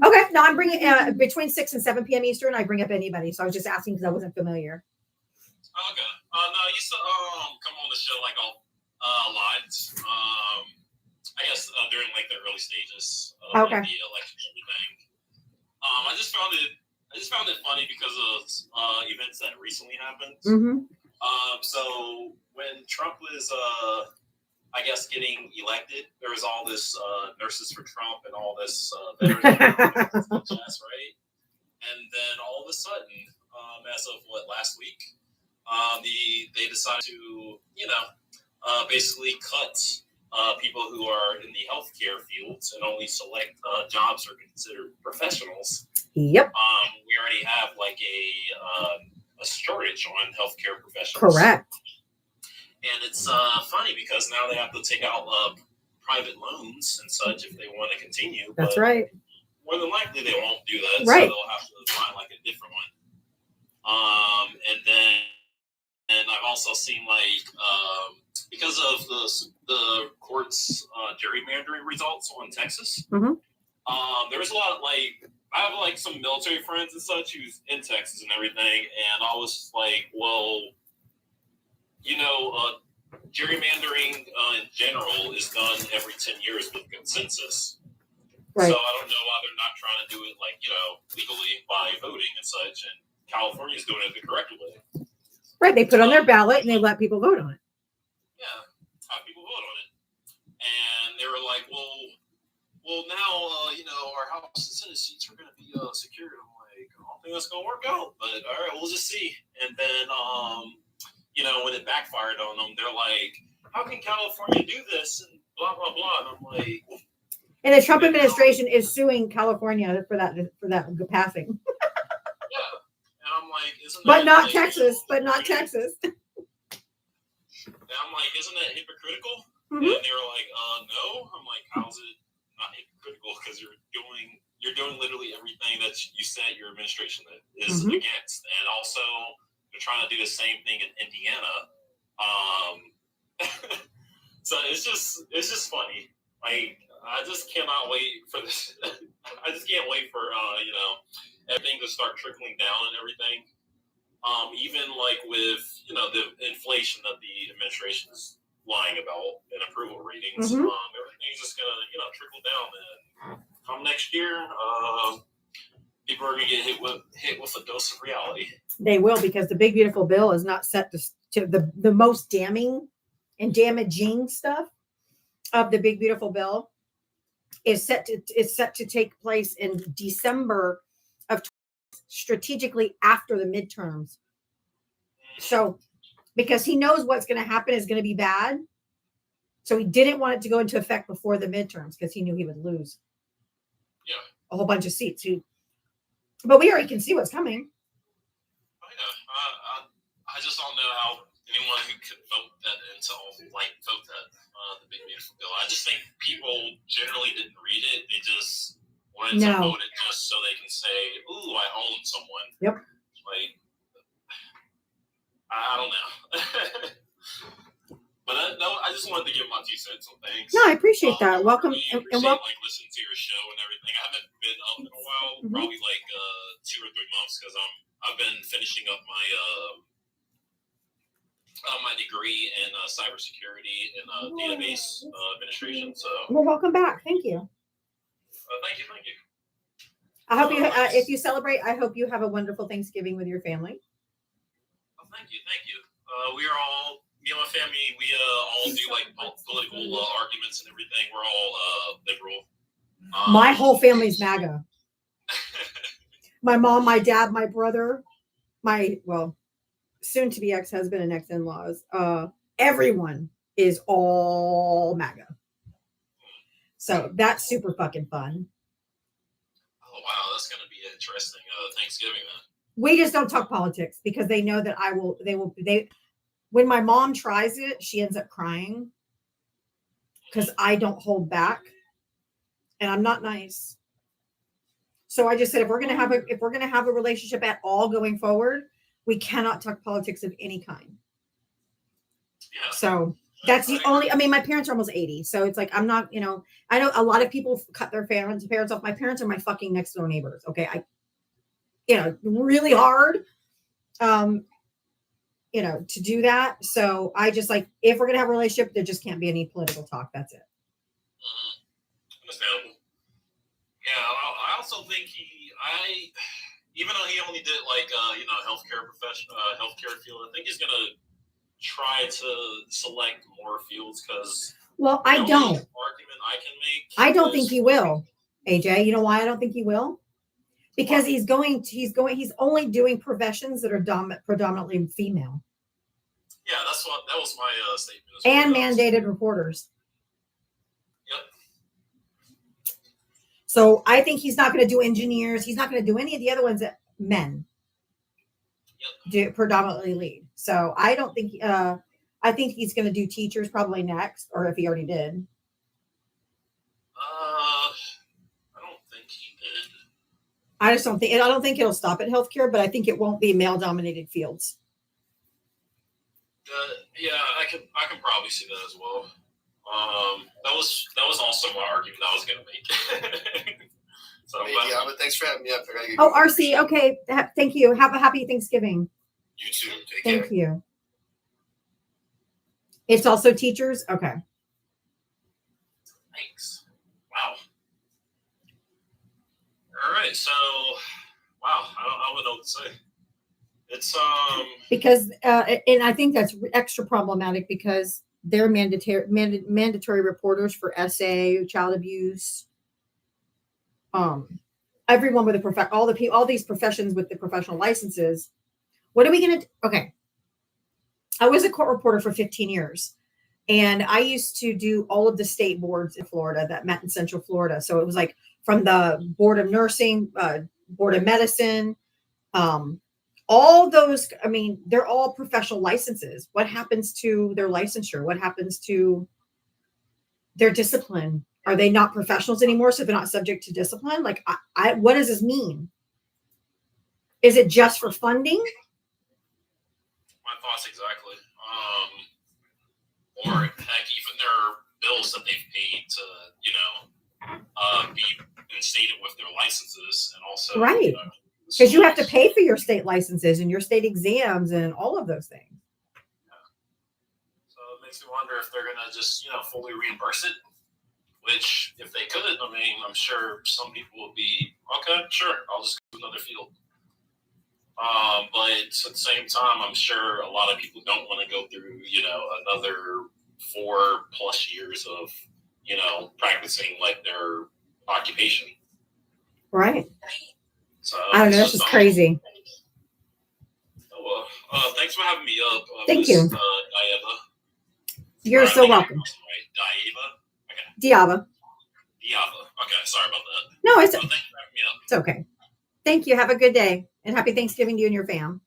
Okay. No, I'm bringing between 6 and 7 p.m. Eastern. I bring up anybody. So I was just asking because I wasn't familiar. Okay. No, I used to come on the show like a lot. I guess during like the early stages of Okay. the election and everything. I just found it funny because of events that recently happened. Mm-hmm. So when Trump was I guess getting elected, there was all this nurses for Trump and all this veterans right? And then all of a sudden, as of last week, they decided to basically cut people who are in the healthcare fields and only select jobs are considered professionals. Yep. We already have like a shortage on healthcare professionals. Correct. And it's funny because now they have to take out private loans and such if they want to continue. That's but right. More than likely, they won't do that. Right. So they'll have to find like a different one. And I've also seen like because of the court's gerrymandering results on Texas. Mm-hmm. There's a lot of like I have like some military friends and such who's in Texas and everything, and I was like, well, gerrymandering in general is done every 10 years with consensus. Right. So I don't know why they're not trying to do it like legally by voting and such, and California's doing it the correct way. Right. They put on their ballot and they let people vote on it. Yeah, have people vote on it, and they were like, well, now our House and Senate seats are going to be secured. I'm like, I don't think that's going to work out, but all right, we'll just see. And then when it backfired on them, they're like, how can California do this and blah blah blah? And I'm like, And the Trump administration is suing California for that passing. yeah, and I'm like, isn't that But not like, Texas. But not Texas. And I'm like, isn't that hypocritical? Mm-hmm. And they were like, no. I'm like, how's it not hypocritical? Because you're doing literally everything that you said your administration is Mm-hmm. against, and also they're trying to do the same thing in Indiana. So it's just funny. Like I just cannot wait for this. I just can't wait for everything to start trickling down and everything. Even like with the inflation that the administration is lying about and approval ratings, Mm-hmm. everything's just gonna trickle down. And come next year, people are gonna get hit with a dose of reality. They will, because the big beautiful bill is not set to the most damning and damaging stuff of the big beautiful bill is set to take place in December of strategically after the midterms. So because he knows what's going to happen is going to be bad. So he didn't want it to go into effect before the midterms because he knew he would lose a whole bunch of seats. But we already can see what's coming. I just don't know how anyone who could vote that vote that the big beautiful bill. I just think people generally didn't read it. They just wanted to vote it just so they can say, "Ooh, I own someone." Yep. Like, I don't know. But I just wanted to give my 2 cents on things. No, I appreciate that. Welcome and welcome. like listening to your show and everything. I haven't been up in a while, Mm-hmm. probably like 2 or 3 months, because I've been finishing up my my degree in cybersecurity and database administration. So Well, welcome back. Thank you. thank you. I hope you if you celebrate, I hope you have a wonderful Thanksgiving with your family. Oh, thank you. We are all, me and my family, we all do like political arguments and everything. We're all liberal. My whole family's MAGA. My mom, my dad, my brother, soon to be ex-husband and ex-in-laws. Everyone is all MAGA. So that's super fucking fun. Oh wow, that's gonna be interesting. Thanksgiving then. We just don't talk politics because they know that when my mom tries it, she ends up crying because I don't hold back and I'm not nice. So I just said, if we're going to have a relationship at all going forward, We cannot talk politics of any kind. Yeah. So that's the only, I mean, my parents are almost 80. So it's like, I'm not, you know, I know a lot of people cut their parents off. My parents are my fucking next door neighbors. Okay. Really hard, to do that. So I just like, if we're going to have a relationship, there just can't be any political talk. That's it. Understandable. Yeah. I also think even though he only did like, healthcare field, I think he's going to try to select more fields because I don't argument I can make. I don't think he will, AJ. You know why I don't think he will? Because he's only doing professions that are predominantly female. Yeah, that was my statement. And mandated reporters. Yep. So I think he's not going to do engineers. He's not going to do any of the other ones that men do predominantly lead. So I don't think, I think he's going to do teachers probably next, or if he already did. I don't think he did. I don't think it'll stop at healthcare, but I think it won't be male dominated fields. Yeah, I can probably see that as well. That was also my argument I was going to make. So, but thanks for having me up. Oh, RC, okay. Thank you. Have a happy Thanksgiving. You too. Take care. Thank you. It's also teachers? Okay. Thanks. Wow. All right. So, wow. I don't know what to say. It's because and I think that's extra problematic because they're mandatory reporters for SA, child abuse. Everyone with all these professions with the professional licenses. What are we going to do? Okay. I was a court reporter for 15 years and I used to do all of the state boards in Florida that met in Central Florida. So it was like from the Board of Nursing, Board of Medicine, all those, I mean, they're all professional licenses. What happens to their licensure? What happens to their discipline? Are they not professionals anymore? So they're not subject to discipline? Like, what does this mean? Is it just for funding? My thoughts exactly. Or heck, even their bills that they've paid to, be instated with their licenses and also right. Because you have to pay for your state licenses and your state exams and all of those things. Yeah. So it makes me wonder if they're gonna just, fully reimburse it. Which, if they could, I mean, I'm sure some people will be okay. Sure, I'll just go to another field. But at the same time, I'm sure a lot of people don't want to go through, another 4+ years of, practicing like their occupation. Right. So I don't know. That's just crazy. Oh, well, thanks for having me up. Thank you. Diava. You're so welcome. Right? Diava. Okay, sorry about that. No, it's thanks for having me up. It's okay. Thank you. Have a good day and happy Thanksgiving to you and your fam.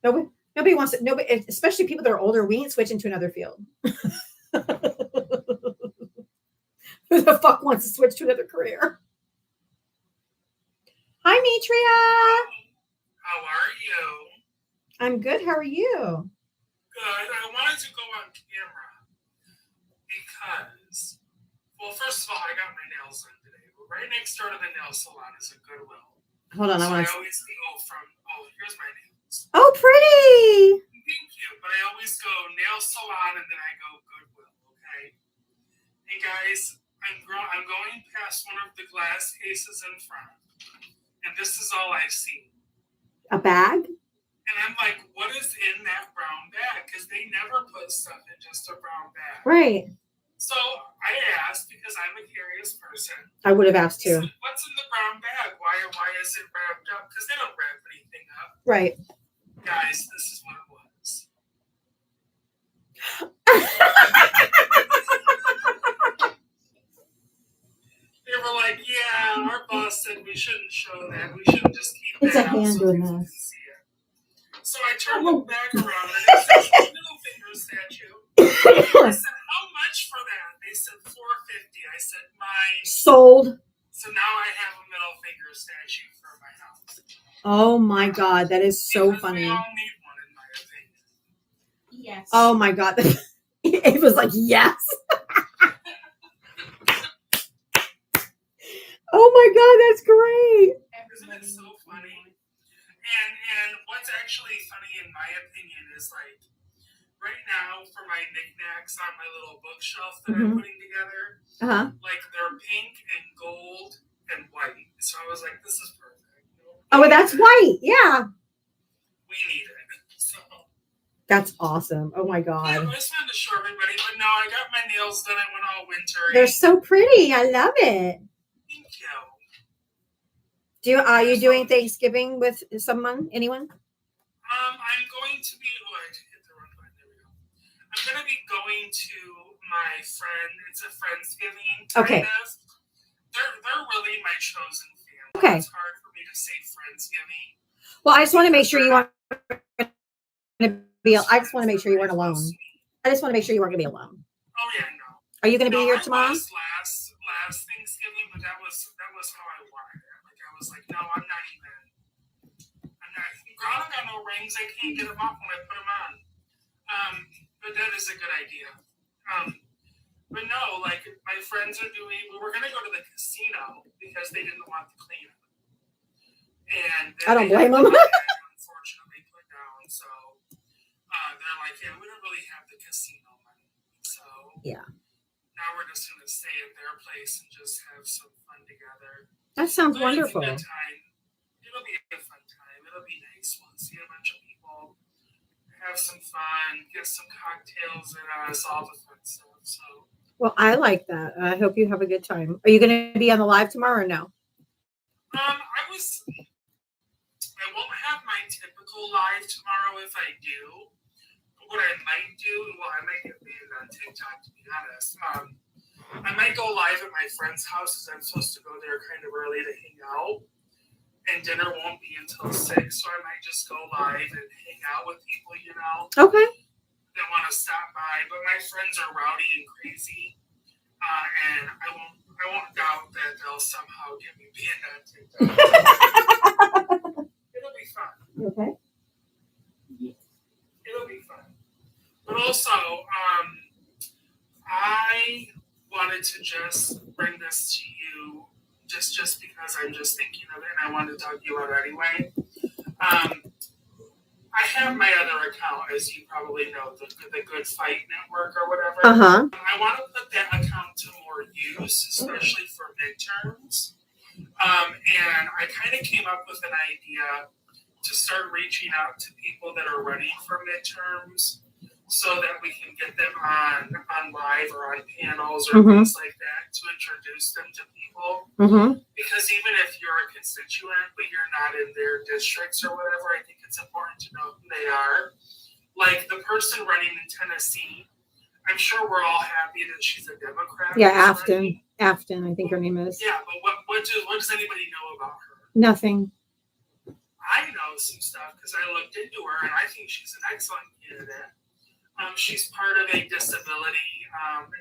Nobody wants it. Nobody, especially people that are older. We ain't switching to another field. Who the fuck wants to switch to another career? Hi, Mitria. How are you? I'm good. How are you? Good. I wanted to go on camera because, well, first of all, I got my nails done today. But right next door to the nail salon is a Goodwill. Hold on. So I always go here's my nails. Oh, pretty. Thank you. But I always go nail salon and then I go Goodwill. Okay. Hey guys, I'm going past one of the glass cases in front, and this is all I see. A bag? And I'm like, what is in that brown bag? Because they never put stuff in just a brown bag. Right. So I asked because I'm a curious person. I would have asked too. I said, what's in the brown bag? Why is it wrapped up? Because they don't wrap anything up. Right. Guys, this is what it was. They were like, yeah, our boss said we shouldn't show that. We shouldn't just keep It's a that out hand so doing people this. can see it. So I turned the bag around and it says middle finger statue. I said, how much for that? They said $4.50. I said, mine. Sold. So So now I have a middle finger statue for my house. Oh my God, that is so Because funny. we all need one, in my opinion. Yes. Oh my God. It was like, yes. Oh my God, that's great. Isn't it so funny? And what's actually funny, in my opinion, is like right now for my knickknacks on my little bookshelf that I'm putting together, like they're pink and gold and white. So I was like, this is perfect. Oh, well, that's white. Yeah. We need it. So That's awesome. Oh my yeah, God. I just wanted to show everybody. But no, I got my nails done. I went all wintry. They're so pretty. I love it. Thank you. Are you doing Thanksgiving with someone? Anyone? I'm going to be. Oh, I hit the wrong button. There we go. I'm going to be going to my friend. It's a Friendsgiving. Okay. Kind of. They're really my chosen family. Okay. It's hard for me to say Friendsgiving. Well, I just want to make sure you weren't I just want to make sure you weren't alone. I just want to make sure you weren't going to be alone. Oh yeah, no. Are you going to be here I tomorrow? was last Thanksgiving, but that was how I wanted it. Like I was like, no, I'm not. Girl, I got no rings. I can't get them off when I put them on. But that is a good idea. But no, like my friends are doing. We were gonna go to the casino because they didn't want the cleanup. And I don't blame them. Unfortunately, put down. So they're like, yeah, we don't really have the casino money. So Yeah. now we're just gonna stay at their place and just have some fun together. That sounds But it's a wonderful. good time. It'll be a fun time. It'll be nice. We'll see a bunch of people, have some fun, get some cocktails and all the fun stuff. So Well, I like that. I hope you have a good time. Are you going to be on the live tomorrow or no? I won't have my typical live tomorrow if I do. But what I might do, well, I might get banned on TikTok to be honest. I might go live at my friend's house because I'm supposed to go there kind of early to hang out. And dinner won't be until 6, so I might just go live and hang out with people, you know. Okay. That want to stop by. But my friends are rowdy and crazy. And I won't doubt that they'll somehow get me banned on TikTok. It'll be fun. Okay. It'll be fun. But also, I wanted to just bring this to you just because I'm just thinking of it and I wanted to talk to you about it anyway. I have my other account, as you probably know, the Good Fight Network or whatever. I want to put that account to more use, especially for midterms. And I kind of came up with an idea to start reaching out to people that are running for midterms so that we can get them on live or on panels or things like that to introduce them to people. Because even if you're a constituent but you're not in their districts or whatever, I think it's important to know who they are. Like the person running in Tennessee, I'm sure we're all happy that she's a Democrat. Yeah, Afton. Afton, I think her name is. Yeah, but what does anybody know about her? Nothing. I know some stuff because I looked into her and I think she's an excellent candidate. She's part of a disability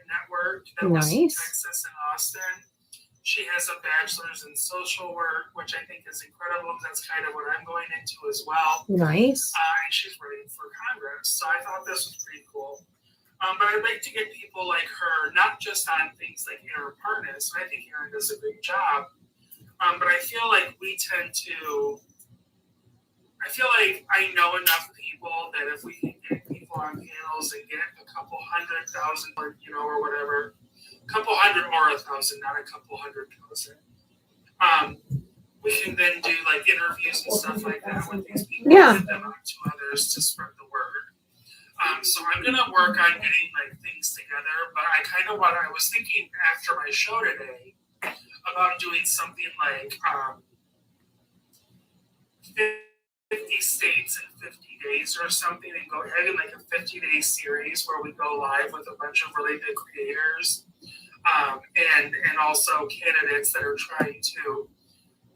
network that was in Texas and Austin. She has a bachelor's in social work, which I think is incredible. That's kind of what I'm going into as well. Nice. And she's running for Congress. So I thought this was pretty cool. But I'd like to get people like her, not just on things like Aaron Parnas. I think Aaron does a great job. But I feel like we tend to, I feel like I know enough people that if we can get people on panels and get a couple 100,000 or, you know, or whatever, a couple hundred or 1,000, not a couple 100,000. We can then do like interviews and stuff like that with these people and get them out to others to spread the word. So I'm gonna work on getting like things together, but I was thinking after my show today about doing something like 50 states in 50 days or something, and go ahead and like a 50-day series where we go live with a bunch of really big creators and also candidates that are trying to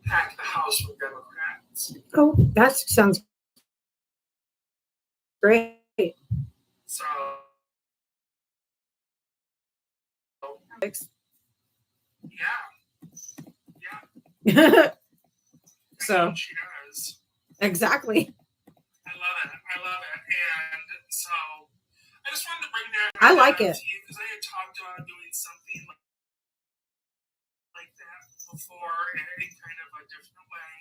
pack the house with Democrats. Oh, that sounds great. So yeah, So She does. exactly. I love it. I love it. And so I just wanted to bring that I like it. to you because I had talked about doing something like that before in kind of a different way.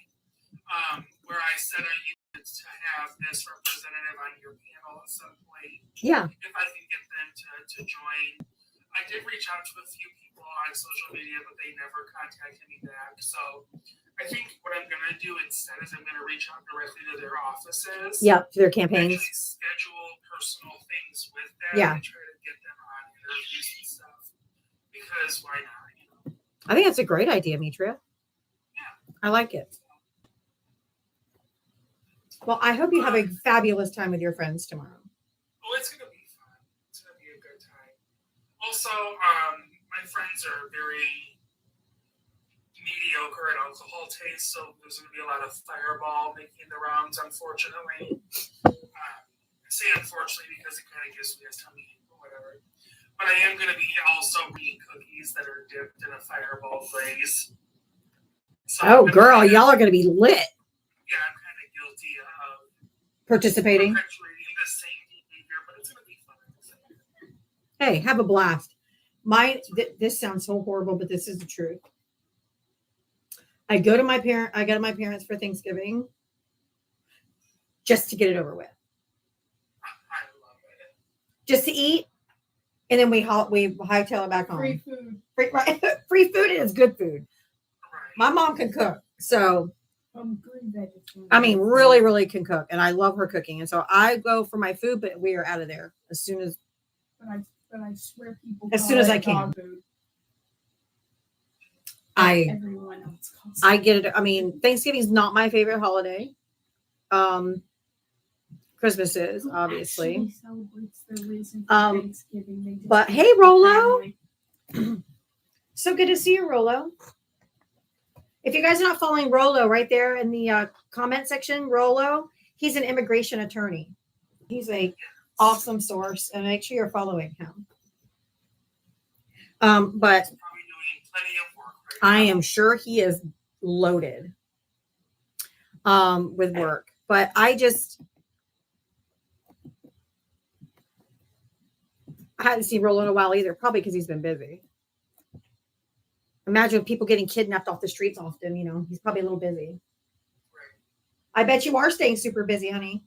Where I said I needed to have this representative on your panel at some point. Yeah. If I can get them to join. I did reach out to a few people on social media, but they never contacted me back. So I think what I'm going to do instead is I'm going to reach out directly to their offices. Yep, to their campaigns. Actually schedule personal things with them Yeah. and try to get them on interviews and stuff. Because why not? You know? I think that's a great idea, Mitria. Yeah. I like it. Well, I hope you have a fabulous time with your friends tomorrow. Oh, it's going to be fun. It's going to be a good time. Also, my friends are very mediocre at alcohol taste, so there's going to be a lot of Fireball making the rounds, unfortunately. I say unfortunately because it kind of gives me a tummy or whatever. But I am going to be also eating cookies that are dipped in a Fireball glaze. So Oh, girl, y'all are going to be lit yeah, I'm kind of guilty of participating. perpetuating the same behavior, but it's going to be fun. Hey, have a blast. This sounds so horrible, but this is the truth. I go to my parents for Thanksgiving just to get it over with. Just to eat, and then we hightail it back home. Free food. Free food, and it's good food. My mom can cook, so Green vegetables. I mean, really, really can cook, and I love her cooking. And so I go for my food, but we are out of there as soon as. But I swear people. As call soon as it I can. dog food. Everyone else calls I get it. I mean, Thanksgiving's not my favorite holiday. Christmas is obviously. Actually celebrates their reason for Thanksgiving. They just But eat hey, the Rolo. family. So good to see you, Rolo. If you guys are not following Rolo right there in the comment section, Rolo, he's an immigration attorney. He's a awesome source, and make sure you're following him. But I am sure he is loaded with work. But I hadn't seen Rolo in a while either, probably because he's been busy. Imagine people getting kidnapped off the streets often, he's probably a little busy. I bet you are staying super busy, honey.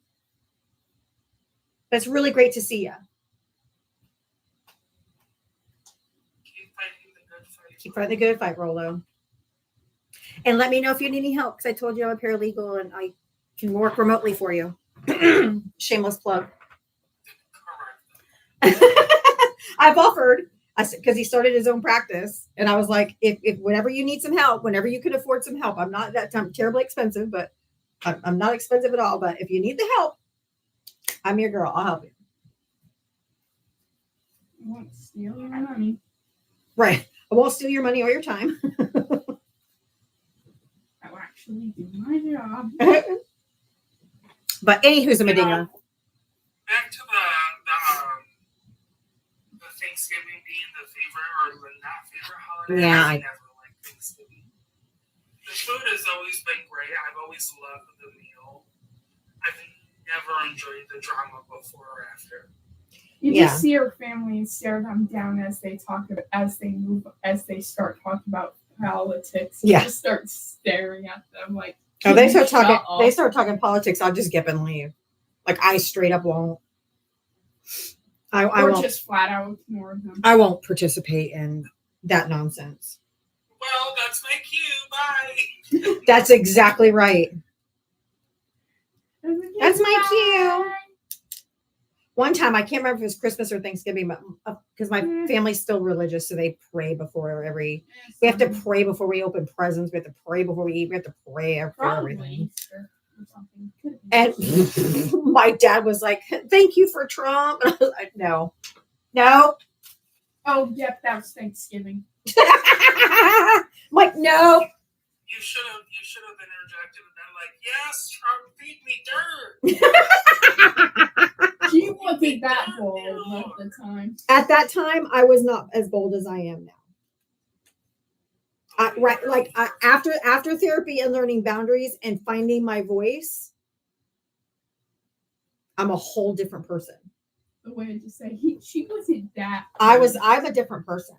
That's really great to see you. Keep fighting the good fight, Rolo. And let me know if you need any help, because I told you I'm a paralegal and I can work remotely for you. Shameless plug. I've offered. I said, because he started his own practice, and I was like, if whenever you need some help, whenever you can afford some help, I'm not that terribly expensive, but I'm not expensive at all. But if you need the help, I'm your girl. I'll help you. I won't steal your money. Right. I won't steal your money or your time. I'll actually do my job. But anywho's a Medina. Back to the Thanksgiving being the favorite or the not favorite holiday. Yeah, I never liked Thanksgiving. The food has always been great. I've always loved the meal. I've never enjoyed the drama before or after. You just see your family and stare them down as they start talking about politics. You just start staring at them like. Oh, they start talking politics. I'll just get up and leave. Like I straight up won't. I won't just flat out ignore them. I won't participate in that nonsense. Well, that's my cue. Bye. That's exactly right. That's my cue. One time, I can't remember if it was Christmas or Thanksgiving, but because my family's still religious, so they pray before we have to pray before we open presents. We have to pray before we eat. We have to pray for everything. And my dad was like, "Thank you for Trump." And I was like, no. Oh, yep, that was Thanksgiving. I'm like, no. You should have interjected and been like, "Yes, Trump, feed me dirt." She wasn't that bold at the time. At that time, I was not as bold as I am now. Right, like after therapy and learning boundaries and finding my voice, I'm a whole different person. The way I just say she wasn't that. I'm a different person.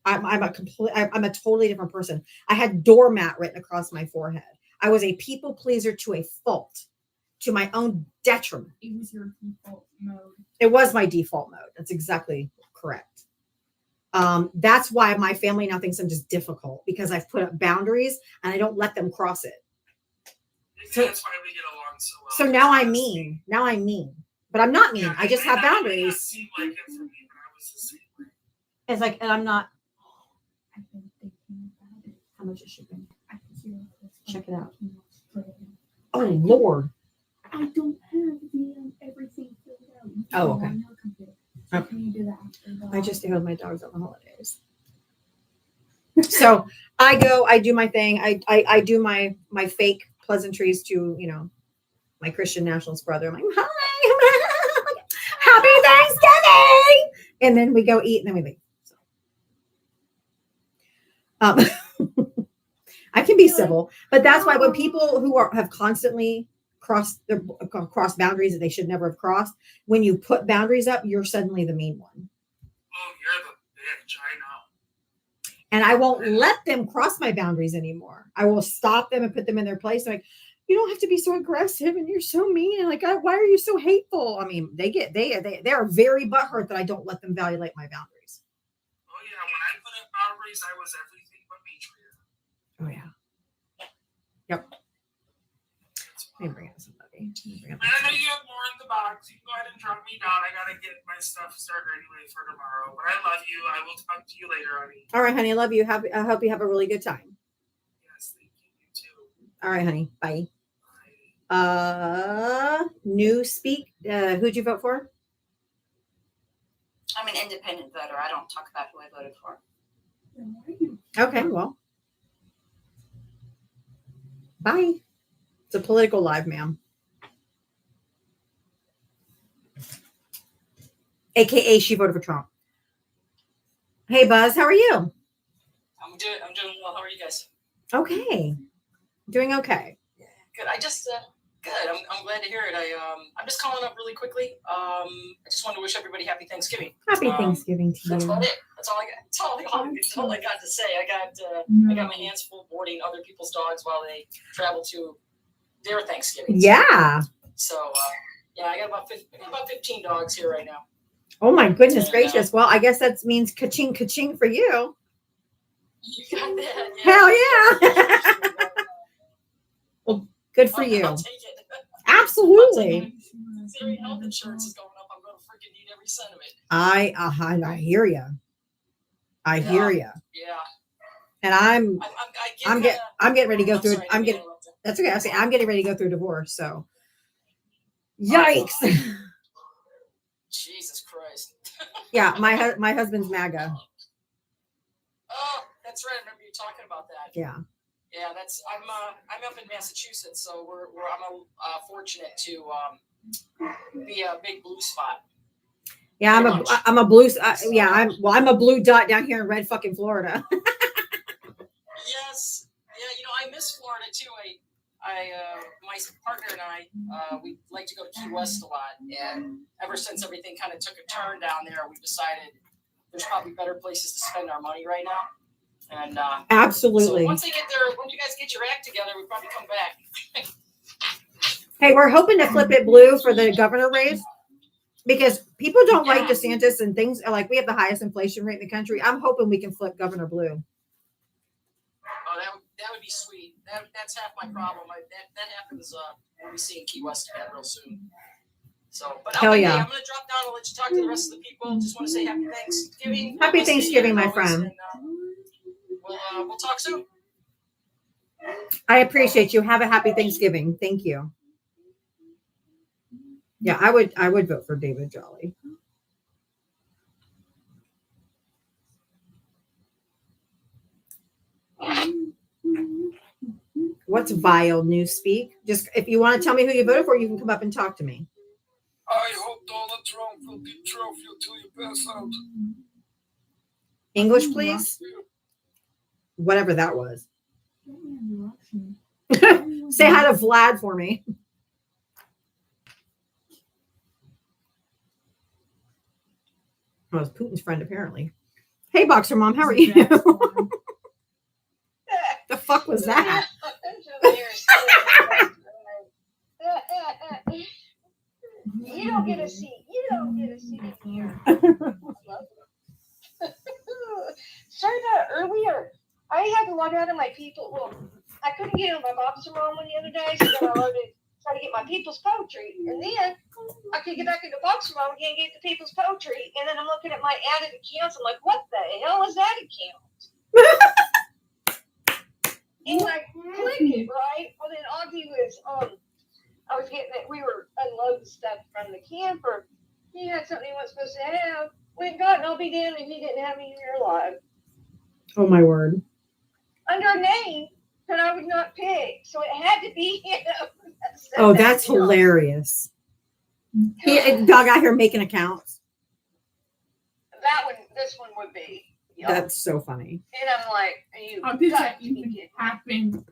I'm a totally different person. I had doormat written across my forehead. I was a people pleaser to a fault, to my own detriment. It was your default mode. It was my default mode. That's exactly correct. That's why my family now thinks I'm just difficult, because I've put up boundaries and I don't let them cross it. Maybe that's why we get along so well. So now I'm mean. Now I'm mean, but I'm not mean. Yeah, I just have boundaries. Seemed like it for me, but I was the same way. It's like, and I'm not. I've been thinking about it. How much is shipping? I can hear it. Check it out. But Oh Lord. I don't have the everything filled out. You Oh, can okay. on your computer. So Okay. can you do that after the I just stay with my dogs on the holidays. So I go, I do my thing. I do my fake pleasantries to, my Christian nationalist brother. I'm like, hi, happy Thanksgiving. And then we go eat and then we leave. So, I can be civil, but that's why when people who have constantly crossed boundaries that they should never have crossed, when you put boundaries up, you're suddenly the mean one. Oh, you're the bitch. I know. And I won't let them cross my boundaries anymore. I will stop them and put them in their place. Like, you don't have to be so aggressive and you're so mean. And like, why are you so hateful? I mean, they are very butthurt that I don't let them violate my boundaries. Oh yeah, when I put up boundaries, I was everything but mean to you. Oh yeah. Yep. Let me bring up somebody. And I know you have more in the box. You can go ahead and drop me down. I gotta get my stuff started anyway for tomorrow. But I love you. I will talk to you later, honey. All right, honey. I love you. I hope you have a really good time. Yes, thank you. You too. All right, honey. Bye. New speak. Who'd you vote for? I'm an independent voter. I don't talk about who I voted for. Okay, well. Bye. It's a political live, ma'am. AKA she voted for Trump. Hey Buzz, how are you? I'm doing well. How are you guys? Okay. Doing okay. Good. Good. I'm glad to hear it. I'm just calling up really quickly. I just wanted to wish everybody happy Thanksgiving. Happy Thanksgiving to That's you. about it. That's all I got. That's all I got to say. I got my hands full boarding other people's dogs while they travel to their Thanksgiving. Yeah. So yeah, I got about 15 dogs here right now. Oh my goodness gracious. Well, I guess that means ka-ching ka-ching for you. You got that? Yeah. Hell yeah. Well, good for you. I'll take it. Absolutely. Considering health insurance is going up, I'm going to freaking need every cent of it. I hear you. I hear you. Yeah. And I'm getting ready to go through. That's okay. I'm getting ready to go through a divorce. So, yikes. Jesus Christ. Yeah, my husband's MAGA. Oh, that's right. I remember you talking about that. Yeah. Yeah, I'm up in Massachusetts, so I'm fortunate to be a big blue spot. Yeah, I'm a blue. I'm a blue dot down here in red fucking Florida. Yes. Yeah, I miss Florida too. My partner and I, we like to go to Key West a lot, and ever since everything kind of took a turn down there, we decided there's probably better places to spend our money right now. And absolutely. So once you guys get your act together, we probably come back. Hey, we're hoping to flip it blue for the governor race because people don't like DeSantis and things are like we have the highest inflation rate in the country. I'm hoping we can flip Governor Blue. Oh, that would be sweet. That's half my problem. That happens when we see in Key West again real soon. So, but Hell yeah. I'm gonna drop down and let you talk to the rest of the people. Just want to say happy Thanksgiving. Happy Thanksgiving, my friend. And, we'll talk soon. I appreciate you. Have a happy Thanksgiving. Thank you. Yeah, I would vote for David Jolly. What's vile newspeak? Just if you want to tell me who you voted for, you can come up and talk to me. I hope Donald Trump will betroth you till you pass out. English, please. whatever that was. Say hi to Vlad for me. Well, it's Putin's friend, apparently. Hey, Boxer Mom, how are you? The fuck was that? You don't get a seat. You don't get a seat in here. Sorry about earlier. I had to log out of my people. Well, I couldn't get on my Boxer Mom one the other day, so then I loaded try to get my people's poetry. And then I could get back into Boxer Mom again, get the people's poetry. And then I'm looking at my added accounts. I'm like, what the hell is that account? And I click it, right? Well, then Augie was, I was getting it. We were unloading stuff from the camper. He had something he wasn't supposed to have. Went and got it, and I'll be damned if he didn't have me here alive. Oh, my word. Under a name that I was not picked. So it had to be him. Oh, that's hilarious. Doug out here making accounts. That one, this one would be. That's so funny. And I'm like, are you How did that even happen?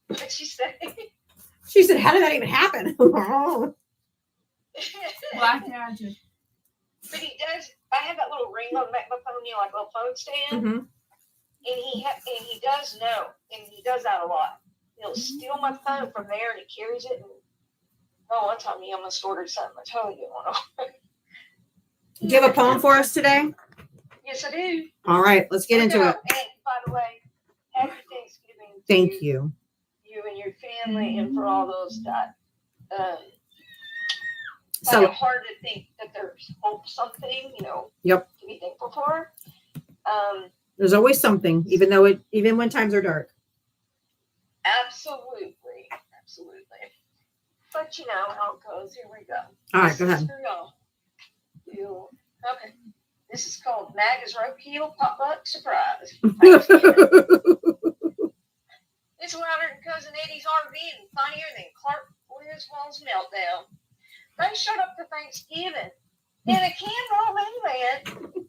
What'd she say? She said, how did that even happen? Black magic. But he does. I have that little ring on the back of my phone, you know, like a little phone stand. Mm-hmm. And he does know, and he does that a lot. He'll steal my phone from there, and he carries it. And one time he almost ordered something I totally didn't want to. Do you have a poem for us today? Yes, I do. All right, let's get into it. And by the way, happy Thanksgiving. Thank you. You and your family, and for all those that So- find it hard to think that there's hope, something, you know, Yep. to be thankful for. There's always something, even when times are dark. Absolutely. But you know how it goes. Here we go. All right, go ahead. Here we go. Okay. This is called Maga's Roadkill Potluck Surprise. It's louder than Cousin Eddie's RV and funnier than Clark Griswold's meltdown. They showed up for Thanksgiving in a Campbell minivan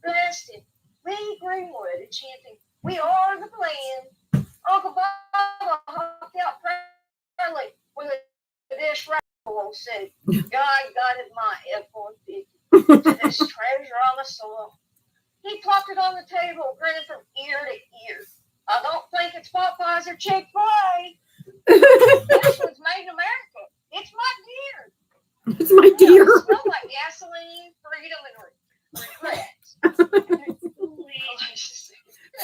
dressed in Lee Greenwood and chanting, "We are the plan." Uncle Bob hopped out proudly with a dish rifle and said, "God guided my F-150 to this treasure on the soil." He plopped it on the table, grinning from ear to ear. "I don't think it's Popeyes or Chick-fil-A. This one's made in America. It's my deer. It's my deer. It smells like gasoline, freedom, and regret."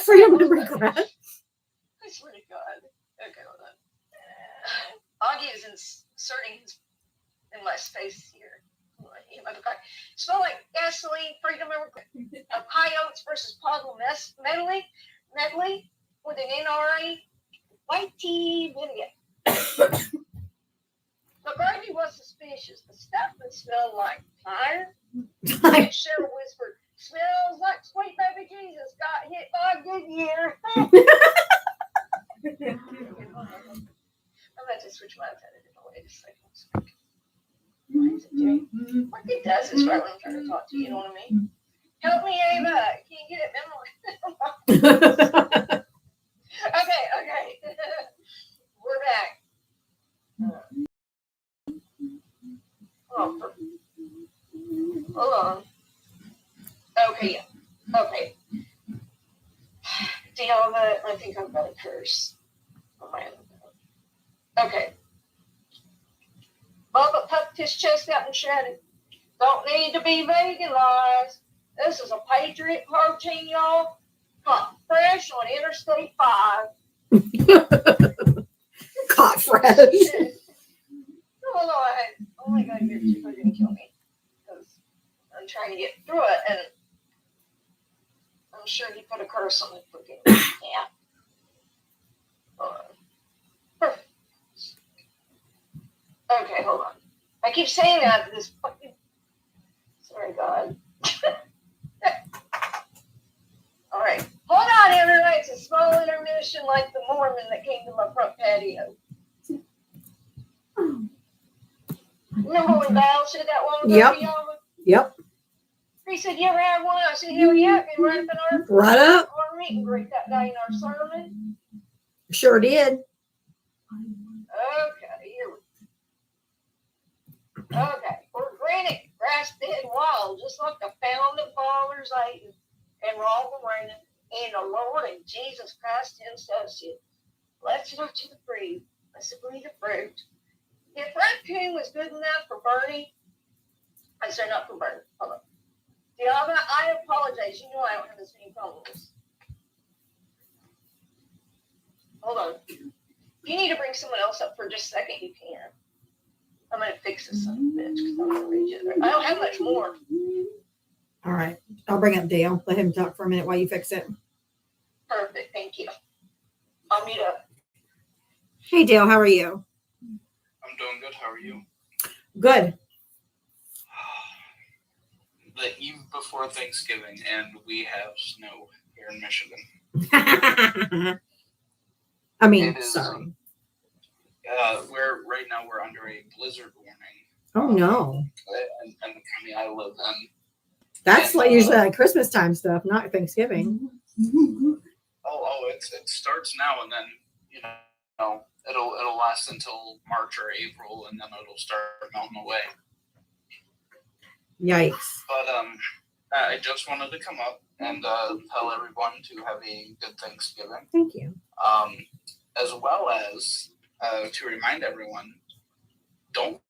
Freedom and regret. I swear to God. Okay, hold on. Augie is inserting in my space here. Smell like gasoline, freedom, and regret. High Oats versus Podle medley with an NRA white tea vinegar. The gravy was suspicious. The stuffing smelled like fire. Cheryl whispered, "Smells like sweet baby Jesus got hit by a Goodyear." I'm about to switch my head a different way. Just like, why is it doing? What it does is right when I'm trying to talk to you. You know what I mean? Help me, Ava. I can't get it memorized. Okay. We're back. Hold on. Okay. Do y'all have I think I've got a curse on my own. Okay. Bubba puffed his chest out and shouted, "Don't need to be vegan, lies. This is a Patriot protein, y'all. Caught fresh on Interstate 5. Caught fresh. Hold on. Oh my God, you're going to kill me. Because I'm trying to get through it, and I'm sure he put a curse on the freaking yeah. Hold on. Perfect. Okay, hold on. I keep saying that to this fucking. Sorry, God. All right. Hold on, everybody. It's a small intermission like the Mormon that came to my front patio. Remember when Val said that one? Yep. Yep. He said, "You ever had one?" I said, "Hell yeah, been right up in our Right up. our meet and greet that day in our sermon." Sure did. Okay, here we go. Okay, we're granite, grass-fed wild, just like the founding fathers Aiden and Rob Moreno and the Lord and Jesus Christ himself said, "Let's look to the fruit. Let's agree the fruit." If raccoon was good enough for Bernie, I said not for Bernie. Hold on. Diana, I apologize. You know I don't have as many problems. Hold on. If you need to bring someone else up for just a second, you can. I'm going to fix this son of a bitch because I'm going to read you. I don't have much more. All right. I'll bring up Dale. Let him talk for a minute while you fix it. Perfect. Thank you. I'll meet up. Hey, Dale. How are you? I'm doing good. How are you? Good. The eve before Thanksgiving, and we have snow here in Michigan. I mean, It is, sorry. we're under a blizzard warning. Oh, no. In the county I live in. That's like usually like Christmas time stuff, not Thanksgiving. It starts now, and then it'll last until March or April, and then it'll start melting away. Yikes. But I just wanted to come up and tell everyone to have a good Thanksgiving. Thank you. As well as to remind everyone, don't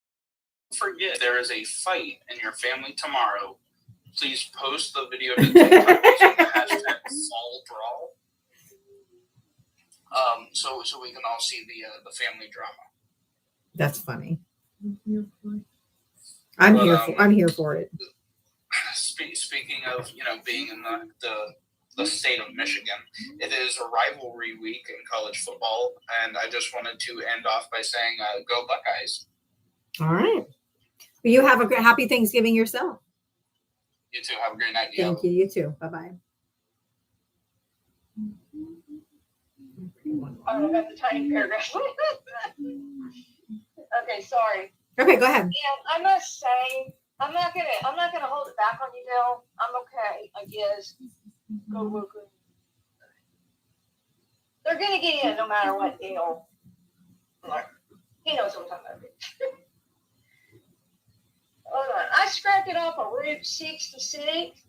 forget there is a fight in your family tomorrow. Please post the video to TikTok using the hashtag #FallBrawl. So we can all see the family drama. That's funny. I'm here for it. Speaking of being in the state of Michigan, it is a rivalry week in college football, and I just wanted to end off by saying, "Go Buckeyes!" All right. Well, you have a happy Thanksgiving yourself. You too. Have a great night. Thank you. You too. Bye-bye. I don't have the tiny paragraph. Okay, sorry. Okay, go ahead. And I must say, I'm not gonna hold it back on you, Dale. I'm okay, I guess. Go Luca. They're gonna get in no matter what, Dale. He knows what I'm talking about. Hold on. I scrapped it off of Route 66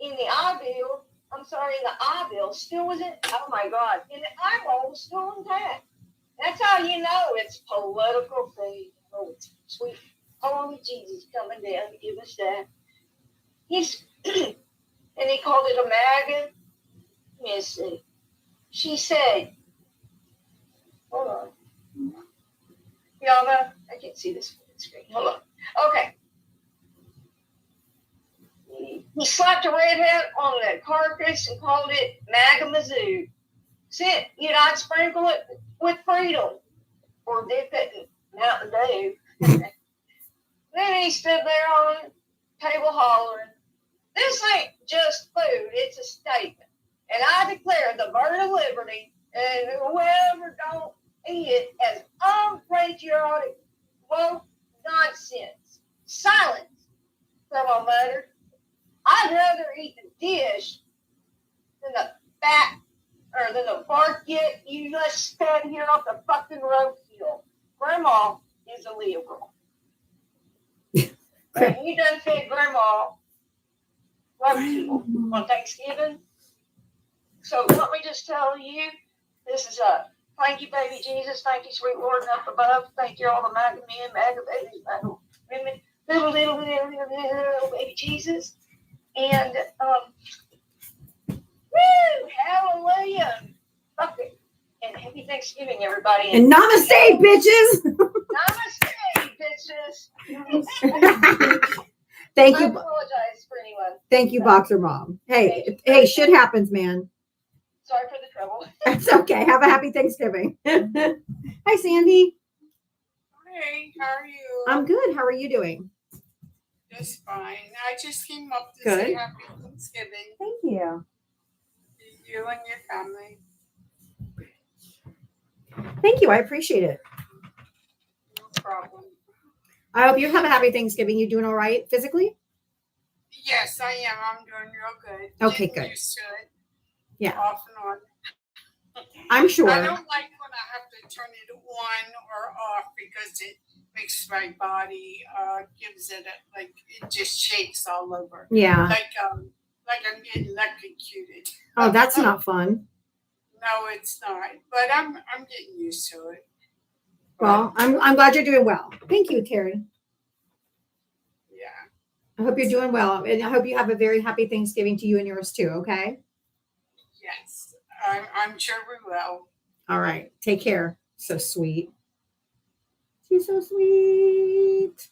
in the I-bill. I'm sorry, in the I-bill still wasn't. Oh my God. And the eyeball was still intact. That's how you know it's political faith. Oh, it's sweet holy Jesus coming down to give us that. He's and he called it a MAGA. Let me see. She said, hold on. Yama, I can't see this screen. Hold on. Okay. He slapped a red hat on the carcass and called it MAGA Mizzou. Said, I'd sprinkle it with freedom or dip it in Mountain Dew. Then he stood there on the table hollering, "This ain't just food, it's a statement. And I declare the bird of liberty and whoever don't eat it as unpatriotic woke nonsense. Silence," Grandma muttered. "I'd rather eat the dish than the fat or than the bark yet you just stand here off the fucking roadkill. Grandma is a liberal." And you done fed Grandma roadkill on Thanksgiving. So let me just tell you, this is thank you, baby Jesus. Thank you, sweet Lord up above. Thank you, all the MAGA men, MAGA babies, MAGA women, little baby Jesus. And woo, hallelujah. Fuck it. And happy Thanksgiving, everybody. And namaste, bitches. Namaste, bitches. Thank I you. apologize for anyone. Thank you, Boxer Mom. Hey, shit happens, man. Sorry for the trouble. It's okay. Have a happy Thanksgiving. Hi, Sandy. Hey, how are you? I'm good. How are you doing? Just fine. I just came up to Good. say happy Thanksgiving Thank you. to you and your family. Thank you. I appreciate it. No problem. I hope you have a happy Thanksgiving. You doing all right physically? Yes, I am. I'm doing real good. Okay, Getting good. used to it. Yeah. Off and on. I'm sure. I don't like when I have to turn it on or off because it makes my body gives it like it just shakes all over. Yeah. Like I'm getting electrocuted. Oh, that's not fun. No, it's not. But I'm getting used to it. Well, I'm glad you're doing well. Thank you, Terry. Yeah. I hope you're doing well, and I hope you have a very happy Thanksgiving to you and yours too. Okay. Yes. I'm sure we will. All right. Take care. So sweet. She's so sweet.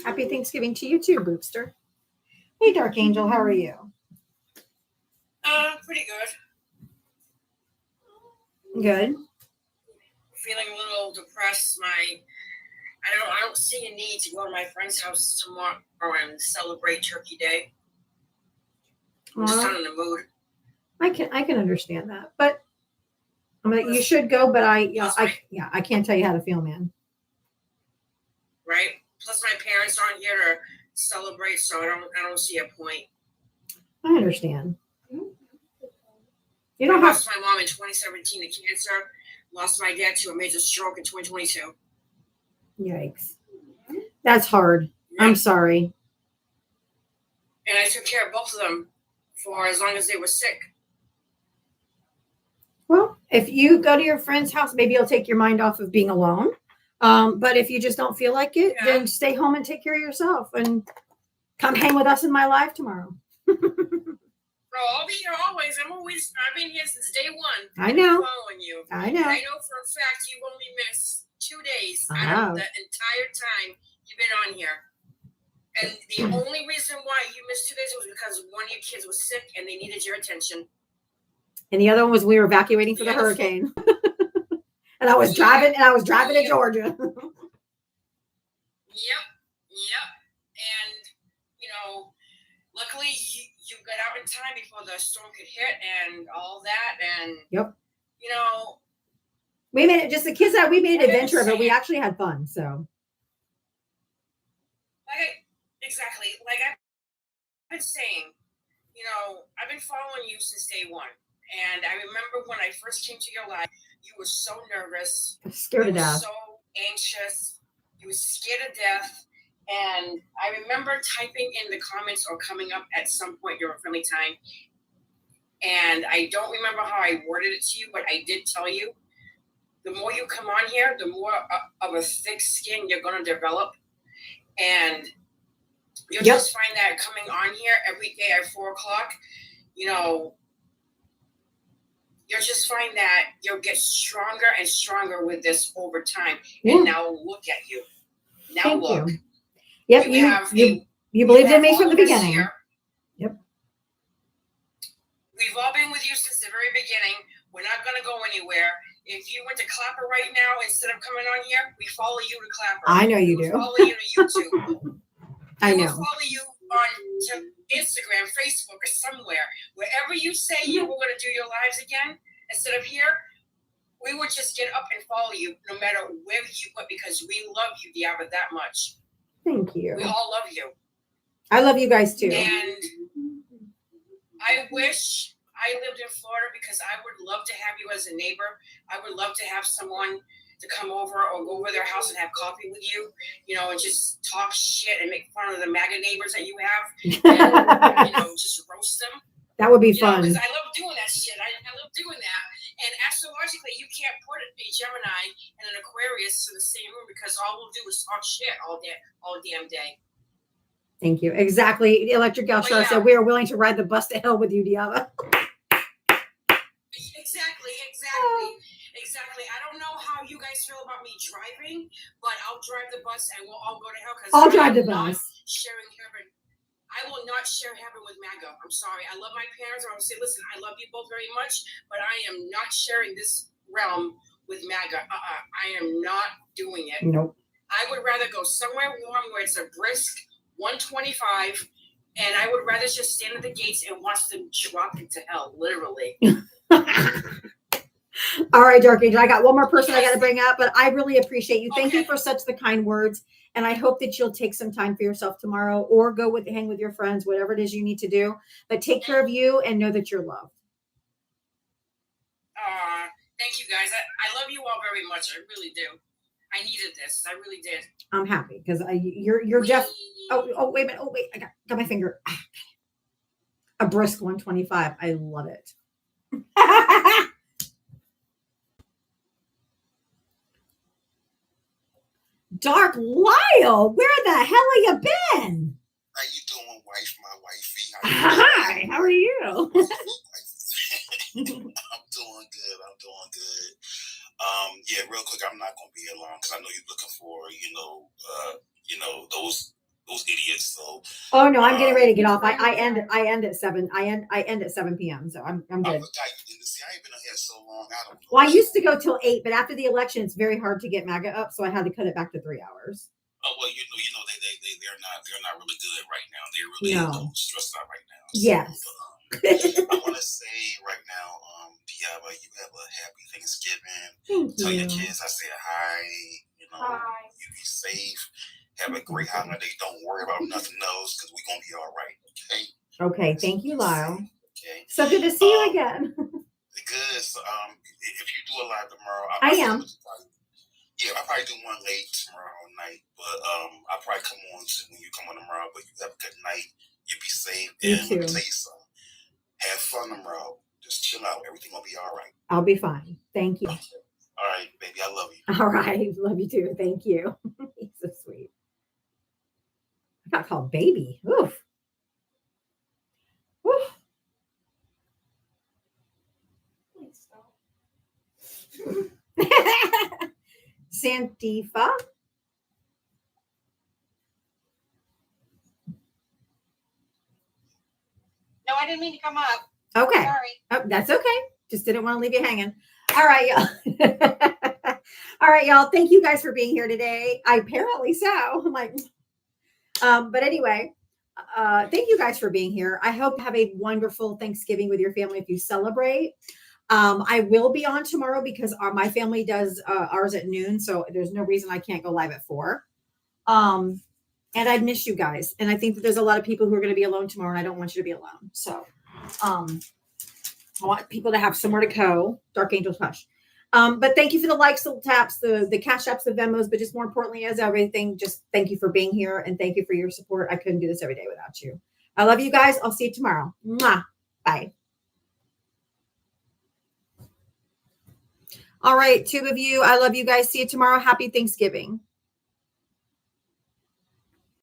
Happy Thanksgiving to you too, Boopster. Hey, Dark Angel, how are you? Pretty good. Good. Feeling a little depressed. I don't see a need to go to my friend's house tomorrow and celebrate Turkey Day. I'm just not in the mood. I can understand that, but I'm like, you should go, but I can't tell you how to feel, man. Right? Plus, my parents aren't here to celebrate, so I don't see a point. I understand. You I don't have. lost my mom in 2017 to cancer. Lost my dad to a major stroke in 2022. Yikes. That's hard. I'm sorry. And I took care of both of them for as long as they were sick. Well, if you go to your friend's house, maybe it'll take your mind off of being alone. But if you just don't feel like it, then stay home and take care of yourself and come hang with us in my live tomorrow. Bro, I'll be here always. I've been here since day one. I know. Following you. I know. And I know for a fact you've only missed 2 days I out of know. the entire time you've been on here. And the only reason why you missed 2 days was because one of your kids was sick and they needed your attention. And the other one was we were evacuating for the hurricane. And I was driving to Georgia. Yep. And, luckily you got out in time before the storm could hit and all that. And, Yep. We made it just the kids that we made an adventure of it. We actually had fun. So Exactly. Like I've been saying, I've been following you since day one. And I remember when I first came to your live, you were so nervous. Scared to you were death. so anxious. You were scared to death. And I remember typing in the comments or coming up at some point during friendly time. And I don't remember how I worded it to you, but I did tell you, the more you come on here, the more of a thick skin you're going to develop. And you'll just find that coming on here every day at 4:00, you'll just find that you'll get stronger and stronger with this over time. Yeah. And now look at you. Now Thank look. you. Yep, you believed in me from the beginning. Yep. We've all been with you since the very beginning. We're not going to go anywhere. If you went to Clapper right now, instead of coming on here, we follow you to Clapper. I know you We do. follow you to YouTube. I We know. will follow you on to Instagram, Facebook, or somewhere. Wherever you say you were going to do your lives again, instead of here, we would just get up and follow you no matter where you went because we love you, Diabba, that much. Thank you. We all love you. I love you guys too. And I wish I lived in Florida because I would love to have you as a neighbor. I would love to have someone to come over or go over their house and have coffee with you, and just talk shit and make fun of the MAGA neighbors that you have and, just roast them. That would be fun. Because I love doing that shit. I love doing that. And astrologically, you can't put a Gemini and an Aquarius in the same room because all we'll do is talk shit all damn day. Thank you. Exactly. Electric Gal Star said we are willing to ride the bus to hell with you, Diabba. Exactly. I don't know how you guys feel about me driving, but I'll drive the bus and we'll all go to hell. I'll drive the bus. Sharing heaven. I will not share heaven with MAGA. I'm sorry. I love my parents. I will say, listen, I love you both very much, but I am not sharing this realm with MAGA. I am not doing it. Nope. I would rather go somewhere warm where it's a brisk 125, and I would rather just stand at the gates and watch them drop into hell, literally. All right, Dark Angel. I got one more person I got to bring up, but I really appreciate you. Thank you for such the kind words. And I hope that you'll take some time for yourself tomorrow or hang with your friends, whatever it is you need to do. But take care of you and know that you're loved. Thank you guys. I love you all very much. I really do. I needed this. I really did. I'm happy because you're Jeff. Oh, wait a minute. Oh, wait. I got my finger. A brisk 125. I love it. Dark Lyle, where the hell are you been? How you doing, wife? My wifey. Hi, how are you? I'm doing good. Yeah, real quick, I'm not gonna be alone because I know you're looking for, those idiots. So. Oh no, I'm getting ready to get off. I end at 7. I end at 7 p.m. So I'm good. I forgot you didn't see. I ain't been on here so long. I don't know. Well, I used to go till 8, but after the election, it's very hard to get MAGA up, so I had to cut it back to 3 hours. Oh well, they're not really good right now. They're really stressed out right now. So, Yes. I want to say right now, Diaba, you have a happy Thanksgiving. Thank Tell you. your kids I say hi. Hi. You be safe. Have a great holiday. Don't worry about nothing else because we're gonna be all right. Okay. Okay, thank you, Lyle. Okay. So good to see you again. Good. So, if you do a live tomorrow, I am. I'll probably do one late tomorrow night, but I'll probably come on when you come on tomorrow. But you have a good night. You be safe. You And too. let me tell you something. Have fun tomorrow. Just chill out. Everything will be all right. I'll be fine. Thank you. All right, baby. I love you. All right. Love you too. Thank you. He's so sweet. I got called baby. Oof. Oof. Santifa. No, I didn't mean to come up. Okay. Sorry. Oh, that's okay. Just didn't want to leave you hanging. All right, y'all. All right, y'all. Thank you guys for being here today. Apparently so. I'm like, but anyway, thank you guys for being here. I hope you have a wonderful Thanksgiving with your family if you celebrate. I will be on tomorrow because my family does ours at noon, so there's no reason I can't go live at 4. And I miss you guys. And I think that there's a lot of people who are going to be alone tomorrow, and I don't want you to be alone. So I want people to have somewhere to go. Dark Angels Hush. But thank you for the likes, the taps, the cash apps, the Venmos, but just more importantly, as everything, just thank you for being here and thank you for your support. I couldn't do this every day without you. I love you guys. I'll see you tomorrow. Mwah. Bye. All right, 2 of you. I love you guys. See you tomorrow. Happy Thanksgiving.